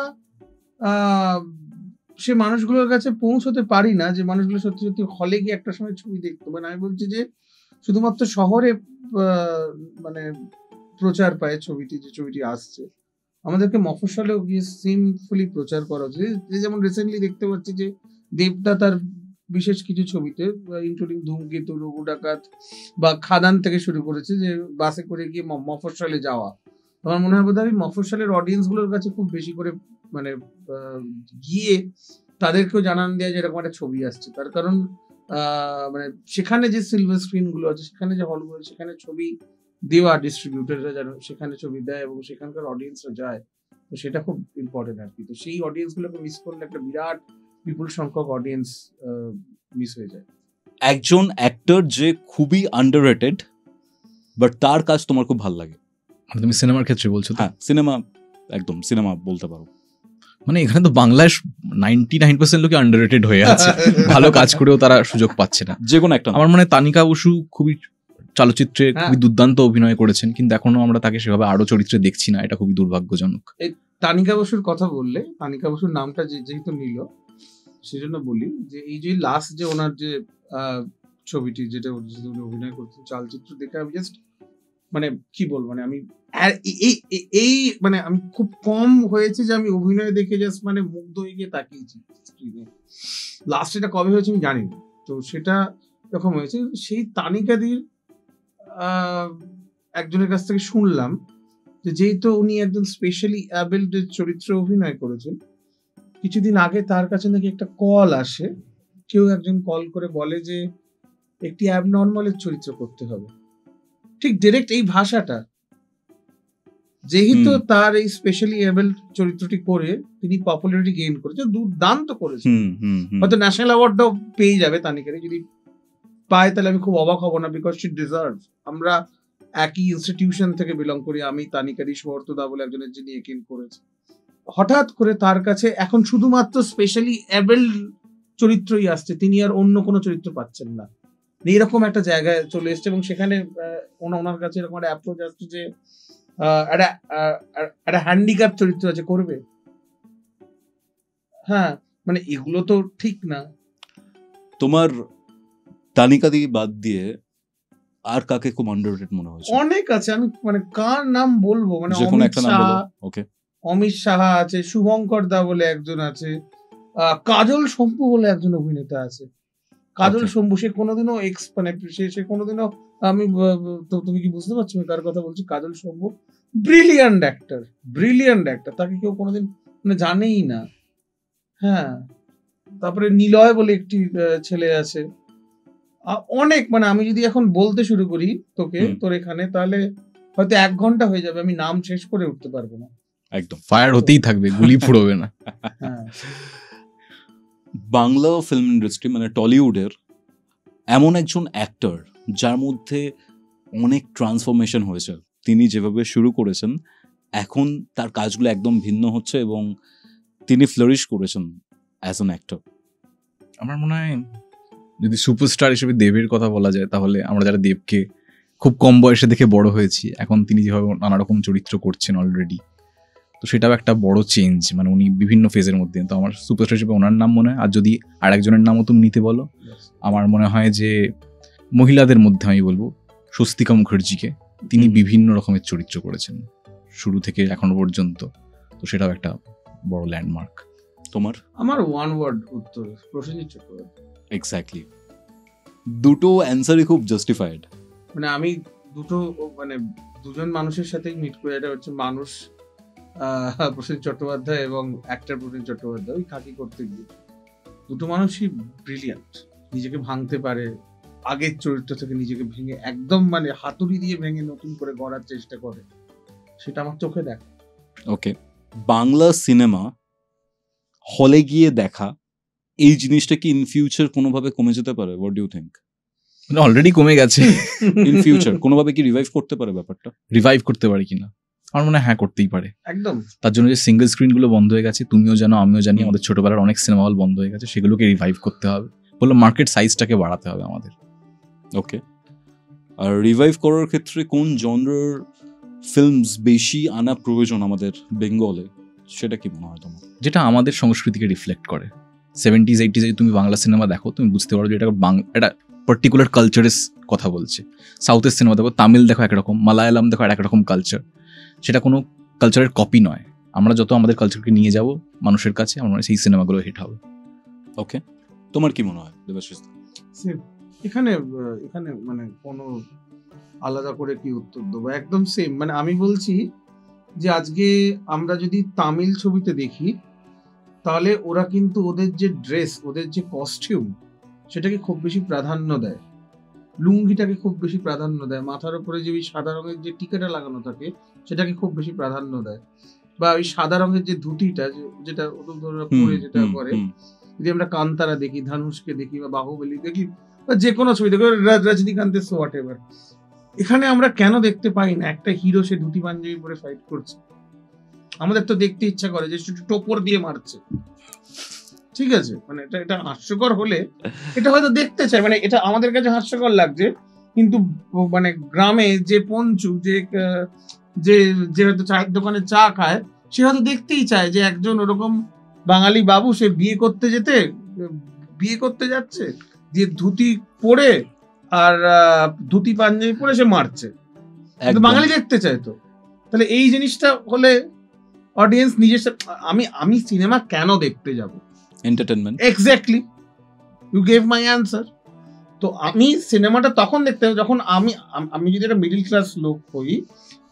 সে মানুষগুলোর কাছে পৌঁছতে পারি না যে মানুষগুলো সত্যি সত্যি হলে গিয়ে একটা সময় ছবি দেখতে পারে। আমি বলছি যে শুধুমাত্র শহরে মানে প্রচার পায় ছবিটি, যে ছবিটি আসছে, আমাদেরকে মফস্বলেও গিয়ে সিম্পলি প্রচার করা উচিত। যেমন রিসেন্টলি দেখতে পাচ্ছি যে দেবদা তার বিশেষ কিছু ছবিতে ইনক্লুডিং ধূমকেতু, রঘু ডাকাত বা খাদান থেকে শুরু করেছে যে বাসে করে গিয়ে মফস্বলে যাওয়া। আমার মনে হয় বোধহয় আমি মফস্বলের অডিয়েন্স গুলোর কাছে খুব বেশি করে মানে গিয়ে তাদেরকেও জানান দেওয়া যে এরকম একটা ছবি আসছে। তার কারণ মানে সেখানে যে সিলভার স্ক্রিন গুলো আছে, সেখানে যে হলগুলো, সেখানে ছবি দেওয়া ডিস্ট্রিবিউটাররা যেন সেখানে ছবি দেয় এবং সেখানকার অডিয়েন্সরা যায়, তো সেটা খুব ইম্পর্টেন্ট আর কি। তো সেই অডিয়েন্স গুলোকে মিস করলে একটা বিরাট বিপুল সংখ্যক অডিয়েন্স মিস হয়ে যায়। একজন অ্যাক্টর যে খুবই আন্ডাররেটেড বাট তার কাজ তোমার খুব ভালো লাগে, তুমি সিনেমার ক্ষেত্রে বলছো? হ্যাঁ, সিনেমা, একদম সিনেমা বলতে পারো। মানে এখানে তো বাংলায় 99% লোকে আন্ডাররেটেড হয়ে আছে, ভালো কাজ করেও তারা সুযোগ পাচ্ছে না। যে কোনো একটা, আমার মনে হয় তানিকা বসু খুবই চলচ্চিত্রে খুবই দুর্দান্ত অভিনয় করেছেন, কিন্তু এখনো আমরা তাকে সেভাবে আরো চরিত্রে দেখছি না, এটা খুবই দুর্ভাগ্যজনক। এই তানিকা বসুর কথা বললে, তানিকা বসুর নামটা যেহেতু নিল সেজন্য বলি যে এই যে লাস্ট যে ওনার যে ছবিটি যেটা উনি অভিনয় করছেন, চলচ্চিত্র দেখে আমি জাস্ট মানে কি বলবো, মানে আমি এই মানে আমি খুব কম হয়েছে যে আমি অভিনয় দেখে জাস্ট মানে মুগ্ধ হয়ে গিয়ে তাকিয়েছি স্ক্রিনে। লাস্ট এটা কবে হয়েছে আমি জানি না, তো সেটা এরকম হয়েছে। সেই তানিকাদির একজনের কাছ থেকে শুনলাম যে যেহেতু উনি একজন স্পেশালি অ্যাবেলড চরিত্রে অভিনয় করেছেন, কিছুদিন আগে তার কাছে নাকি একটা কল আসে, কেউ একজন কল করে বলে যে একটি অ্যাবনর্মালের চরিত্র করতে হবে। ঠিক ডিরেক্ট এই ভাষাটা, যেহেতু তার এই স্পেশালি অ্যাবেলড চরিত্রটি করে তিনি পপুলারিটি গেইন করেছে, দুর্দান্ত করেছে, হয়তো ন্যাশনাল অ্যাওয়ার্ডটাও পেয়ে যাবে তানিকারি। যদি পায় তাহলে আমি খুব অবাক হব না, বিকজ শি ডিজার্ভ। আমরা একই ইনস্টিটিউশন থেকে বিলং করি, আমি তানিকারি, সুহর্তদা বলে একজনের যিনি একিন করেছে। হঠাৎ করে তার কাছে এখন শুধুমাত্র স্পেশালি অ্যাবেলড চরিত্রই আসছে, তিনি আর অন্য কোনো চরিত্র পাচ্ছেন না। এইরকম একটা জায়গায় চলে এসছে এবং সেখানে ওনার কাছে এরকম একটা অ্যাপ্রোচ আসছে যে একটা হ্যান্ডিক্যাপ চরিত্র আছে, করবে। হ্যাঁ, মানে এগুলো তো ঠিক না। তোমার তানিকা দিয়ে বাদ দিয়ে আর কাকে খুব আন্ডাররেটেড মনে হয়েছে? অনেক আছে, আমি মানে কার নাম বলবো, মানে অমিত সাহা আছে, শুভঙ্কর দা বলে একজন আছে, কাজল শম্ভু বলে একজন অভিনেতা আছে। কাজল শম্ভু, সে কোনোদিনও মানে সে কোনোদিনও আমি তো তুমি কি বুঝতে পারছো কার কথা বলছি? কাজল শম্ভু ব্রিলিয়ান্ট অ্যাক্টর, তাকে কেউ কোনোদিন মানে জানেই না। হ্যাঁ, তারপরে নিলয় বলে একটি ছেলে আছে, অনেক, মানে আমি যদি এখন বলতে শুরু করি তোকে তোর এখানে, তাহলে হয়তো 1 ঘন্টা হয়ে যাবে, আমি নাম শেষ করে উঠতে পারবো না। একদম ফায়ার হতেই থাকবে, গুলি ফুরোবে না। বাংলা ফিল্ম ইন্ডাস্ট্রি মানে টলিউডের এমন একজন অ্যাক্টর যার মধ্যে অনেক ট্রান্সফরমেশন হয়েছে, তিনি যেভাবে শুরু করেছেন এখন তার কাজগুলো একদম ভিন্ন হচ্ছে এবং তিনি ফ্লারিশ করেছেন অ্যাজ অ্যান অ্যাক্টর। আমার মনে হয় যদি সুপারস্টার হিসেবে দেবের কথা বলা যায়, তাহলে আমরা যারা দেবকে খুব কম বয়সে দেখে বড় হয়েছি, এখন তিনি যেভাবে নানা রকম চরিত্র করছেন অলরেডি, তো সেটাও একটা বড় চেঞ্জ। মানে উনি বিভিন্ন ফেজের মধ্যে, তো আমার সুপারস্টার হিসেবে ওনার নাম মনে হয়। আর যদি আর একজনের নামও তুমি নিতে বলো, আমার মনে হয় যে মহিলাদের মধ্যে আমি বলবো স্বস্তিকা মুখার্জিকে। তিনি বিভিন্ন রকমের চরিত্র করেছেন শুরু থেকে এখনো পর্যন্ত, তো সেটাও একটা বড় ল্যান্ডমার্ক। তোমার? আমার ওয়ান ওয়ার্ড উত্তর, প্রসেনজিৎ চট্টোপাধ্যায়। এক্স্যাক্টলি, দুটো অ্যান্সারই খুব জাস্টিফাইড। মানে আমি মানে দুজন মানুষের সাথেই মিট করে, এটা হচ্ছে মানুষ প্রসেনজিৎ চট্টোপাধ্যায় এবং অ্যাক্টর প্রসেনজিৎ চট্টোপাধ্যায়। ওই খাকি করতে গিয়ে দুটো মানুষই ব্রিলিয়ান্ট, নিজেকে ভাঙতে পারে, আগের চরিত্র থেকে নিজেকে ভেঙে একদম মানে হাতুড়ি দিয়ে ভেঙে নতুন করে গড়ার চেষ্টা করে, সেটা আমার চোখে দেখা। ওকে, বাংলা সিনেমা হলে গিয়ে দেখা, এই জিনিসটা কি ইন ফিউচার কোনোভাবে কমে যেতে পারে? What do you think? মানে অলরেডি কমে গেছে। ইন ফিউচার কোনোভাবে কি রিভাইভ করতে পারে ব্যাপারটা? রিভাইভ করতে পারে কিনা আমার মনে হয় হ্যাঁ করতেই পারে। একদম। তার জন্য যে সিঙ্গেল স্ক্রিন গুলো বন্ধ হয়ে গেছে, তুমিও জানো আমিও জানি, আমাদের ছোটবেলার অনেক সিনেমা হল বন্ধ হয়ে গেছে, সেগুলোকে রিভাইভ করতে হবে, বললো মার্কেট সাইজটাকে বাড়াতে হবে আমাদের। ওকে, আর রিভাইভ করার ক্ষেত্রে কোন জনরার ফিল্মস বেশি আনা প্রয়োজন আমাদের বেঙ্গলে, সেটা কি মনে হয় তোমার? যেটা আমাদের সংস্কৃতিকে রিফ্লেক্ট করে। 70s 80s তুমি বাংলা সিনেমা দেখো, তুমি বুঝতে পারো যে এটা একটা পার্টিকুলার কালচারের কথা বলছে। সাউথের সিনেমা দেখো, তামিল দেখো একরকম, মালায়ালাম দেখো একরকম কালচার, সেটা কোনো কালচারের কপি নয়। আমরা যত আমাদের কালচারকে নিয়ে যাব মানুষের কাছে, আমার মনে হয় সেই সিনেমাগুলো হিট হবে। ওকে, তোমার কি মনে হয় দেবাশিস? এখানে মানে কোনো আলাদা করে কি উত্তর দেবো, একদম সেম। মানে আমি বলছি যে আজকে আমরা যদি তামিল ছবিতে দেখি, তাহলে ওরা কিন্তু ওদের যে ড্রেস, ওদের যে কস্টিউম, সেটাকে খুব বেশি প্রাধান্য দেয়, লুঙ্গিটাকে খুব বেশি প্রাধান্য দেয়, মাথার উপরে যে ওই সাদা রঙের যে টিকাটা লাগানো থাকে সেটাকে খুব বেশি প্রাধান্য দেয়, বা ওই সাদা রঙের যে ধুতিটা যেটা ওরা পরে যেটা করে। যদি আমরা কান্তারা দেখি, ধানুষকে দেখি, বা বাহুবলী দেখি, বা যে কোনো ছবি দেখি, রজনীকান্তের সো হোয়াট এভার, এখানে আমরা কেন দেখতে পাই না একটা হিরো সে ধুতি পাঞ্জাবি পরে ফাইট করছে? আমাদের তো দেখতে ইচ্ছা করে যে টোপর দিয়ে মারছে, ঠিক আছে? মানে এটা হাস্যকর হলে এটা হয়তো দেখতে চাই, মানে এটা আমাদের কাছে হাস্যকর লাগছে, কিন্তু মানে গ্রামে যে পঞ্চু যে হয়তো চায়ের দোকানে চা খায়, সে হয়তো দেখতেই চায় যে একজন ওরকম বাঙালি বাবু সে বিয়ে করতে যাচ্ছে, যে ধুতি পরে আর ধুতি পাঞ্জাবি পরে সে মারছে, বাঙালি দেখতে চায়। তো তাহলে এই জিনিসটা হলে অডিয়েন্স নিজের, আমি সিনেমা কেন দেখতে যাব? Entertainment. Exactly, you gave my answer. তো আমি সিনেমাটা তখন দেখতে হবে যখন আমি যদি একটা মিডল ক্লাস লোক হই,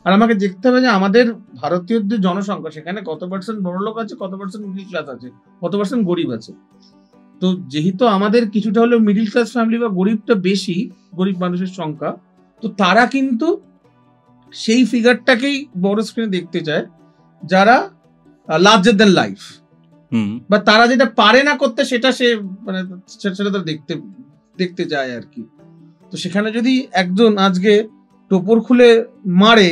আর আমাকে দেখতে হবে যে আমাদের ভারতীয় যে জনসংখ্যা, সেখানে কত পার্সেন্ট বড় লোক আছে, কত পার্সেন্ট মিডল ক্লাস আছে, কত পার্সেন্ট গরিব আছে। তো যেহেতু আমাদের কিছুটা হলেও মিডল ক্লাস ফ্যামিলি বা গরিবটা বেশি, গরিব মানুষের সংখ্যা, তো তারা কিন্তু সেই ফিগারটাকেই বড় স্ক্রিনে দেখতে চায়, যারা লার্জার দ্যান লাইফ, বা তারা যেটা পারে না করতে সেটা সে মানে সেটা তো দেখতে যায় আর কি। তো সেখানে যদি একজন আজকে টোপর খুলে মারে,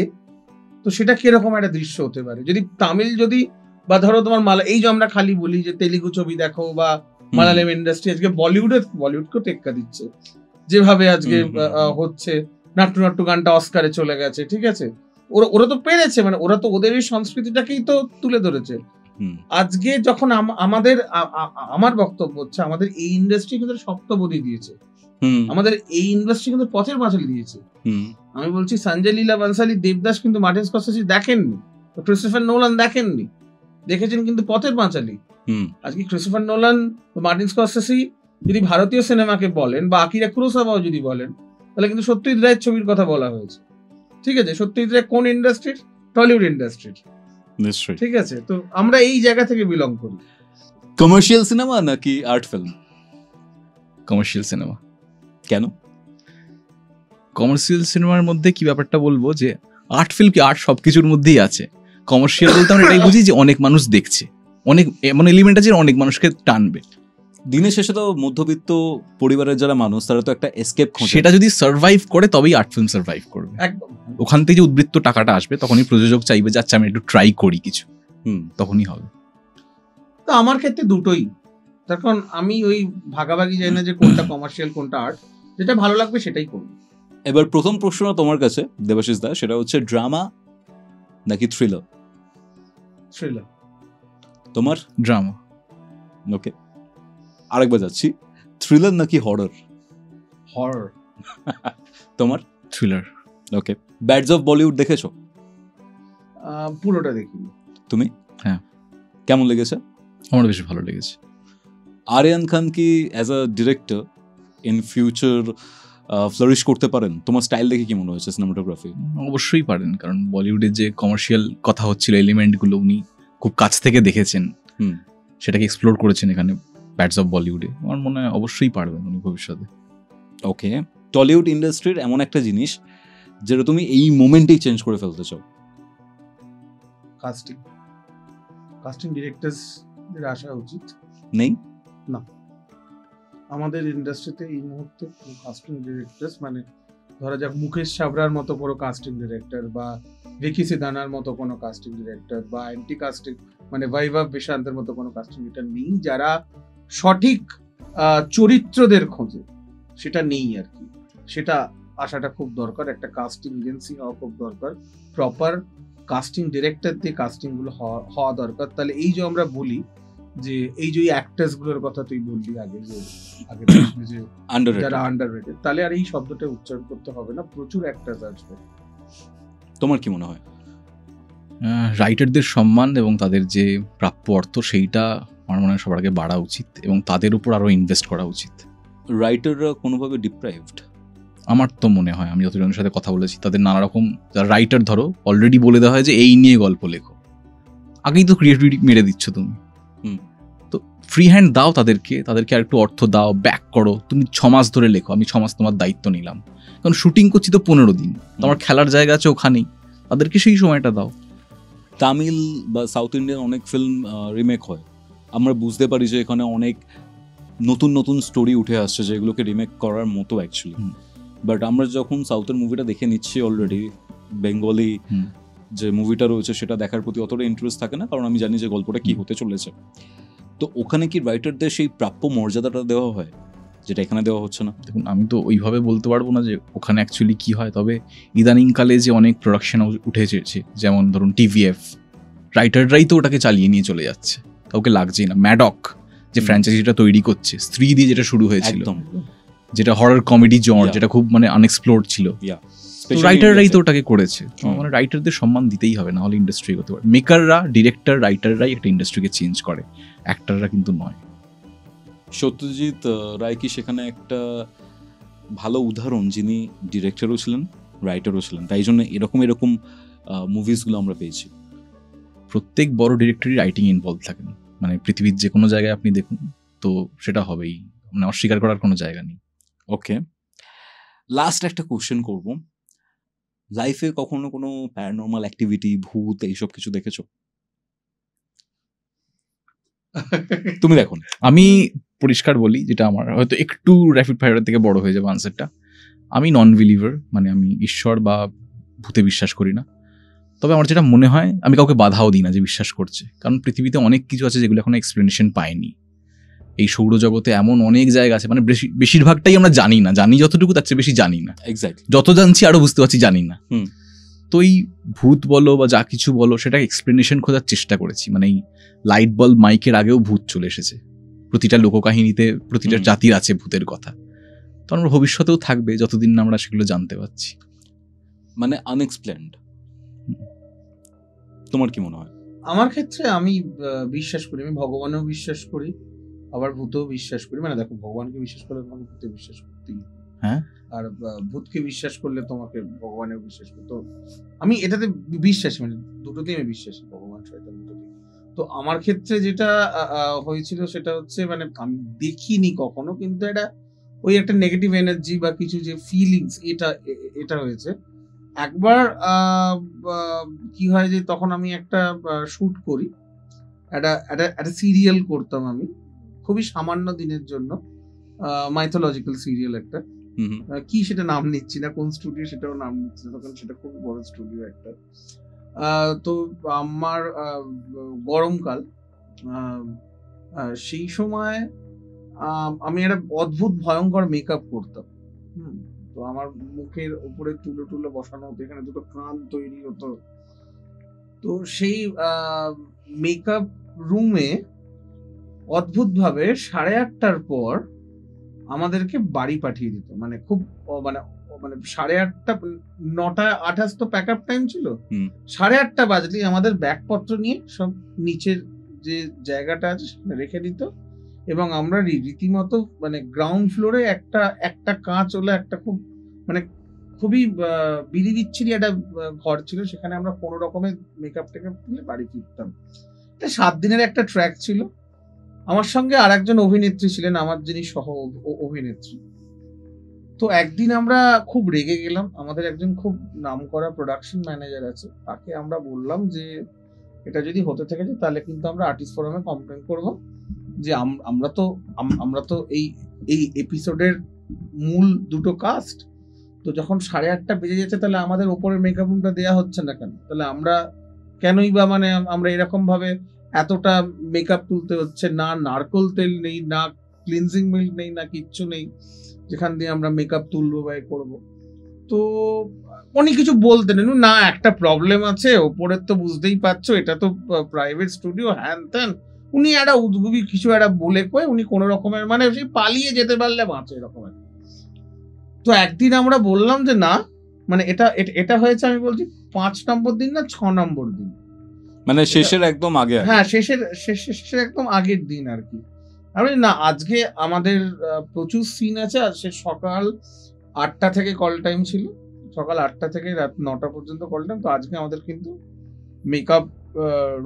তো সেটা কিরকম একটা দৃশ্য হতে পারে? যদি তামিল যদি, বা ধরো তোমার এই যে আমরা খালি বলি যে তেলেগু ছবি দেখো, বা মালায়ালাম ইন্ডাস্ট্রি আজকে বলিউডকেও টেক্কা দিচ্ছে, যেভাবে আজকে হচ্ছে। নাট্টু নাট্টু গানটা অস্কারে চলে গেছে, ঠিক আছে? ওরা তো পেরেছে, মানে ওরা তো ওদের এই সংস্কৃতিটাকেই তো তুলে ধরেছে। আজকে যখন আমার বক্তব্য হচ্ছে, আমাদের এই ইন্ডাস্ট্রি কিন্তু সপ্তপদী দিয়েছে, আমাদের এই ইন্ডাস্ট্রি কিন্তু পথের পাঁচালী দিয়েছে। আমি বলছি সঞ্জয় লীলা বানসালি, দেবদাস কিন্তু মার্টিন স্করসেসি দেখেননি, ক্রিস্টোফার নোলান দেখেননি, দেখেছেন কিন্তু পথের পাঁচালী। আজকে ক্রিস্টোফার নোলান, মার্টিন স্করসেসি যদি ভারতীয় সিনেমাকে বলেন, বা আকিরা কুরোসাওয়াও যদি বলেন, তাহলে কিন্তু সত্যজিৎ রায়ের ছবির কথা বলা হয়েছে, ঠিক আছে? সত্যজিৎ রায় কোন ইন্ডাস্ট্রির? টলিউড ইন্ডাস্ট্রির, নিশ্চয়ই, ঠিক আছে? তো আমরা এই জায়গা থেকে বিলং করি। কমার্শিয়াল সিনেমা নাকি আর্ট ফিল্ম? Commercial cinema. কেন? কমার্শিয়াল সিনেমার মধ্যে কি ব্যাপারটা বলবো, যে আর্ট ফিল্ম কি আর্ট সবকিছুর মধ্যেই আছে। কমার্শিয়াল বলতে আমরা এটাই বুঝি যে অনেক মানুষ দেখছে, অনেক এমন এলিমেন্ট আছে অনেক মানুষকে টানবে। দিনের শেষে তো মধ্যবিত্ত পরিবারের যারা মানুষ, তারা তো একটা এসকেপ খোঁজে, সেটা যদি সার্ভাইভ করে তবেই আর্ট ফিল্ম সার্ভাইভ করবে। একদম। ওখান থেকে যে উদ্বৃত্ত টাকাটা আসবে, তখনই প্রযোজক চাইবে যে আচ্ছা আমি একটু ট্রাই করি কিছু, তখনই হবে। তো আমার ক্ষেত্রে দুটোই, তখন আমি ওই ভাগাভাগি যাই না যে কোনটা কমার্শিয়াল কোনটা আর্ট, যেটা ভালো লাগবে সেটাই করব। এবার প্রথম প্রশ্ন তোমার কাছে দেবাশিস দা, সেটা হচ্ছে ড্রামা নাকি থ্রিলার? থ্রিলার। তোমার? ড্রামা। ওকে, আরেকবার যাচ্ছি, থ্রিলার নাকি হরর? হরর। তোমার? থ্রিলার। ওকে, ব্যাডস অফ বলিউড দেখেছো? পুরোটা দেখিনি। তুমি? হ্যাঁ। কেমন লেগেছে? আমার বেশি ভালো লেগেছে। আরিয়ান খান কি as a director in future flourish করতে পারেন? তোমার স্টাইল দেখে কি মনে হয়েছে সিনেমাটোগ্রাফি? অবশ্যই পারেন, কারণ বলিউডের যে কমার্শিয়াল কথা হচ্ছিল, এলিমেন্টগুলো উনি খুব কাছ থেকে দেখেছেন, সেটাকে এক্সপ্লোর করেছেন এখানে ব্যাডস অফ বলিউডে। আমার মনে হয় অবশ্যই পারবেন উনি ভবিষ্যতে। ওকে, টলিউড ইন্ডাস্ট্রির এমন একটা জিনিস যেটা তুমি এই মোমেন্টেই চেঞ্জ করে ফেলতে চাও? কাস্টিং ডিরেক্টরস আসা উচিত নেই? না, আমাদের ইন্ডাস্ট্রিতে এই মুহূর্তে কাস্টিং ডিরেক্টর মানে ধরা যাক মুকেশ সাবরার মতো কোনো কাস্টিং ডিরেক্টর বা ভিকি সিদানার মতো কোনো কাস্টিং ডিরেক্টর বা অ্যান্টি কাস্টিং মানে বৈভব বিশান্তের মতো কোনো কাস্টিং ডিরেক্টর নেই, যারা সঠিক চরিত্রদের খোঁজে, সেটা নেই আর কি। সেটা আসাটা খুব দরকার, একটা কাস্টিং এজেন্সি হওয়া খুব দরকার, প্রপার কাস্টিং ডিরেক্টর দিয়ে কাস্টিং গুলো হওয়া দরকার। তাহলে এই যে আমরা বলি যে এই যে অ্যাক্টর্স গুলোর কথা তুই বললি আগে, যে আগে যে যারা আন্ডাররেটেড, তাহলে আর এই শব্দটা উচ্চারণ করতে হবে না, প্রচুর অ্যাক্টর্স আসবে। তোমার কি মনে হয়? রাইটারদের সম্মান এবং তাদের যে প্রাপ্য অর্থ সেইটা আমার মনে হয় সবার আগে বাড়া উচিত এবং তাদের উপর আরো ইনভেস্ট করা উচিত। রাইটাররা কোনোভাবে ডিপ্রাইভড আমার তো মনে হয়, আমি যতজনের সাথে কথা বলেছি তাদের নানা রকম, যারা রাইটার ধরো অলরেডি বলে দেওয়া হয় যে এই নিয়ে গল্প লেখো, আগেই তো ক্রিয়েটিভিটি মেরে দিচ্ছ তুমি। তো ফ্রি হ্যান্ড দাও তাদেরকে আর একটু অর্থ দাও, ব্যাক করো, তুমি 6 মাস ধরে লেখো, আমি 6 মাস তোমার দায়িত্ব নিলাম, কারণ শুটিং করছি তো 15 দিন, তোমার খেলার জায়গা আছে ওখানেই, তাদেরকে সেই সময়টা দাও। তামিল বা সাউথ ইন্ডিয়ান অনেক ফিল্ম রিমেক হয়, আমরা বুঝতে পারি যে এখানে অনেক নতুন নতুন স্টোরি উঠে আসছে যেগুলোকে রিমেক করার মতো অ্যাকচুয়ালি। বাট আমরা যখন সাউথের মুভিটা দেখে নিচ্ছি অলরেডি, বেঙ্গলি যে মুভিটা রয়েছে সেটা দেখার প্রতি অতটা ইন্টারেস্ট থাকে না, কারণ আমি জানি যে গল্পটা কি হতে চলেছে। তো ওখানে কি রাইটারদের সেই প্রাপ্য মর্যাদাটা দেওয়া হয় যেটা এখানে দেওয়া হচ্ছে না? দেখুন, আমি তো ওইভাবে বলতে পারবো না যে ওখানে অ্যাকচুয়ালি কি হয়, তবে ইদানিংকালে যে অনেক প্রোডাকশন উঠেছে, যেমন ধরুন টিভিএফ, রাইটাররাই তো ওটাকে চালিয়ে নিয়ে চলে যাচ্ছে, কাউকে লাগছেই না। ম্যাডক যে ফ্র্যাঞ্চাইজিটা তৈরি করছে, স্ত্রী দিয়ে যেটা শুরু হয়েছিল, যেটা হরর কমেডি জনর, যেটা খুব মানে আনএক্সপ্লোরড ছিল, রাইটাররাই তো ওটাকে করেছে। মানে রাইটারদের সম্মান দিতেই হবে, না হলে ইন্ডাস্ট্রি হতে পারে। মেকাররা, ডিরেক্টর, রাইটাররাই একটা ইন্ডাস্ট্রিকে চেঞ্জ করে, অ্যাক্টররা কিন্তু নয়। সত্যজিৎ রায় কি সেখানে একটা ভালো উদাহরণ, যিনি ডিরেক্টরও ছিলেন, রাইটারও ছিলেন, তাই জন্য এরকম মুভিসগুলো আমরা পেয়েছি। প্রত্যেক বড় ডিরেক্টরই রাইটিং ইনভলভ থাকেন, মানে পৃথিবীর যে কোনো জায়গায় আপনি দেখুন, তো সেটা হবেই, মানে অস্বীকার করার কোনো জায়গা নেই। ওকে, লাস্ট একটা কোশ্চেন করব, লাইফে কখনো কোনো প্যারানর্মাল অ্যাক্টিভিটি, ভূত এইসব কিছু দেখেছো? তুমি দেখো? আমি পরিষ্কার বলি, যেটা আমার হয়তো একটু র্যাপিড ফায়ারের থেকে বড় হয়ে যাবে আনসারটা, আমি নন বিলিভার, মানে আমি ঈশ্বর বা ভূতে বিশ্বাস করি না। তবে আমার যেটা মনে হয়, আমি কাউকে বাধাও দিই না যে বিশ্বাস করছে, কারণ পৃথিবীতে অনেক কিছু আছে যেগুলো এখনো এক্সপ্লেনেশন পায়নি। এই সৌরজগতে এমন অনেক জায়গা আছে, মানে বেশিরভাগটাই আমরা জানি না, জানি যতটুকু তার চেয়ে বেশি জানি না। এক্স্যাক্টলি, যত জানছি আরো বুঝতে পারছি জানি না। তো এই ভূত বলো বা যা কিছু বলো, সেটা এক্সপ্লেনেশন খোঁজার চেষ্টা করেছি। মানে এই লাইট বাল্ব মাইকের আগেও ভূত চলে এসেছে, প্রতিটা লোককাহিনীতে প্রতিটা জাতির আছে ভূতের কথা, তো আমরা ভবিষ্যতেও থাকবে যতদিন না আমরা সেগুলো জানতে পারছি। মানে আনএক্সপ্লেনড। তোমার কি মনে হয়? আমার ক্ষেত্রে আমি বিশ্বাস করি, আমি ভগবানেও বিশ্বাস করি, আবার ভূতেও বিশ্বাস করি। মানে দেখো, ভগবানকে বিশ্বাস করলে তোমাকে ভূতে বিশ্বাস করতেই, হ্যাঁ, আর ভূতকে বিশ্বাস করলে তোমাকে ভগবানেও বিশ্বাস করতে। তো আমি এটাতে বিশ্বাসী, মানে দুটোতেই আমি বিশ্বাসী, ভগবান শয়তান দুটোতেই। তো আমার ক্ষেত্রে যেটা হয়েছিল সেটা হচ্ছে, মানে আমি দেখিনি কখনো, কিন্তু এটা ওই একটা নেগেটিভ এনার্জি বা কিছু যে ফিলিংস, এটা হয়েছে একবার। কি হয় যে তখন আমি একটা শুট করি, একটা সিরিয়াল করতাম আমি, খুবই সামান্য দিনের জন্য, মাইথোলজিক্যাল সিরিয়াল একটা, কি সেটা নাম নিচ্ছি না, কোন স্টুডিও সেটাও নাম নিচ্ছি না, তখন সেটা খুব বড় স্টুডিও একটা। তো আমার গরমকাল, সেই সময় আমি একটা অদ্ভুত ভয়ঙ্কর মেকআপ করতাম। তো আমার মুখের উপরে তুলো বসানো হতো, এখানে দুটো কান তৈরি হতো। তো সেই মেকআপ রুমে অদ্ভুতভাবে 8:30টার পর আমাদেরকে বাড়ি পাঠিয়ে দিত। মানে খুব মানে 8:30, 9:28 তো প্যাক আপ টাইম ছিল, 8:30 বাজলেই আমাদের ব্যাগপত্র নিয়ে সব নিচের যে জায়গাটা আছে সেখানে রেখে দিত, এবং আমরা রীতিমতো মানে গ্রাউন্ড ফ্লোরে একটা কাঁচ হলো, একটা খুব মানে খুবই বিলি বিচ্ছিরি একটা ঘর ছিল, সেখানে আমরা কোনো রকমের মেকআপ টেকআপ তুলে বাড়ি ফিরতাম। এটা 7 দিনের একটা ট্র্যাক ছিল। আমার সঙ্গে আর একজন অভিনেত্রী ছিলেন, আমার যিনি সহ অভিনেত্রী। তো একদিন আমরা খুব রেগে গেলাম, আমাদের একজন খুব নামকরা প্রোডাকশন ম্যানেজার আছে, তাকে আমরা বললাম যে এটা যদি হতে থাকে তাহলে কিন্তু আমরা আর্টিস্ট ফোরামে কমপ্লেন করব, যে আমরা তো এই এই এপিসোডের মূল দুটো কাস্ট, তো যখন 8:30 বেজে যাচ্ছে তাহলে আমাদের ওপরের মেকআপ রুমটা দেওয়া হচ্ছে না কেন? তাহলে আমরা কেনই বা মানে আমরা এরকম ভাবে এতটা মেকআপ তুলতে হচ্ছে, না নারকোল তেল নেই, না ক্লিনজিং মিল্ক নেই, না কিচ্ছু নেই যেখান দিয়ে আমরা মেকআপ তুলবো বা করবো। তো উনি কিছু বলতেন না, একটা প্রবলেম আছে ওপরের, তো বুঝতেই পারছো এটা তো প্রাইভেট স্টুডিও, হ্যান ত্যান। উনি একটা উদ্যোগী কিছু একটা বলে কয়ে উনি কোনো রকমের মানে সেই পালিয়ে যেতে পারলে বাঁচে এরকমের। তো একদিন আমরা বললাম যে না, মানে এটা হয়েছে আমি বলছি 5 নম্বর দিন না 6 নম্বর দিন, মানে শেষের একদম আগে। হ্যাঁ, শেষের একদম আগের দিন আর কি। আমি না, আজকে আমাদের প্রচুর সিন আছে। আজকে সকাল 8টা থেকে কল টাইম ছিল, সকাল 8টা থেকে রাত 9টা পর্যন্ত কল টাইম। তো আজকে আমাদের কিন্তু মেকআপ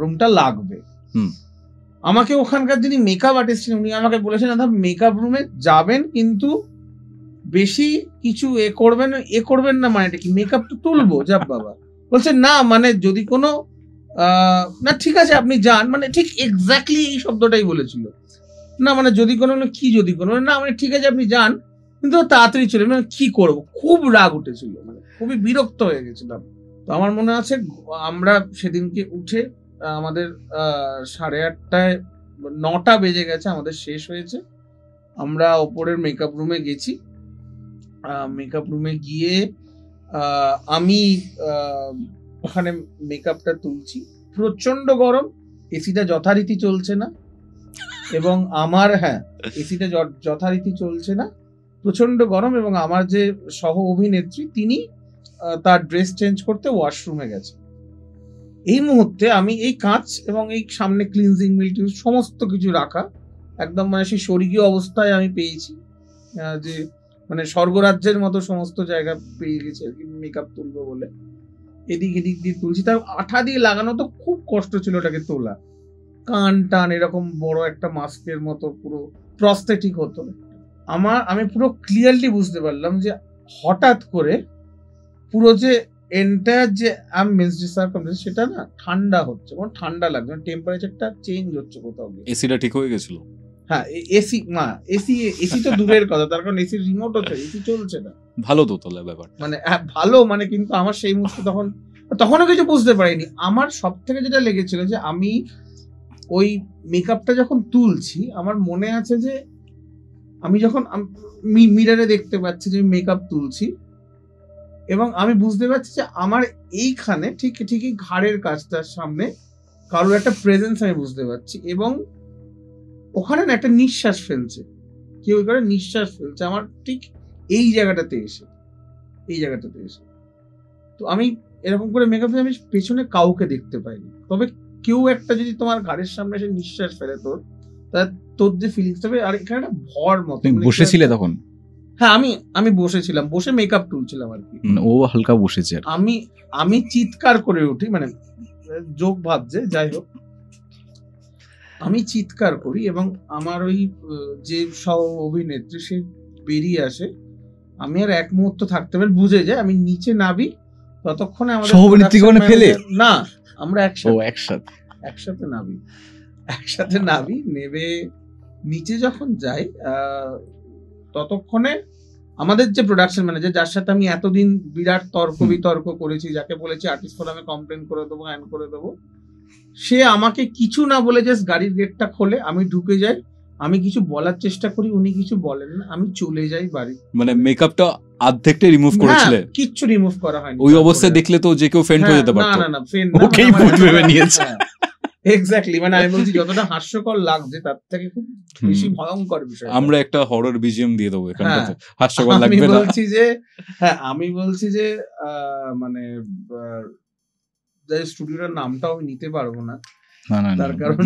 রুমটা লাগবে। আমাকে ওখানকার যিনি মেকআপ আর্টিস্ট ছিলেন উনি আমাকে বলেছেন দাদা মেকআপ রুমে যাবেন কিন্তু বেশি কিছু করবেন না, মানে এটা কি মেকআপ তো তুলবো যাব বাবা। বলছে না মানে যদি কোনো না ঠিক আছে আপনি যান, মানে ঠিক এক্স্যাক্টলি এই শব্দটাই বলেছিল। না মানে যদি কোনো না মানে ঠিক আছে আপনি যান কিন্তু তাড়াতাড়ি চলে, মানে কি করবো, খুব রাগ উঠেছিল, মানে খুবই বিরক্ত হয়ে গেছিলাম। তো আমার মনে আছে আমরা সেদিনকে উঠে আমাদের 8:30 9টা বেজে গেছে, আমাদের শেষ হয়েছে। আমরা ওপরের মেকআপ রুমে গেছি। মেকআপ রুমে গিয়ে আমি ওখানে মেকআপটা তুলছি, প্রচন্ড গরম, এসিটা যথারীতি চলছে না, এবং আমার এসিটা যথারীতি চলছে না, প্রচন্ড গরম, এবং আমার যে সহ অভিনেত্রী তিনি তার ড্রেস চেঞ্জ করতে ওয়াশরুমে গেছে। এই মুহূর্তে আমি এই কাঁচ এবং এই সামনে ক্লিনজিং মিল্ক সমস্ত কিছু রাখা একদম মানে সেই স্বর্গীয় অবস্থায় আমি পেয়েছি, যে মানে স্বর্গরাজ্যের মতো সমস্ত জায়গা পেয়ে গেছে আর কি মেকআপ তুলবো বলে। এদিক দিয়ে তুলছি, তার আঠা দিয়ে লাগানো তো খুব কষ্ট ছিল ওটাকে তোলা, কান টান এরকম বড় একটা মাস্কের মতো পুরো প্রস্থেটিক হতো। আমি পুরো ক্লিয়ারলি বুঝতে পারলাম যে হঠাৎ করে পুরো যে এন্টায়ার যে সেটা না ঠান্ডা হচ্ছে, কোনো ঠান্ডা লাগছে, টেম্পারেচারটা চেঞ্জ হচ্ছে কোথাও গিয়ে। এসিটা ঠিক হয়ে গেছিল? হ্যাঁ, এসি তো দূরের কথা, তার কারণ এসির রিমোট হচ্ছে, এসি চলছে না। ভালো তো তাহলে ব্যাপার, মানে ভালো মানে, কিন্তু আমার সেই মুহূর্তে তখনও কিছু বুঝতে পারিনি। আমার সব থেকে যেটা লেগেছিল যে আমি ওই মেকআপটা যখন তুলছি আমার মনে আছে যে আমি যখন মিররে দেখতে পাচ্ছি যে মেকআপ তুলছি, এবং আমি বুঝতে পারছি যে আমার এইখানে ঠিকই ঘাড়ের কাছটার সামনে কারোর একটা প্রেজেন্স আমি বুঝতে পারছি, এবং ওখানে না একটা নিঃশ্বাস ফেলছে, কেউ করে নিঃশ্বাস ফেলছে আমার ঠিক এই জায়গাটাতে এসে। তো আমি এরকম করে মেকআপ আমি পেছনে কাউকে দেখতে পাইনি, তবে কেউ একটা যদি তোমার ঘাড়ের সামনে এসে নিঃশ্বাস ফেলে তোর যে ফিলিংস হবে, আর এখানে একটা ভর মতো। বসেছিলে তখন? হ্যাঁ, আমি বসেছিলাম, বসে মেকআপ তুলছিলাম আর কি। ও হালকা বসেছে। আমি চিৎকার করে উঠি, মানে যোগ ভাবছে, যাই হোক আমি চিৎকার করি, এবং আমার ওই যে সহ অভিনেত্রী সে বেরিয়ে আসে। আমি আর এক মুহূর্ত থাকতে পারি, বুঝে যায় আমি নিচে নাবি, ততক্ষণে আমাদের সহঅভিনেত্রীকে ফেলে না আমরা একসাথে নাবি, নেবে নিচে যখন যাই ততক্ষণে আমাদের যে প্রোডাকশন ম্যানেজার, যার সাথে আমি এতদিন বিরাট বিতর্ক করেছি, যাকে বলেছি আর্টিস্ট ফোরামে কমপ্লেন করে দেবো, হ্যান করে দেবো, সে আমাকে কিছু না বলে জাস্ট গাড়ির গেটটা খোলে, আমি ঢুকে যাই, আমি কিছু বলার চেষ্টা করি, উনি কিছু বলেন না, আমি চলে যাই বাড়ি। মানে মেকআপটা অর্ধেকটা রিমুভ করেছিলে? কিচ্ছু রিমুভ করা হয়নি। ওই অবস্থায় দেখলে তো যে কেউ ফেন্ড হয়ে যেতে পারতো। না ফেন্ড না, ওকেই ভূত ভেবে নিয়েছে। এক্স্যাক্টলি, মানে আমি বলছি যতটা হাস্যকর লাগছে তার থেকে খুব বেশি ভয়ঙ্কর বিষয়। আমরা একটা হরর বিজিএম দিয়ে দেবো এখানটাতে, হাস্যকর লাগবে না। আমি বলছি যে মানে স্টুডিওটার নামটাও আমি নিতে পারবো না, তার কারণ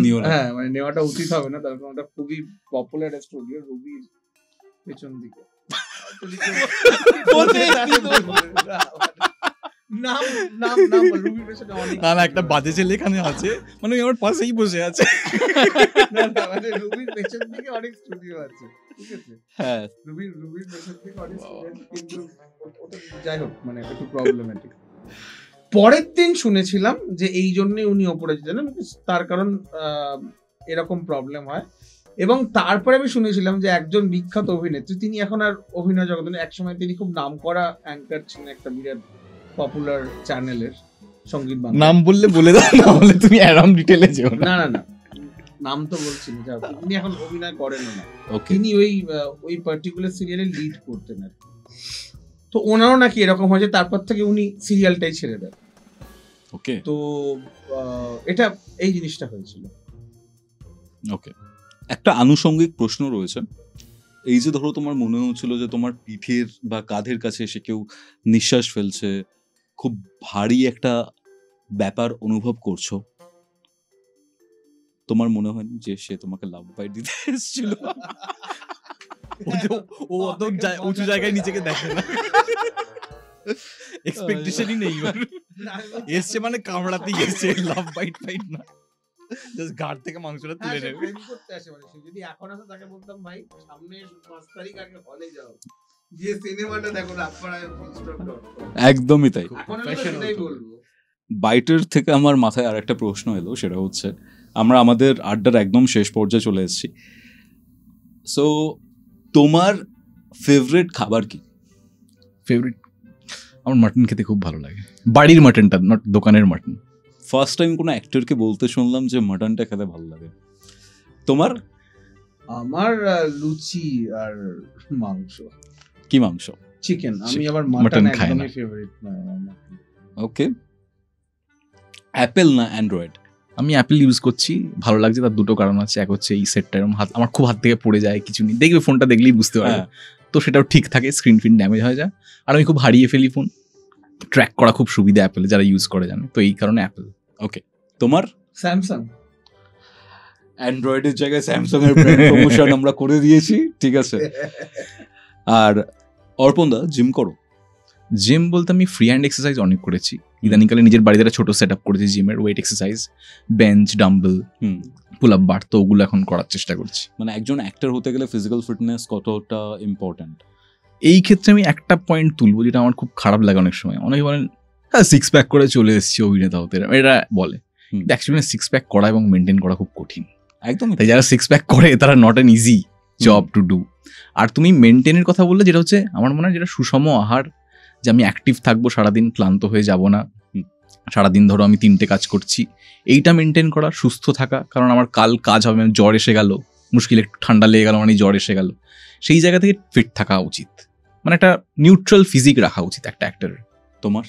মানে নেওয়াটা উচিত হবে না, তার কারণ ওটা খুবই পপুলার স্টুডিও, রুবির পেছন দিকে। একটা বাজে ছেলে এখানে আছে, মানে আমার পাশেই বসে আছে। রুবির পেছন দিকে অনেক স্টুডিও আছে, ঠিক আছে? হ্যাঁ, রুবির পেছন দিকে অনেক স্টুডিও আছে, কিন্তু যাই হোক মানে একটু প্রবলেমেটিক। পরের দিন শুনেছিলাম যে এই জন্যই উনি ওপরে যেতেন, তার কারণ এরকম প্রবলেম হয়। এবং তারপরে আমি শুনেছিলাম যে একজন বিখ্যাত অভিনেত্রী, তিনি এখন আর অভিনয় জগতে নেই, একসময় তিনি খুব নামকরা অ্যাঙ্কার ছিলেন একটা বিরাট পপুলার চ্যানেলের, সঙ্গীত বাংলা। নাম বললে বলে দাও, না বলে তুমি আরাম ডিটেলে যেও না। না না না, নাম তো বলছি না, তিনি এখন অভিনয় করেন না। ওকে, তিনি ওই পার্টিকুলার সিরিয়ালে লিড করতেন আর কি। তো ওনারও নাকি এরকম হয়েছে, তারপর থেকে উনি সিরিয়ালটাই ছেড়ে দেন। ওকে, তো এটা এই জিনিসটা হয়েছিল। ওকে। একটা আনুষঙ্গিক প্রশ্ন রয়েছে, এই যে ধরো তোমার মনে হচ্ছিল যে তোমার পিঠের বা কাঁধের কাছে এসে কেউ নিঃশ্বাস ফেলছে, খুব ভারী একটা ব্যাপার অনুভব করছো, তোমার মনে হয়নি যে সে তোমাকে লাভ বাইট দিতে এসেছিল? ও অত উঁচু জায়গায় নিজেকে দেখে না, এক্সপেকটেশনই নেই ওর। এসছে মানে কামড়াতেই এসছে, লাভ বাইট ফাইট না, জাস্ট গাড় থেকে মাংসটা তুলে নেবে। প্রেম করতে আসে মানে, সে যদি এখন আসে তাকে বলতাম ভাই সামনে 5 তারিখ আগে হলে যাও, যে সিনেমাটা দেখো রাতপাড়ায় একদমই তাই। এখন আমি সেটাই বলবো। বাইটের থেকে আমার মাথায় আর একটা প্রশ্ন এলো, সেটা হচ্ছে আমরা আমাদের আড্ডার একদম শেষ পর্যায়ে চলে এসেছি। সো তোমার ফেভারিট খাবার কি? ফেভারিট, আমার মাটন খেতে খুব ভালো লাগে, বাড়ির মাটনটা, নট দোকানের মাটন। ফার্স্ট টাইম কোনো অ্যাক্টরকে বলতে শুনলাম যে মাটনটা খেতে ভালো লাগে। তোমার? আমার লুচি আর মাংস। কি মাংস? চিকেন। আমি আবার Mutton মাটন খাই না। একদমই ফেভারিট না। ওকে। অ্যাপেল না অ্যান্ড্রয়েড? আমি অ্যাপেল ইউজ করছি, ভালো লাগছে। তার দুটো কারণ আছে, এক হচ্ছে এই সেটটা এরকম হাত, আমার খুব হাত থেকে পড়ে যায় কিছু নেই, দেখবে ফোনটা দেখলেই বুঝতে পারবে, তো সেটাও ঠিক থাকে, স্ক্রিন ফিন ড্যামেজ হয়ে যায়। আর আমি খুব হারিয়ে ফেলি ফোন, ট্র্যাক করা খুব সুবিধা অ্যাপেলে, যারা ইউজ করে জানে, তো এই কারণে অ্যাপেল। ওকে। তোমার? স্যামসাং। অ্যান্ড্রয়েডের জায়গায় স্যামসাং এর প্রমোশন আমরা করে দিয়েছি, ঠিক আছে। আর অর্পণদা, জিম করো? জিম বলতে আমি ফ্রি হ্যান্ড এক্সারসাইজ অনেক করেছি ইদানিংকালে, নিজের বাড়িতে একটা ছোট সেট আপ করেছি জিমের, weight exercise, bench, dumbbell, pull up bar, তো ওগুলো এখন করার চেষ্টা করছি। মানে একজন অ্যাক্টর হতে গেলে ফিজিক্যাল ফিটনেস কতটা ইম্পর্ট্যান্ট? এই ক্ষেত্রে আমি একটা পয়েন্ট তুলবো যেটা আমার খুব খারাপ লাগে অনেক সময়, অনেকে বলেন হ্যাঁ 6 প্যাক করে চলে এসেছি অভিনেতা হতে, এটা বলে, অ্যাকচুয়ালি 6 প্যাক করা এবং মেনটেন করা খুব কঠিন। একদম তাই যারা 6 প্যাক করে তারা not an easy job to do. আর তুমি মেনটেনের কথা বললে, যেটা হচ্ছে আমার মনে হয় যেটা সুষম আহার, যে আমি অ্যাক্টিভ থাকবো, সারাদিন ক্লান্ত হয়ে যাব না, সারাদিন ধরো আমি 3টে কাজ করছি, এইটা মেনটেন করা, সুস্থ থাকা। কারণ আমার কাল কাজ হবে, জ্বর এসে গেল, মুশকিল, একটু ঠান্ডা লেগে গেল মানে জ্বর এসে গেল, সেই জায়গা থেকে ফিট থাকা উচিত, মানে একটা নিউট্রাল ফিজিক রাখা উচিত একটা অ্যাক্টরের। তোমার?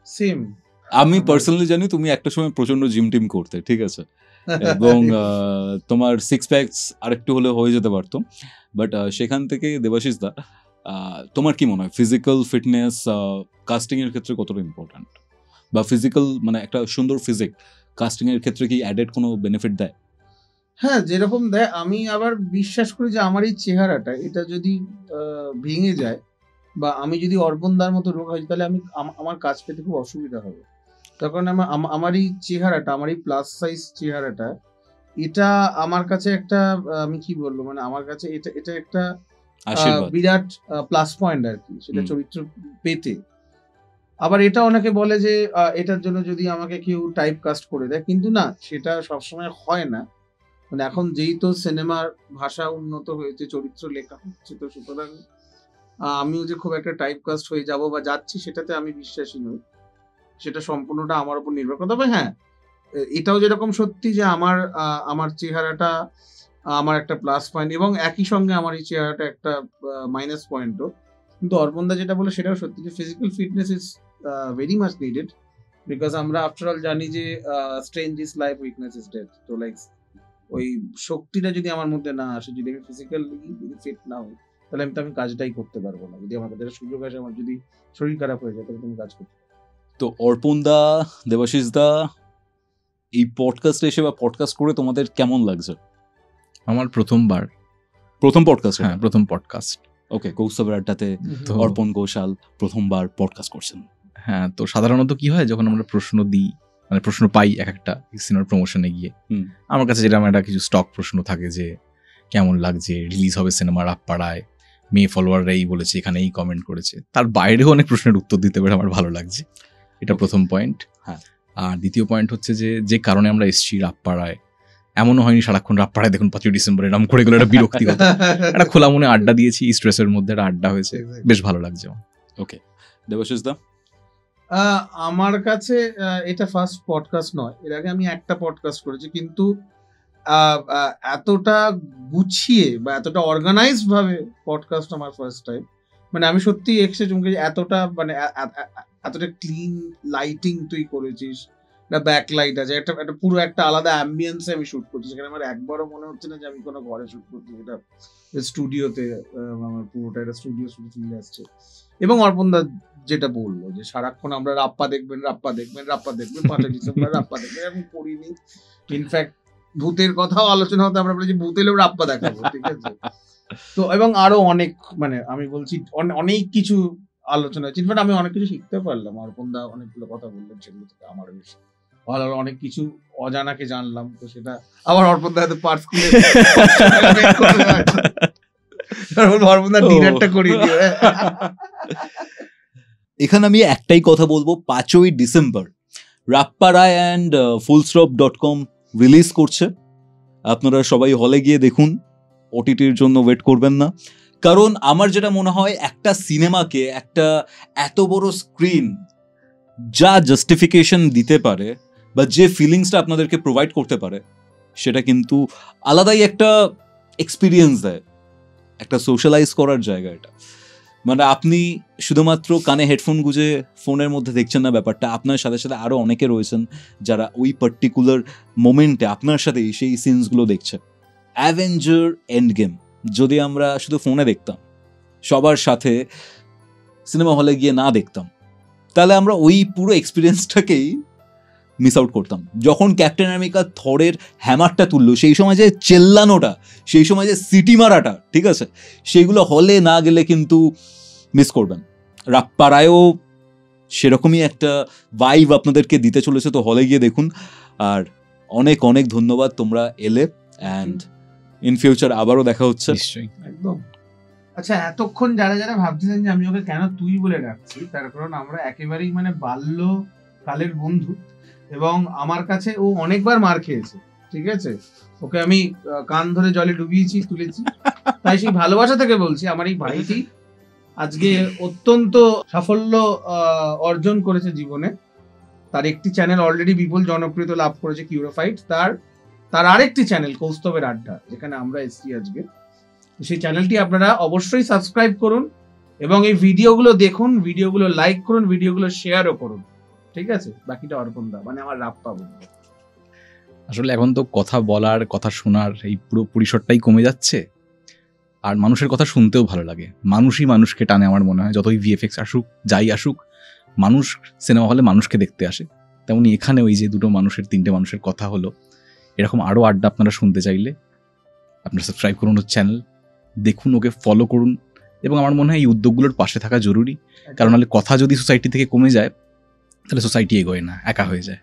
সেম। আমি পার্সোনালি জানি তুমি একটা সময় প্রচন্ড জিম টিম করতে, ঠিক আছে, এবং তোমার 6 প্যাকস আরেকটু হলে হয়ে যেতে পারতো, বাট সেখান থেকে দেবাশিস দা, তোমার কি মনে হয় ফিজিক্যাল ফিটনেস কাস্টিং এর ক্ষেত্রে কতটা ইম্পর্ট্যান্ট, বা ফিজিক্যাল মানে একটা সুন্দর ফিজিক কাস্টিং এর ক্ষেত্রে কি অ্যাডেড কোনো বেনিফিট দেয়? হ্যাঁ, যেরকম দেয়। আমি আবার বিশ্বাস করি যে আমার এই চেহারাটা, এটা যদি ভেঙে যায় বা আমি যদি অর্পণদার মতো রোগ হয়, তাহলে আমার কাজ পেতে খুব অসুবিধা হবে। তখন আমার এই চেহারাটা, আমার এই প্লাস সাইজ চেহারাটা, এটা আমার কাছে একটা আমি কি বলবো, মানে আমার কাছে এটা একটা বিরাট প্লাস পয়েন্ট আর কি, সেটা চরিত্র পেতে। আবার এটা অনেকে বলে যে এটার জন্য যদি আমাকে কেউ টাইপ কাস্ট করে দেয়, কিন্তু না, সেটা সবসময় হয় না। মানে এখন যেই তো সিনেমার ভাষা উন্নত হয়েছে, চরিত্র লেখা হচ্ছে, তো সুতরাং আমিও যে খুব একটা টাইপ কাস্ট হয়ে যাব বা যাচ্ছি, সেটাতে আমি বিশ্বাসী নই। সেটা সম্পূর্ণটা আমার উপর নির্ভর করে। তবে হ্যাঁ, এটাও যেরকম সত্যি যে আমার চেহারাটা আমার একটা প্লাস পয়েন্ট, এবং একই সঙ্গে আমার এই চেহারাটা একটা মাইনাস পয়েন্টও। কিন্তু অর্পণদা যেটা বলে সেটাও সত্যি, যে physical fitness is very much needed, because আমরা আফটার অল জানি যে strange is life, weakness is death. তো লাইক ওই শক্তিটা যদি আমার মধ্যে না আসে, যদি আমি ফিজিক্যালি ফিট না হই, তাহলে আমি কাজটাই করতে পারবো না। যদি আমার কাছে সুযোগ আসে, আমার যদি শরীর খারাপ হয়ে যায়, তাহলে তুমি কাজ করতে। তো অর্পণদা, দেবাশিস দা, এই পডকাস্টে এসে বা পডকাস্ট করে তোমাদের কেমন লাগছে? আমার প্রথম পডকাস্ট। হ্যাঁ, প্রথম পডকাস্ট। ওকে, কৌস্তবের আড্ডাতে অর্পণ ঘোষাল প্রথমবার পডকাস্ট করছেন। হ্যাঁ, তো সাধারণত কি হয়, যখন আমরা প্রশ্ন দিই, মানে প্রশ্ন পাই এক একটা সিনেমার প্রমোশনে গিয়ে, আমার কাছে যেটা একটা কিছু স্টক প্রশ্ন থাকে, যে কেমন লাগছে, রিলিজ হবে সিনেমা রাতপাড়ায়, মেয়ে ফলোয়াররা এই বলেছে, এখানে এই কমেন্ট করেছে, তার বাইরেও অনেক প্রশ্নের উত্তর দিতে পেরে আমার ভালো লাগছে, এটা প্রথম পয়েন্ট। হ্যাঁ। আর দ্বিতীয় পয়েন্ট হচ্ছে যে কারণে আমরা এসেছি রাতপাড়ায়, এমনও হয়নি সারাক্ষণ রাপ্পাড়ায় দেখুন 5ই ডিসেম্বর এরকম করে গেলো, একটা বিরক্তি হতো। একটা খোলা মনে আড্ডা দিয়েছি, স্ট্রেসের মধ্যে একটা আড্ডা হয়েছে, বেশ ভালো লাগছে। ওকে, দেবাশিস দা? আমার কাছে এটা ফার্স্ট পডকাস্ট নয়, এর আগে আমি একটা পডকাস্ট করেছি, কিন্তু এতটা গুছিয়ে বা এতটা অর্গানাইজড ভাবে পডকাস্ট আমার ফার্স্ট টাইম। মানে আমি সত্যি এক্সে চমকে, এতটা মানে এতটা ক্লিন লাইটিং তুই করেছিস, একটা ব্যাকলাইট আছে, একটা পুরো একটা আলাদা অ্যাম্বিয়েন্সে আমি শুট করছি, সেখানে আমার একবারও মনে হচ্ছে না যে আমি কোনো ঘরে শুট করছি, এটা স্টুডিওতে, আমার পুরোটা একটা স্টুডিও ফিল আসছে। এবং অর্পণদা যেটা বললো যে সারাক্ষণ আমরা রাপ্পা দেখবেন 5ই ডিসেম্বর রাপ্পা দেখবেন, আমি করিনি। ইনফ্যাক্ট ভূতের কথাও আলোচনা হতো, আমরা বলেছি ভূত এলেও রাপ্পা দেখাবো, ঠিক আছে? তো এবং আরো অনেক, মানে আমি বলছি অনেক কিছু আলোচনা হচ্ছে। ইনফ্যাক্ট আমি অনেক কিছু শিখতে পারলাম, অর্পণদা অনেকগুলো কথা বললেন, সেগুলো থেকে আমার বেশ ভালো, অনেক কিছু অজানাকে জানলাম। তো সেটা আবার অর্পণদা হয়তো পার্ট স্কুলে অর্পণদা ডিনারটা করিয়ে দিও। এখানে আমি একটাই কথা বলবো, 5ই ডিসেম্বর রাপ্পারায় অ্যান্ড fullstop.com রিলিজ করছে। আপনারা সবাই হলে গিয়ে দেখুন, ওটিটির জন্য ওয়েট করবেন না। কারণ আমার যেটা মনে হয়, একটা সিনেমাকে একটা এত বড় স্ক্রিন যা জাস্টিফিকেশন দিতে পারে বা যে ফিলিংসটা আপনাদেরকে প্রোভাইড করতে পারে, সেটা কিন্তু আলাদাই একটা এক্সপিরিয়েন্স দেয়, একটা সোশ্যালাইজ করার জায়গা এটা। মানে আপনি শুধুমাত্র কানে হেডফোন গুঁজে ফোনের মধ্যে দেখছেন না ব্যাপারটা, আপনার সাথে সাথে আরও অনেকে রয়েছেন যারা ওই পার্টিকুলার মোমেন্টে আপনার সাথে সেই সিনসগুলো দেখছে। অ্যাভেঞ্জার এন্ড গেম যদি আমরা শুধু ফোনে দেখতাম, সবার সাথে সিনেমা হলে গিয়ে না দেখতাম, তাহলে আমরা ওই পুরো এক্সপিরিয়েন্সটাকেই মিস আউট করতাম। যখন ক্যাপ্টেন আমেরিকা থরের হ্যামারটা তুললো, সেই সময় যে চেল্লানোটা, সেই সময় যে সিটি মারাটা, ঠিক আছে, সেইগুলো হলে না গেলে কিন্তু মিস করবেন। রাপ্পারায়ও সেরকমই একটা ভাইব আপনাদেরকে দিতে চলেছে, তো হলে গিয়ে দেখুন। আর অনেক অনেক ধন্যবাদ তোমরা এলে, অ্যান্ড ইন ফিউচার আবারও দেখা হচ্ছে। নিশ্চয়ই, একদম। আচ্ছা, এতক্ষণ যারা যারা ভাবছিলেন যে আমি ওকে কেন তুই বলে ডাকছি, তার কারণ আমরা একেবারেই মানে বাল্যকালের বন্ধু, এবং আমার কাছে ও অনেকবার মার খেয়েছে, ঠিক আছে? ওকে আমি কান ধরে জলে ডুবিয়েছি, তুলেছি, তাই সেই ভালোবাসা থেকে বলছি, আমার এই ভাইটি আজকে অত্যন্ত সাফল্য অর্জন করেছে জীবনে। তার একটি চ্যানেল অলরেডি বিপুল জনপ্রিয়তা লাভ করেছে, কিউরোফাইট। তার আরেকটি চ্যানেল কৌস্তবের আড্ডা, যেখানে আমরা এসেছি আজকে। সেই চ্যানেলটি আপনারা অবশ্যই সাবস্ক্রাইব করুন এবং এই ভিডিওগুলো দেখুন, ভিডিওগুলো লাইক করুন, ভিডিওগুলো শেয়ারও করুন, ঠিক আছে? বাকিটা অর্পণদা, মানে আমার রাপ্পা বলবো। আসলে এখন তো কথা বলার, কথা শোনার এই পুরো পরিসরটাই কমে যাচ্ছে, আর মানুষের কথা শুনতেও ভালো লাগে। মানুষই মানুষকে টানে আমার মনে হয়, যতই ভিএফএক্স আসুক, যাই আসুক, মানুষ সিনেমা হলে মানুষকে দেখতে আসে। তেমনি এখানে ওই যে দুটো মানুষের, তিনটে মানুষের কথা হলো, এরকম আরও আড্ডা আপনারা শুনতে চাইলে আপনারা সাবস্ক্রাইব করুন ওর চ্যানেল, দেখুন, ওকে ফলো করুন। এবং আমার মনে হয় এই উদ্যোগগুলোর পাশে থাকা জরুরি, কারণ নাহলে কথা যদি সোসাইটি থেকে কমে যায়, তাহলে সোসাইটি এগোয় না, একা হয়ে যায়।